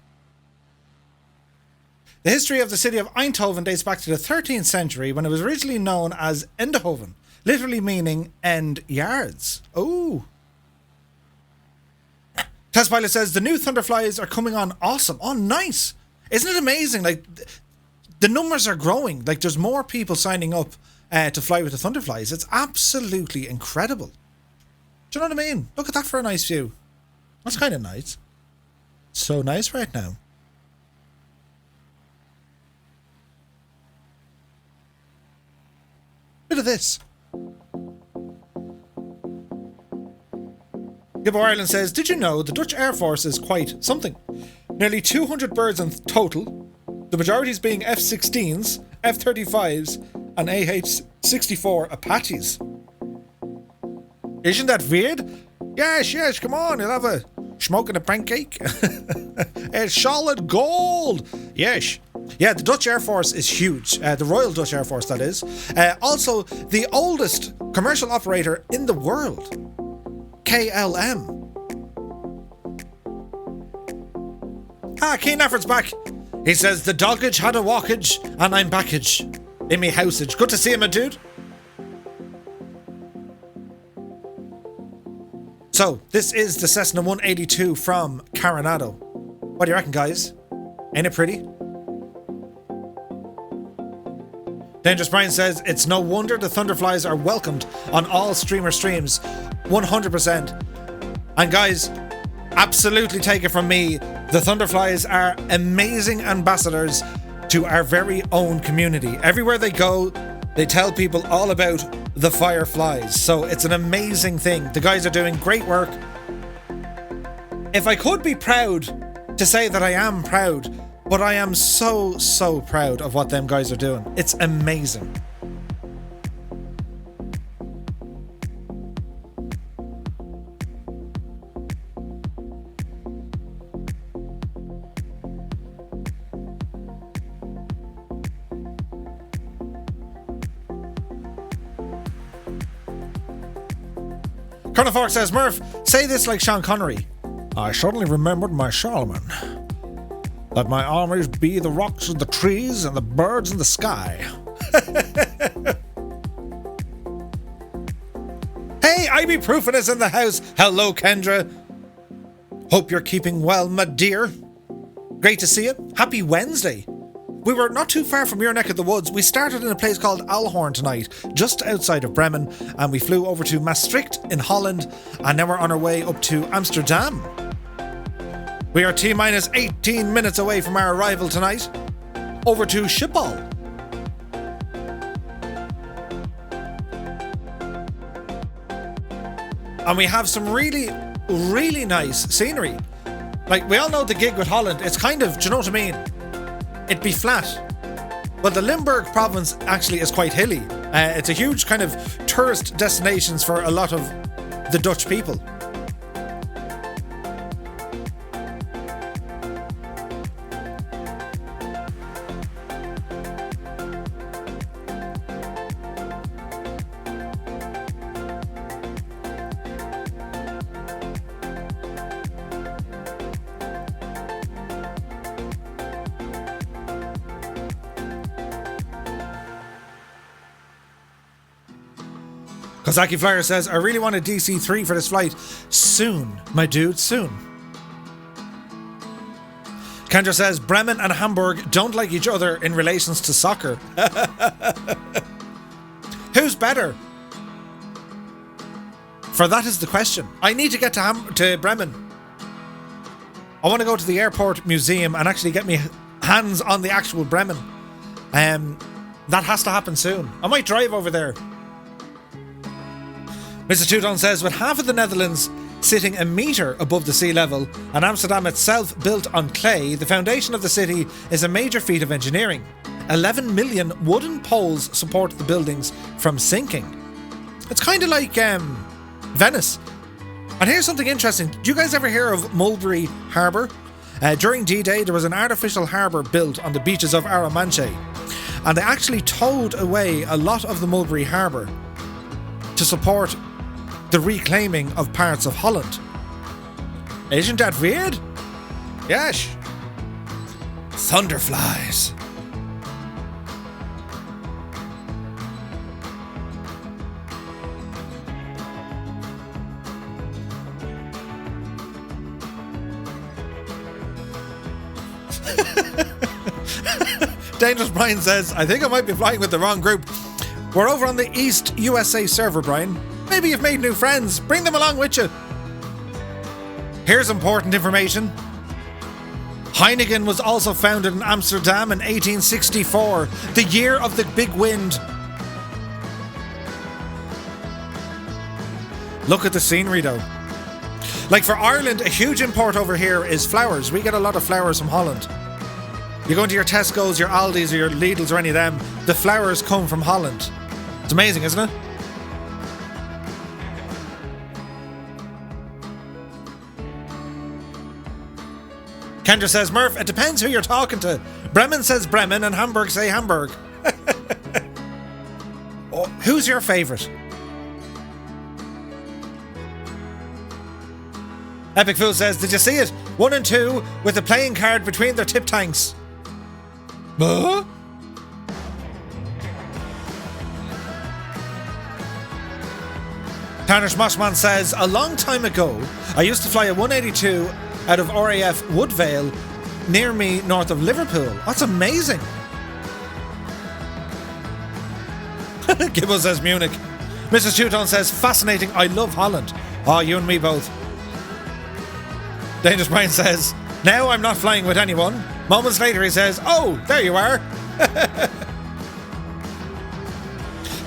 The history of the city of Eindhoven dates back to the 13th century when it was originally known as Eindhoven, literally meaning end yards. Oh. Test Pilot says the new Thunderflies are coming on awesome. Oh, nice. Isn't it amazing? Like, the numbers are growing. Like, there's more people signing up to fly with the Thunderflies. It's absolutely incredible. Do you know what I mean? Look at that for a nice view. That's kind of nice. So nice right now. Bit of this. GibboIreland says, did you know the Dutch Air Force is quite something? Nearly 200 birds in total, the majorities being F-16s, F-35s and AH-64 Apaches. Isn't that weird? Yes, come on, you'll have a smoke and a pancake. It's solid gold. Yes. Yeah, the Dutch Air Force is huge. The Royal Dutch Air Force, that is. Also, the oldest commercial operator in the world. KLM. Keen Effort's back. He says, the doggage had a walkage, and I'm backage. In me housage. Good to see him, my dude. So, this is the Cessna 182 from Coronado. What do you reckon, guys? Ain't it pretty? Dangerous Brian says, it's no wonder the Thunderflies are welcomed on all streamer streams. 100%. And guys, absolutely take it from me, the Thunderflies are amazing ambassadors to our very own community. Everywhere they go, they tell people all about the Fireflies. So it's an amazing thing. The guys are doing great work. If I could be proud to say that I am proud, but I am so proud of what them guys are doing. It's amazing. Colonel Fork says, Murph, say this like Sean Connery. I suddenly remembered my Charlemagne. Let my armies be the rocks and the trees and the birds in the sky. Hey, IB Proofin is in the house. Hello, Kendra. Hope you're keeping well, my dear. Great to see you. Happy Wednesday. We were not too far from your neck of the woods. We started in a place called Alhorn tonight, just outside of Bremen, and we flew over to Maastricht in Holland, and now we're on our way up to Amsterdam. We are T-minus 18 minutes away from our arrival tonight, over to Schiphol. And we have some really nice scenery. Like, we all know the gig with Holland, it's kind of, do you know what I mean? It'd be flat. But the Limburg province actually is quite hilly. It's a huge kind of tourist destinations for a lot of the Dutch people. Kazaki Flyer says, I really want a DC-3 for this flight. Soon, my dude, soon. Kendra says, Bremen and Hamburg don't like each other in relations to soccer. Who's better? For that is the question. I need to get to Bremen. I want to go to the airport museum and actually get me hands on the actual Bremen. That has to happen soon. I might drive over there. Mr. Tudon says, with half of the Netherlands sitting a metre above the sea level and Amsterdam itself built on clay, the foundation of the city is a major feat of engineering. 11 million wooden poles support the buildings from sinking. It's kind of like Venice. And here's something interesting. Do you guys ever hear of Mulberry Harbour? During D-Day, there was an artificial harbour built on the beaches of Arromanches. And they actually towed away a lot of the Mulberry Harbour to support the reclaiming of parts of Holland. Isn't that weird? Yes. Thunderflies. Dangerous Brian says, I think I might be flying with the wrong group. We're over on the East USA server, Brian. Maybe you've made new friends. Bring them along with you. Here's important information. Heineken was also founded in Amsterdam in 1864, the year of the big wind. Look at the scenery though. Like for Ireland, a huge import over here is flowers. We get a lot of flowers from Holland. You go into your Tesco's, your Aldi's or your Lidl's or any of them, the flowers come from Holland. It's amazing, isn't it? Kendra says, Murph, it depends who you're talking to. Bremen says Bremen and Hamburg say Hamburg. Oh, who's your favourite? Epic Fool says, did you see it? 1 and 2 with the playing card between their tip tanks. Huh? Tarnish Moshman says, a long time ago, I used to fly a 182 out of RAF Woodvale near me north of Liverpool. That's amazing. Gibbo says Munich. Mrs. Chuton says, fascinating, I love Holland. Oh, you and me both. Dangerous Brian says, now I'm not flying with anyone. Moments later he says, oh, there you are.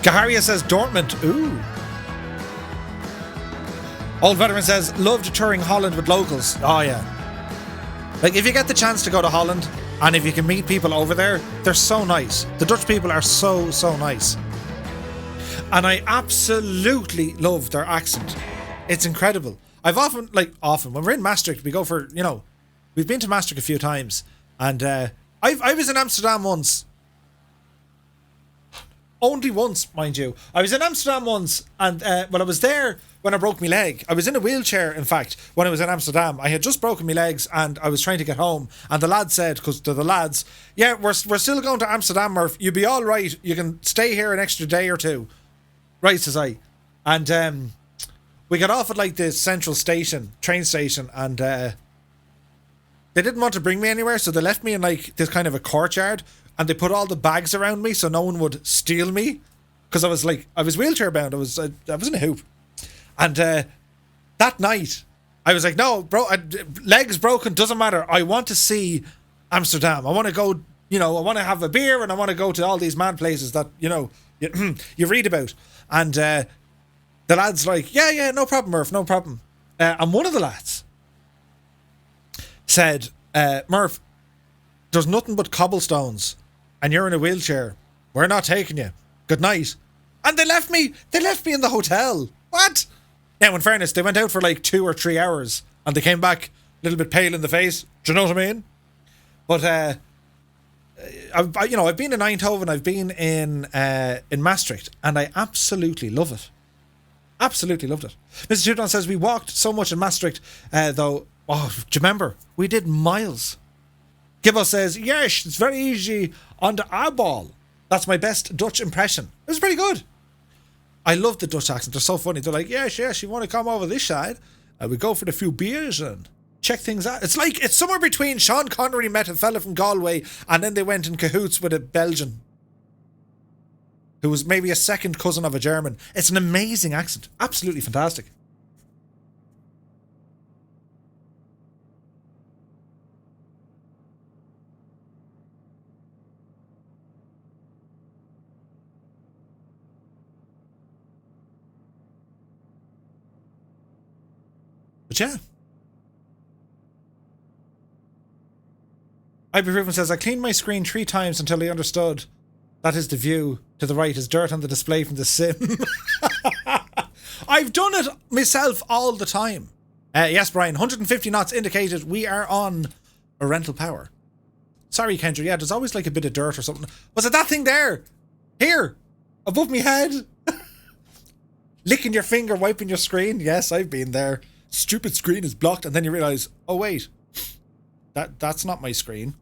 Gaharia says Dortmund. Ooh. Old Veteran says, loved touring Holland with locals. Oh yeah. Like if you get the chance to go to Holland and if you can meet people over there, they're so nice. The Dutch people are so nice. And I absolutely love their accent. It's incredible. I've often, when we're in Maastricht, we go for, we've been to Maastricht a few times. And I was in Amsterdam once. Only once, mind you. I was in Amsterdam once, and I was there when I broke my leg. I was in a wheelchair, in fact, when I was in Amsterdam. I had just broken my legs, and I was trying to get home. And the lad said, because to the lads, yeah, we're still going to Amsterdam, Murph. You'll be all right. You can stay here an extra day or two. Right, says I. And we got off at the central train station, and they didn't want to bring me anywhere, so they left me in this kind of a courtyard. And they put all the bags around me so no one would steal me. Because I was wheelchair bound. I was in a hoop. And that night, I was like, no, bro, legs broken, doesn't matter. I want to see Amsterdam. I want to go, I want to have a beer and I want to go to all these mad places that, you read about. And the lad's like, yeah, no problem, Murph, no problem. And one of the lads said, Murph, there's nothing but cobblestones. And you're in a wheelchair. We're not taking you. Good night. And they left me in the hotel. What? Now, in fairness, they went out for 2 or 3 hours. And they came back a little bit pale in the face. Do you know what I mean? But, I've been in Eindhoven. I've been in Maastricht. And I absolutely love it. Absolutely loved it. Mr. Tudon says, we walked so much in Maastricht, though. Oh, do you remember? We did miles. Gibbo says, yes, it's very easy on the eyeball. That's my best Dutch impression. It was pretty good. I love the Dutch accent. They're so funny. They're like, yes, you want to come over this side? We go for the few beers and check things out. It's somewhere between Sean Connery met a fella from Galway and then they went in cahoots with a Belgian who was maybe a second cousin of a German. It's an amazing accent. Absolutely fantastic. But yeah. Ibuprofen says, I cleaned my screen 3 times until I understood that is the view. To the right is dirt on the display from the sim. I've done it myself all the time. Yes, Brian, 150 knots indicated we are on a rental power. Sorry, Kendra, yeah, there's always a bit of dirt or something. Was it that thing there? Here, above me head? Licking your finger, wiping your screen? Yes, I've been there. Stupid screen is blocked, and then you realise, oh wait, that's not my screen.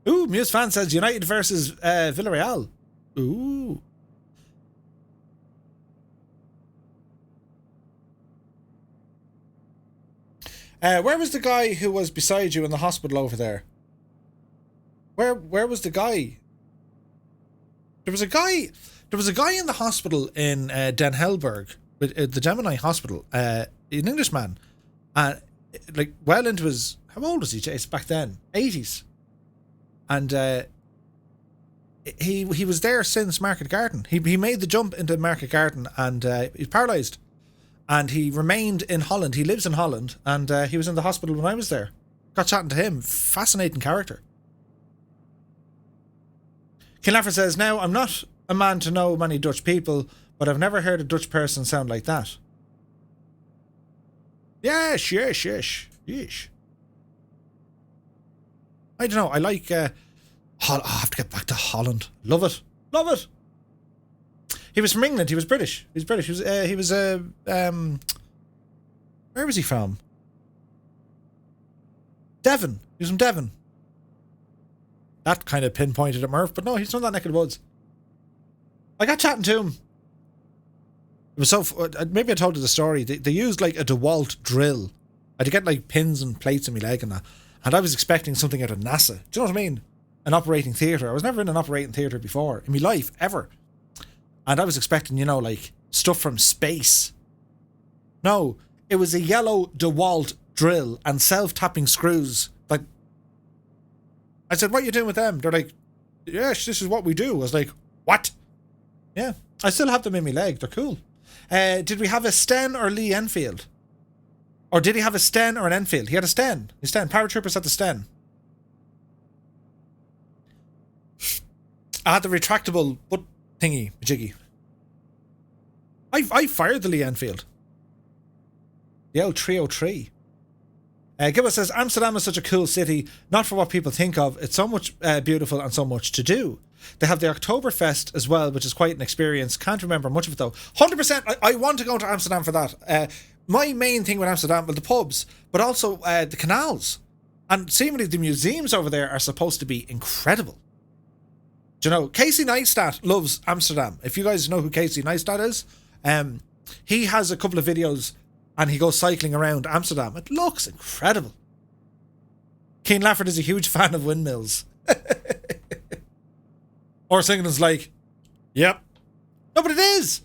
Ooh, Muse fan says United versus Villarreal. Ooh. Where was the guy who was beside you in the hospital over there? Where was the guy? There was a guy in the hospital in Den Helberg, the Gemini Hospital, an Englishman, well into his, how old was he, Chase, back then? 80s. And he was there since Market Garden. He made the jump into Market Garden and he's paralysed. And he remained in Holland. He lives in Holland and he was in the hospital when I was there. Got chatting to him. Fascinating character. Kinlaffer says, now, I'm not a man to know many Dutch people, but I've never heard a Dutch person sound like that. Yes. I don't know. I like. I have to get back to Holland. Love it. He was from England. He was British. He was where was he from? Devon. He was from Devon. That kind of pinpointed at Murph, but no, he's from that neck of the woods. I got chatting to him. It was so. Maybe I told you the story. They used like a DeWalt drill. I had to get like pins and plates in my leg and that. And I was expecting something out of NASA. Do you know what I mean? An operating theatre. I was never in an operating theatre before in my life, ever. And I was expecting, like stuff from space. No, it was a yellow DeWalt drill and self-tapping screws. Like, I said, what are you doing with them? They're like, yes, this is what we do. I was like, what? Yeah, I still have them in my leg. They're cool. Did we have a Sten or Lee Enfield? Or did he have a Sten or an Enfield? He had a Sten. His Sten. Paratroopers had the Sten. I had the retractable butt thingy, jiggy. I fired the Lee Enfield. The old 303. Gibbo says, Amsterdam is such a cool city, not for what people think of. It's so much beautiful and so much to do. They have the Oktoberfest as well, which is quite an experience. Can't remember much of it though. 100%, I want to go to Amsterdam for that. My main thing with Amsterdam, well, the pubs, but also the canals. And seemingly the museums over there are supposed to be incredible. Do you know, Casey Neistat loves Amsterdam. If you guys know who Casey Neistat is, he has a couple of videos and he goes cycling around Amsterdam. It looks incredible. Keane Lafford is a huge fan of windmills. Or Singleton's like, yep. No, but it is.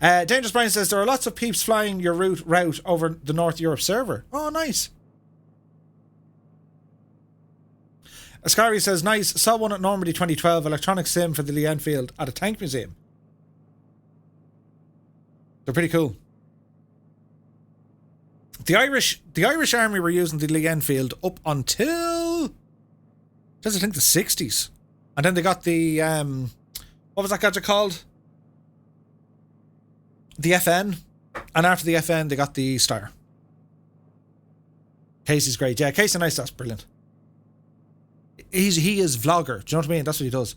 Dangerous Brian says, there are lots of peeps flying your route over the North Europe server. Oh, nice. Ascari says, nice. Saw one at Normandy 2012, electronic sim for the Lee Enfield at a tank museum. They're pretty cool. The Irish Army were using the Lee Enfield up until, I think, the 60s. And then they got the, what was that gadget called? The FN. And after the FN, they got the Star. Casey's great. Yeah, Casey Nice, that's brilliant. He is vlogger. Do you know what I mean? That's what he does.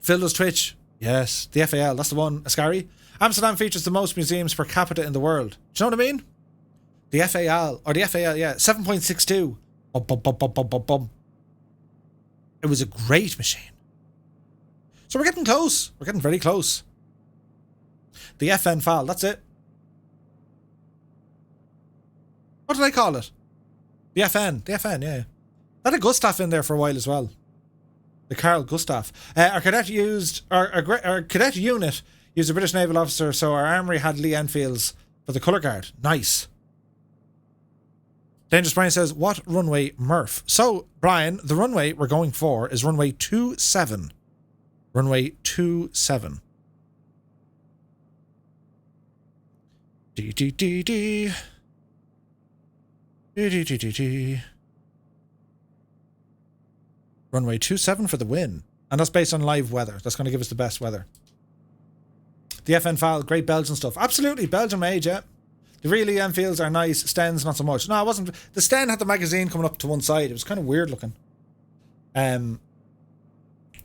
Phil does Twitch. Yes, the FAL, that's the one. Ascari. Amsterdam features the most museums per capita in the world. Do you know what I mean? The FAL, yeah, 7.62. Bum. It was a great machine. So we're getting close. We're getting very close. The FN FAL, that's it. What did I call it? The FN, yeah. That had Gustav in there for a while as well. The Carl Gustav. Our cadet unit used a British naval officer, so our armory had Lee Enfields for the colour guard. Nice. Dangerous Brian says, what runway, Murph? So, Brian, the runway we're going for is runway 27. Runway 27. D. Runway 27 for the win. And that's based on live weather. That's going to give us the best weather. The FN file, great Belgian stuff. Absolutely, Belgian made, yeah. The real Enfields are nice. Stens, not so much. No, it wasn't. The Sten had the magazine coming up to one side. It was kind of weird looking. Do you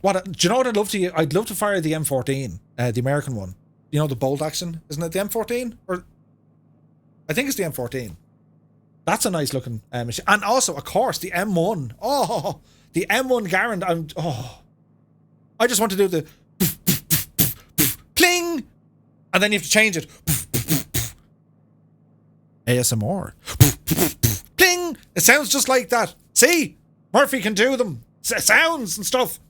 know what I'd love to? I'd love to fire the M14, the American one. You know, the bolt action, isn't it the M14? Or I think it's the M14. That's a nice looking machine. And also, of course, the M1. Oh, the M1 Garand. I just want to do the cling, and then you have to change it. ASMR. Cling! It sounds just like that. See? Murphy can do them. Sounds and stuff.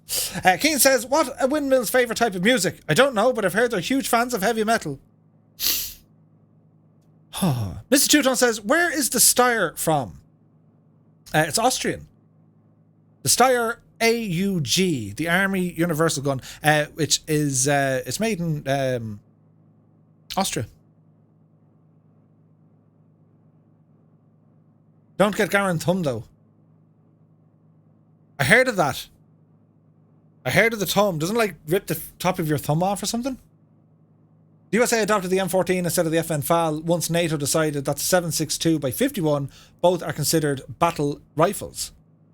Keane says, what a windmill's favourite type of music? I don't know, but I've heard they're huge fans of heavy metal. Mr. Teuton says, where is the Steyr from? It's Austrian. The Steyr AUG, the Army Universal Gun, which is it's made in Austria. Don't get Garen Thumb though. I heard of that. A hair to the thumb. Doesn't like rip the top of your thumb off or something? The USA adopted the M14 instead of the FN FAL once NATO decided that 7.62 by 51 both are considered battle rifles.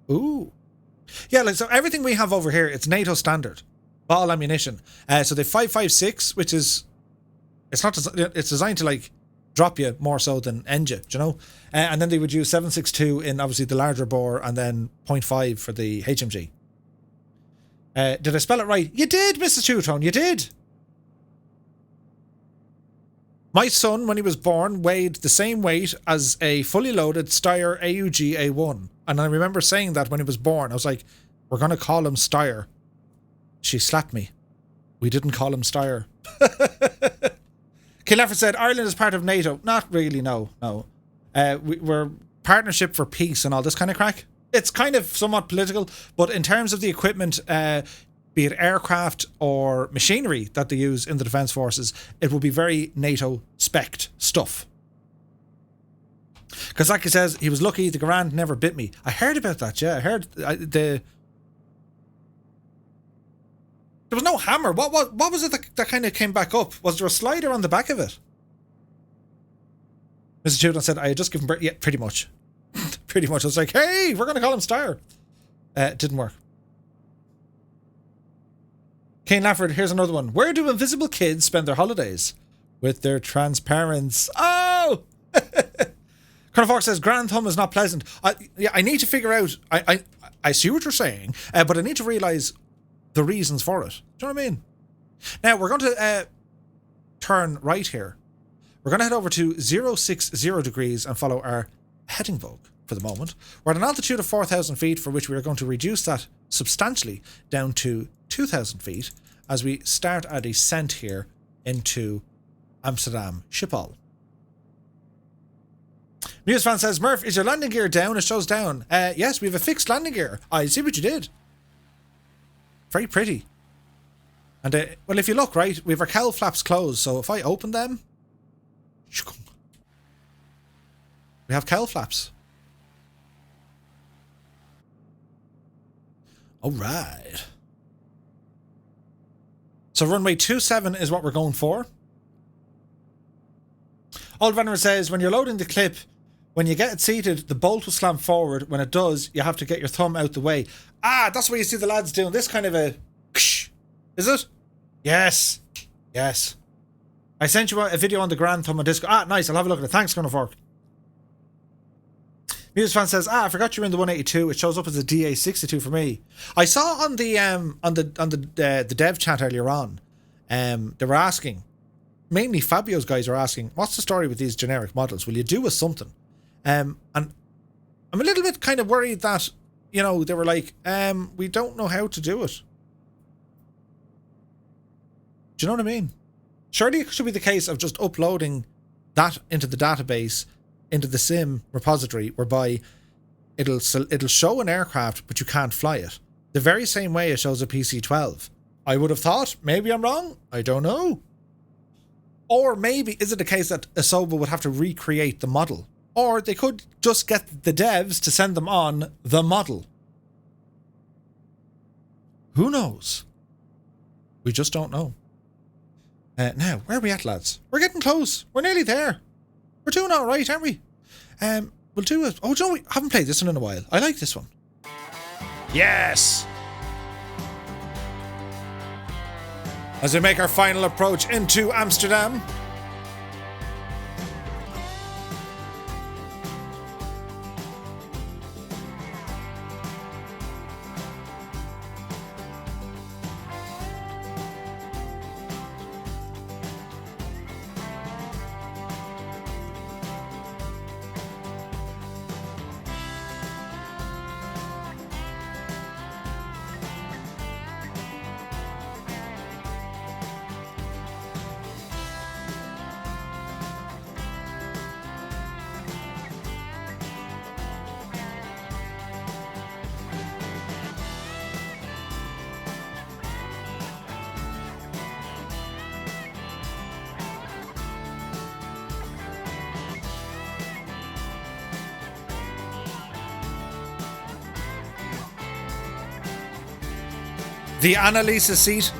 Ooh. Yeah, like, so everything we have over here, it's NATO standard. Ball ammunition. So the 5.56, which is... It's designed to, like, drop you more so than end you, do you know? And then they would use 7.62 in, obviously, the larger bore, and then 0.5 for the HMG. Did I spell it right? You did, Mrs. Two-Tone, you did! My son, when he was born, weighed the same weight as a fully loaded Steyr AUG A1. And I remember saying that when he was born. I was like, we're going to call him Steyr. She slapped me. We didn't call him Steyr. Kilaffer said, Ireland is part of NATO. Not really, no. We're partnership for peace and all this kind of crack. It's kind of somewhat political, but in terms of the equipment, be it aircraft or machinery that they use in the defence forces, it will be very NATO-spec'd stuff. Because like he says, he was lucky the Garand never bit me. I heard about that, yeah. I heard there was no hammer. What was it that kind of came back up? Was there a slider on the back of it? Mr. Tudor said, I had just given birth. Yeah, pretty much. Pretty much. I was like, hey, we're going to call him Steyr. It didn't work. Kane Lafford, here's another one. Where do invisible kids spend their holidays? With their transparents. Oh! Colonel Fox says, Grand Thumb is not pleasant. I need to figure out... I see what you're saying, but I need to realise the reasons for it. Do you know what I mean? Now, we're going to turn right here. We're going to head over to 060 degrees and follow our heading vogue for the moment. We're at an altitude of 4,000 feet, for which we are going to reduce that substantially down to 2,000 feet as we start our descent here into Amsterdam Schiphol. Muse fan says, Murph, is your landing gear down? It shows down. Yes, we have a fixed landing gear. I see what you did. Very pretty. And, well, if you look, right, we have our cowl flaps closed, so if I open them, we have cowl flaps. All right. So runway 27 is what we're going for. Old Venerer says, when you're loading the clip, when you get it seated, the bolt will slam forward. When it does, you have to get your thumb out the way. Ah, that's why you see the lads doing this kind of a... Is it? Yes. Yes. I sent you a video on the Grand Thumb on Disco. Ah, nice. I'll have a look at it. Thanks, Gunnar Fork. Muse fan says, I forgot you're in the 182. It shows up as a DA62 for me. I saw on the dev chat earlier on, they were asking, mainly Fabio's guys are asking, what's the story with these generic models? Will you do us something? And I'm a little bit kind of worried that, you know, they were like, we don't know how to do it. Do you know what I mean? Surely it should be the case of just uploading that into the database, into the sim repository, whereby it'll show an aircraft, but you can't fly it. The very same way it shows a PC-12. I would have thought, maybe I'm wrong, I don't know. Or maybe, is it a case that Asoba would have to recreate the model? Or they could just get the devs to send them on the model. Who knows? We just don't know. Now, where are we at, lads? We're getting close. We're nearly there. We're doing all right, aren't we? We'll do it. Oh, Joe, we haven't played this one in a while. I like this one. Yes! As we make our final approach into Amsterdam. The Annalisa seat.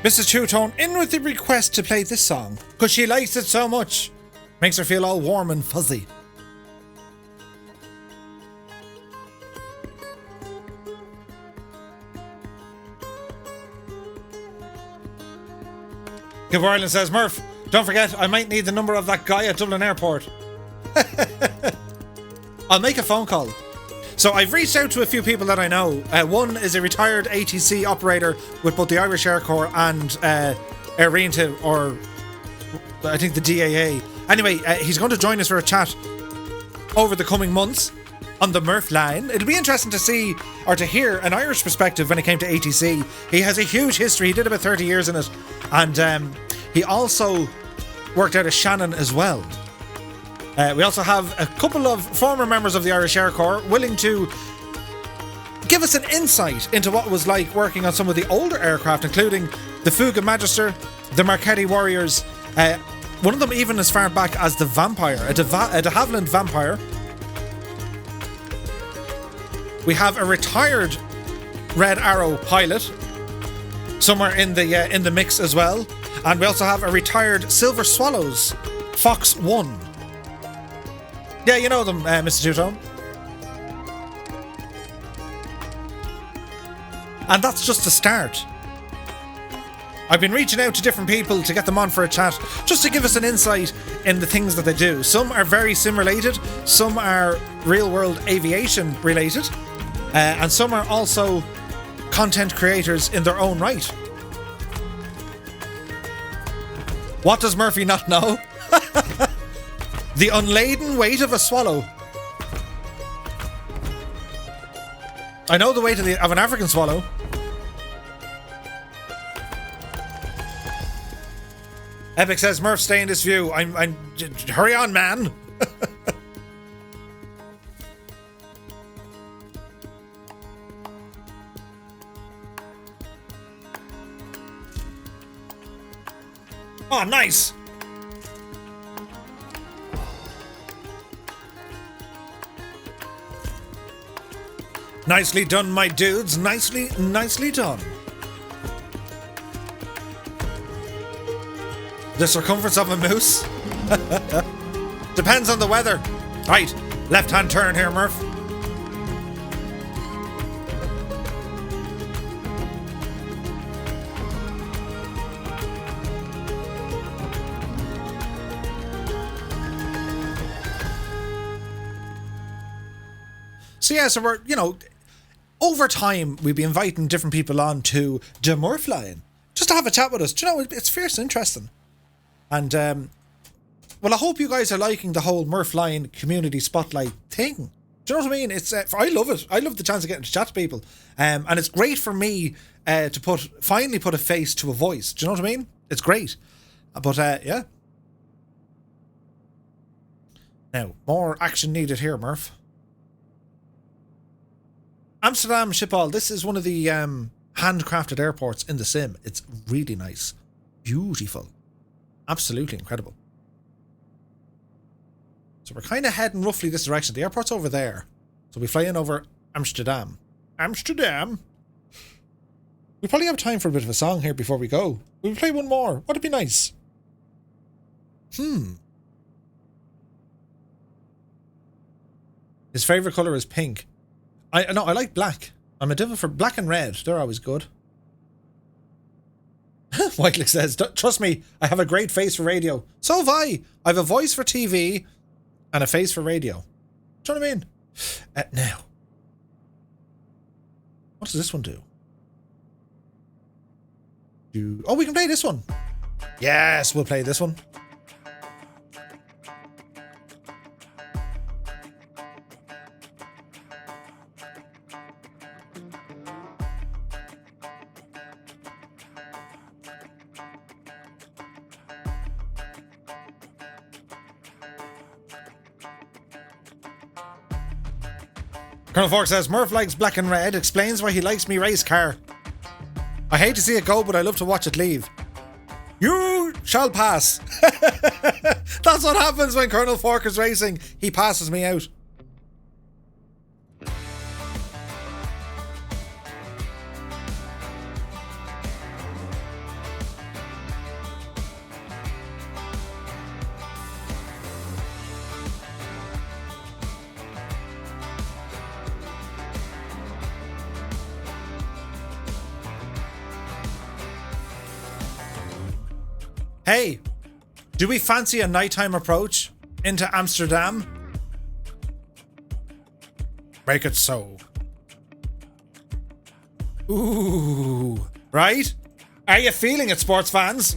Mrs. Two-Tone in with the request to play this song because she likes it so much. Makes her feel all warm and fuzzy. GibboIreland says, Murph, don't forget, I might need the number of that guy at Dublin Airport. I'll make a phone call. So I've reached out to a few people that I know. One is a retired ATC operator with both the Irish Air Corps and Air Rianta, or I think the DAA. Anyway, he's going to join us for a chat over the coming months on the Murphline. It'll be interesting to see or to hear an Irish perspective when it came to ATC. He has a huge history. He did about 30 years in it. And he also worked out of Shannon as well. We also have a couple of former members of the Irish Air Corps willing to give us an insight into what it was like working on some of the older aircraft, including the Fuga Magister, the Marchetti Warriors, one of them even as far back as the Vampire, a de Havilland Vampire. We have a retired Red Arrow pilot somewhere in the mix as well, and we also have a retired Silver Swallows Fox 1. Yeah, you know them, Mr. Two-Tone. And that's just the start. I've been reaching out to different people to get them on for a chat, just to give us an insight in the things that they do. Some are very sim related, some are real world aviation related, and some are also content creators in their own right. What does Murphy not know? The unladen weight of a swallow. I know the weight of an African swallow. Epic says, Murph, stay in this view. Hurry on, man. Oh, nice. Nicely done, my dudes. Nicely done. The circumference of a moose? Depends on the weather. Right, left-hand turn here, Murph. So yeah, so we're, over time, we'll be inviting different people on to the Murphline, just to have a chat with us. Do you know, it's fierce interesting. And, well, I hope you guys are liking the whole Murphline community spotlight thing. Do you know what I mean? It's I love it. I love the chance of getting to chat to people. And it's great for me to finally put a face to a voice. Do you know what I mean? It's great. But, yeah. Now, more action needed here, Murph. Amsterdam Schiphol. This is one of the handcrafted airports in the sim. It's really nice. Beautiful. Absolutely incredible. So we're kind of heading roughly this direction. The airport's over there. So we fly in over Amsterdam. Amsterdam? We probably have time for a bit of a song here before we go. We'll play one more. Would it be nice? His favourite colour is pink. I like black. I'm a devil for black and red. They're always good. Whitelick says, trust me, I have a great face for radio. So have I. I have a voice for TV and a face for radio. Do you know what I mean? Now, what does this one do? Oh, we can play this one. Yes, we'll play this one. Colonel Fork says, Murph likes black and red, explains why he likes me race car. I hate to see it go, but I love to watch it leave. You shall pass. That's what happens when Colonel Fork is racing. He passes me out. Hey, do we fancy a nighttime approach into Amsterdam? Make it so. Ooh, right? Are you feeling it, sports fans?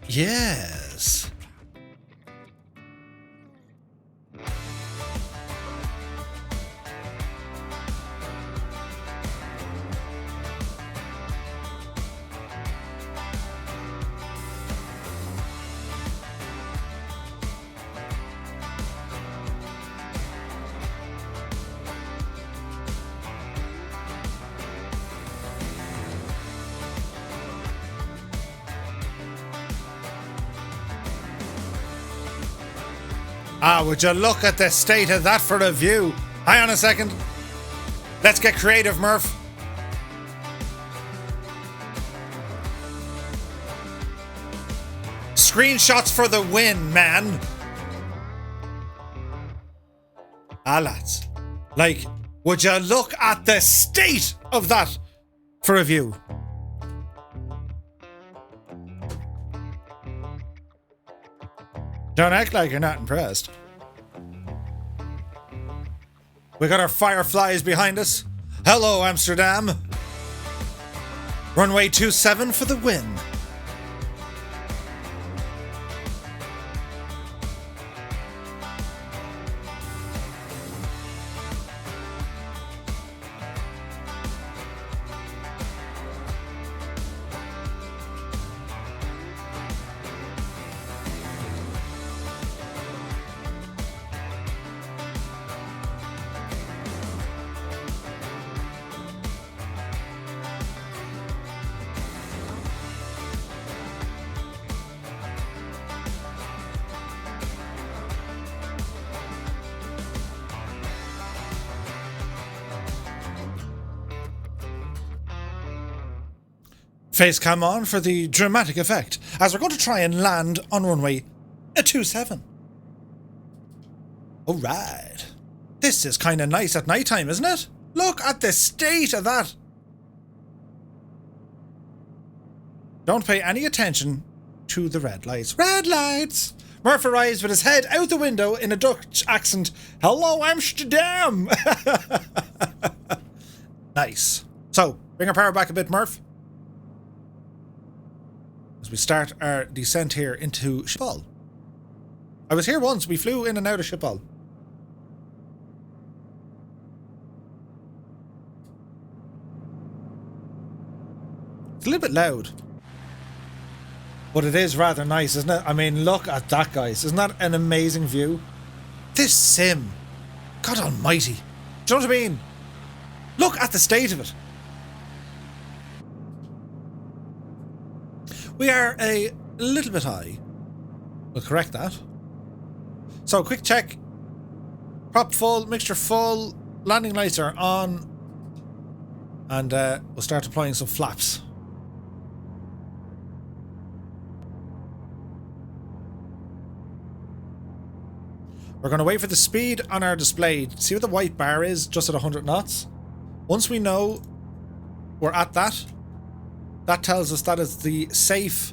Yes. Ah, would you look at the state of that for a view? Hang on a second. Let's get creative, Murph. Screenshots for the win, man. Ah, lads. Like, would you look at the state of that for a view? Don't act like you're not impressed. We got our fireflies behind us. Hello, Amsterdam. Runway 27 for the win. Face cam on for the dramatic effect, as we're going to try and land on runway 27. Alright. This is kind of nice at night time, isn't it? Look at the state of that. Don't pay any attention to the red lights. Red lights! Murph arrives with his head out the window in a Dutch accent. Hello, Amsterdam! Nice. So, bring our power back a bit, Murph. As we start our descent here into Schiphol. I was here once. We flew in and out of Schiphol. It's a little bit loud. But it is rather nice, isn't it? I mean, look at that, guys. Isn't that an amazing view? This sim. God almighty. Do you know what I mean? Look at the state of it. We are a little bit high. We'll correct that. So, quick check. Prop full, mixture full, landing lights are on. And we'll start deploying some flaps. We're going to wait for the speed on our display. See what the white bar is just at 100 knots? Once we know we're at that, that tells us that is the safe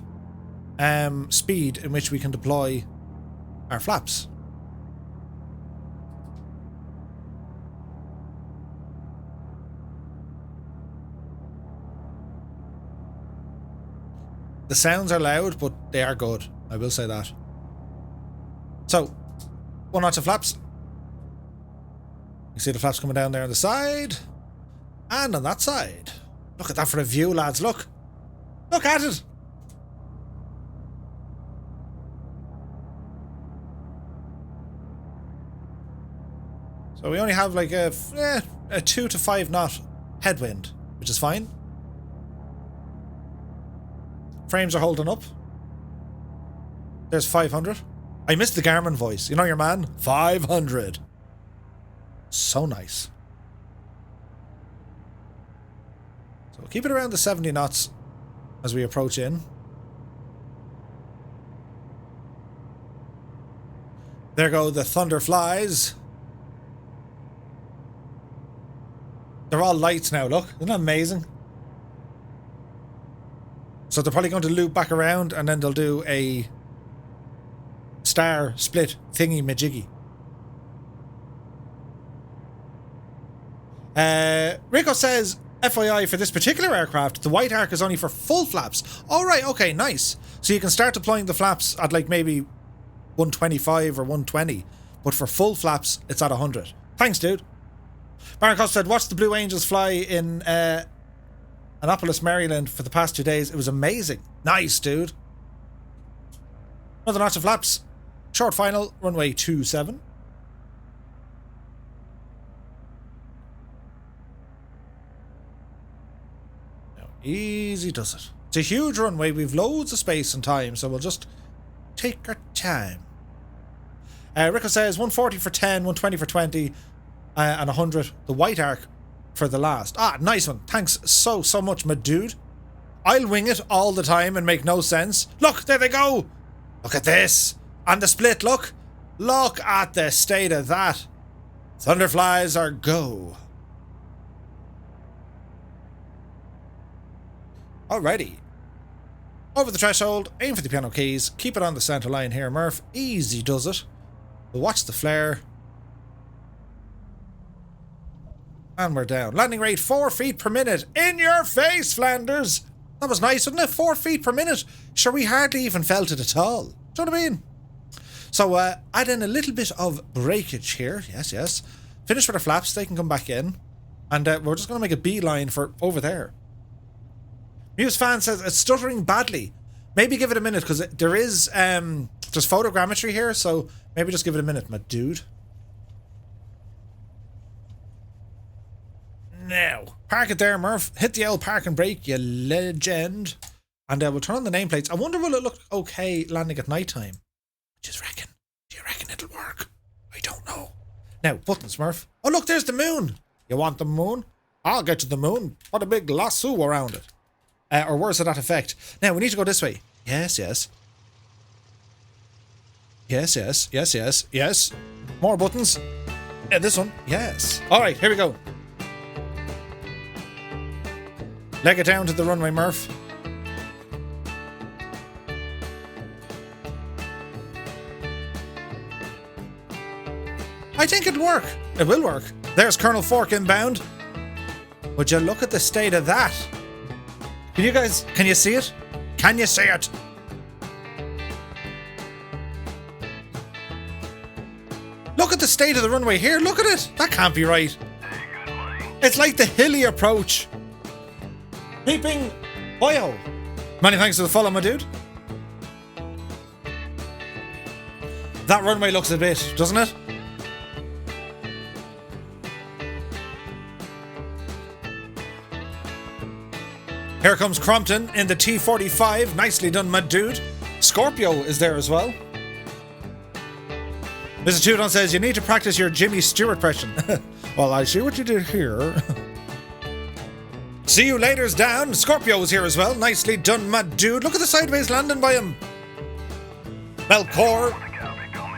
speed in which we can deploy our flaps. The sounds are loud, but they are good. I will say that. So, 1 knot of flaps. You see the flaps coming down there on the side. And on that side. Look at that for a view, lads. Look. Look at it. So we only have like a 2 to 5 knot headwind, which is fine. Frames are holding up. There's 500. I missed the Garmin voice. You know your man? 500. So nice. So we'll keep it around the 70 knots as we approach in. There go the thunder flies. They're all lights now, look. Isn't that amazing? So they're probably going to loop back around and then they'll do a star split thingy majiggy. Rico says, FYI, for this particular aircraft, the white arc is only for full flaps. Alright, okay, nice. So you can start deploying the flaps at like maybe 125 or 120, but for full flaps, it's at 100. Thanks, dude. Baron said, watch the Blue Angels fly in Annapolis, Maryland for the past 2 days. It was amazing. Nice, dude. Another notch of flaps. Short final, runway 27. Now, easy does it. It's a huge runway. We've loads of space and time, so we'll just take our time. Rico says 140 for 10, 120 for 20, and 100, the white arc for the last. Ah, nice one. Thanks so much, my dude. I'll wing it all the time and make no sense. Look, there they go. Look at this. And the split, look. Look at the state of that. Thunderflies are go. Alrighty. Over the threshold, aim for the piano keys, keep it on the centre line here, Murph. Easy does it. We'll watch the flare. And we're down. Landing rate 4 feet per minute. In your face, Flanders! That was nice, wasn't it? 4 feet per minute. Sure, we hardly even felt it at all. Do you know what I mean? So, add in a little bit of breakage here. Yes, yes. Finish with our flaps. They can come back in. And we're just going to make a beeline for over there. Muse fan says it's stuttering badly. Maybe give it a minute, because there is there's photogrammetry here, so maybe just give it a minute, my dude. Now, park it there, Murph. Hit the L park and brake, you legend. And we'll turn on the nameplates. I wonder will it look okay landing at night time? Do you reckon it'll work? I don't know. Now, buttons, Murph. Oh, look, there's the moon. You want the moon? I'll get you the moon. Put a big lasso around it. Or words to that effect. Now, we need to go this way. Yes, yes. Yes, yes, yes, yes, yes. More buttons. Yeah, this one. Yes. All right, here we go. Leg it down to the runway, Murph. I think it'll work. It will work. There's Colonel Fork inbound. Would you look at the state of that? Can you see it? Can you see it? Look at the state of the runway here. Look at it. That can't be right. It's like the hilly approach. Peeping Boyo. Many thanks for the follow, my dude. That runway looks a bit, doesn't it? Here comes Crompton in the T-45. Nicely done, my dude. Scorpio is there as well. Mr. Tudon says, you need to practice your Jimmy Stewart impression. Well, I see what you did here. See you later's down. Scorpio is here as well. Nicely done, my dude. Look at the sideways landing by him. Melkor.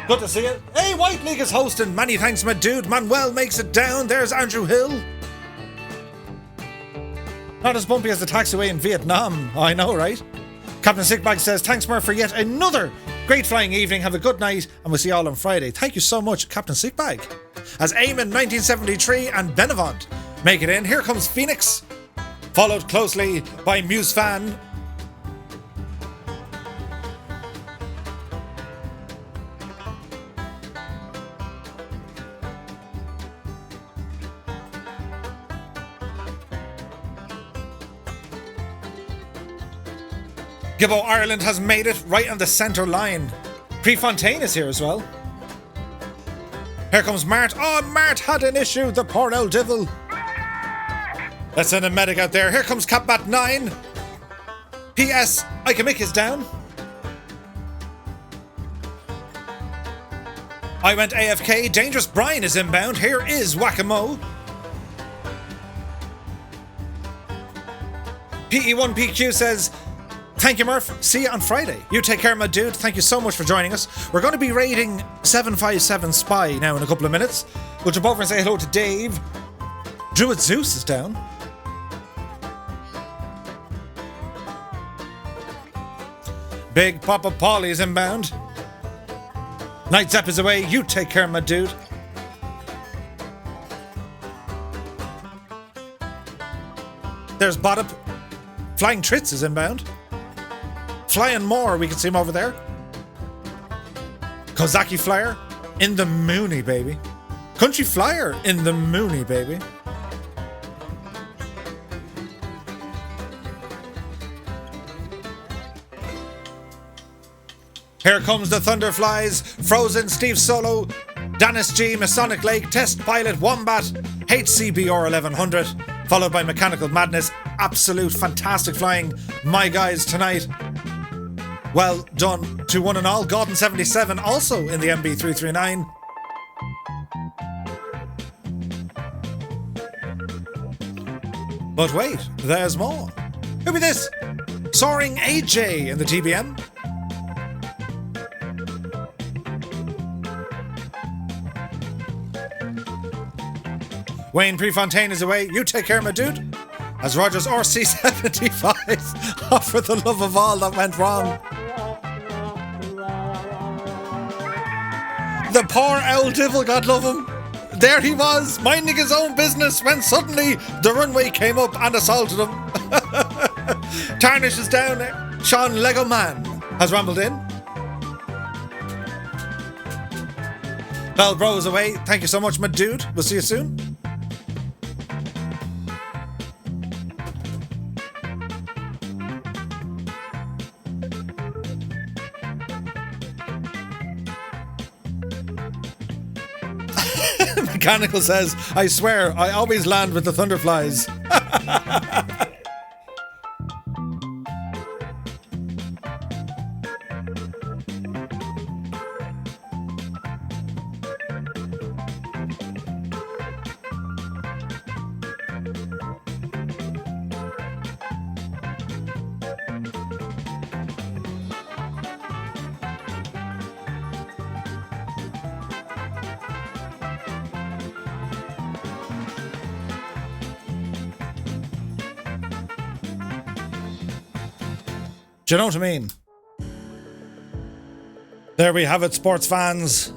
Good to see you. Hey, White League is hosting. Many thanks, my dude. Manuel makes it down. There's Andrew Hill. Not as bumpy as the taxiway in Vietnam. I know, right? Captain Sickbag says, thanks, Murph, for yet another great flying evening. Have a good night, and we'll see you all on Friday. Thank you so much, Captain Sickbag. As Eamon 1973 and Benevont make it in, here comes Phoenix, followed closely by Muse Fan. GibboIreland has made it right on the centre line. Prefontaine is here as well. Here comes Mart. Oh, Mart had an issue, the poor old devil. Let's send a medic out there. Here comes Capbat 9. P.S. Icamic is down. I went AFK. Dangerous Brian is inbound. Here is Whack-A-Mo. PE1PQ says, thank you, Murph. See you on Friday. You take care, my dude. Thank you so much for joining us. We're going to be raiding 757 Spy now in a couple of minutes. We'll jump over and say hello to Dave. Druid Zeus is down. Big Papa Paulie is inbound. Night Zap is away. You take care, my dude. There's Boddup. Flying Tritz is inbound. Flying more, we can see him over there. Kozaki Flyer in the Mooney, baby. Country Flyer in the Mooney, baby. Here comes the Thunderflies. Frozen, Steve Solo, Dennis G, Masonic Lake, Test Pilot, Wombat, HCBR 1100, followed by Mechanical Madness. Absolute fantastic flying, my guys, tonight. Well done to one and all. Gordon 77 also in the MB339. But wait, there's more. Who be this? Soaring AJ in the TBM. Wayne Prefontaine is away. You take care, my dude. As Rogers RC75 offer the love of all that went wrong. The poor old devil, God love him. There he was, minding his own business when suddenly the runway came up and assaulted him. Tarnish is down. Sean Lego Man has rambled in. Bell Bro is away. Thank you so much, my dude. We'll see you soon. Mechanical says, I swear, I always land with the Thunderflies. Do you know what I mean? There we have it, sports fans.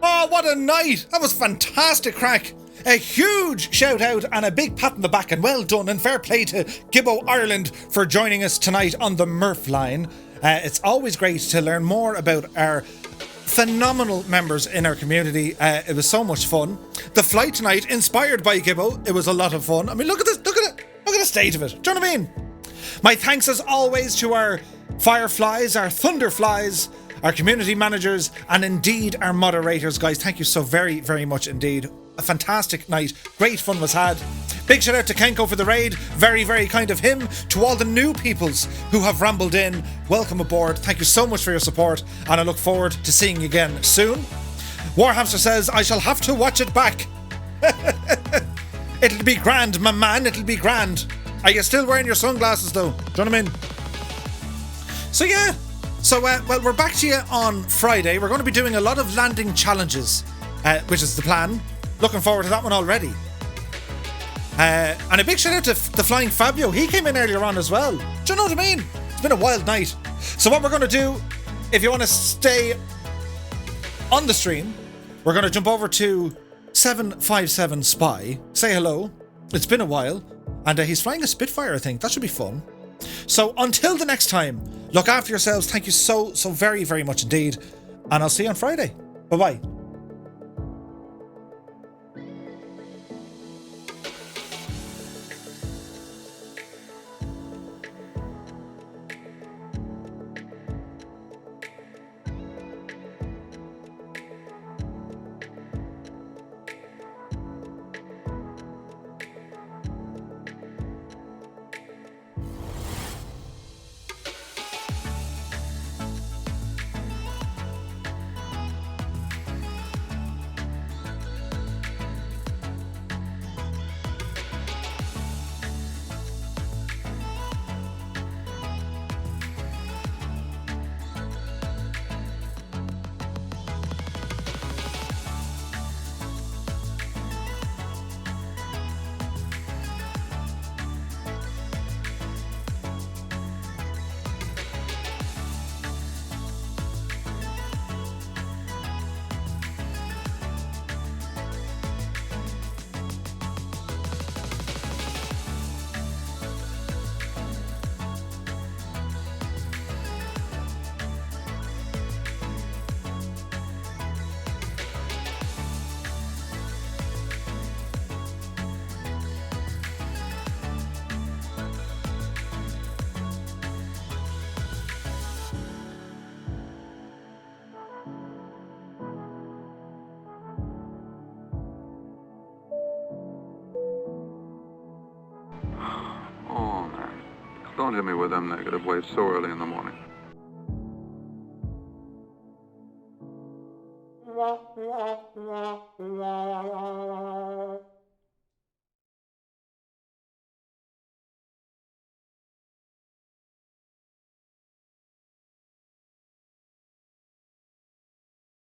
Oh, what a night! That was fantastic crack. A huge shout out and a big pat on the back and well done and fair play to GibboIreland for joining us tonight on the Murphline. It's always great to learn more about our phenomenal members in our community. It was so much fun. The flight tonight, inspired by Gibbo, it was a lot of fun. I mean, look at this, look at it. Look at the state of it. Do you know what I mean? My thanks as always to our Fireflies, our Thunderflies, our community managers, and indeed our moderators, guys. Thank you so very, very much indeed. A fantastic night. Great fun was had. Big shout out to Kenko for the raid. Very, very kind of him. To all the new peoples who have rambled in, welcome aboard. Thank you so much for your support, and I look forward to seeing you again soon. Warhamster says, I shall have to watch it back. It'll be grand, my man. It'll be grand. Are you still wearing your sunglasses though? Do you know what I mean? So yeah, So, well, we're back to you on Friday. We're going to be doing a lot of landing challenges, which is the plan. Looking forward to that one already. And a big shout out to the Flying Fabio. He came in earlier on as well. Do you know what I mean? It's been a wild night. So what we're going to do, if you want to stay on the stream, we're going to jump over to 757 Spy. Say hello. It's been a while. And he's flying a Spitfire, I think. That should be fun. So until the next time, look after yourselves. Thank you so very, very much indeed. And I'll see you on Friday. Bye-bye. Oh, man. Don't hit me with them negative waves so early in the morning.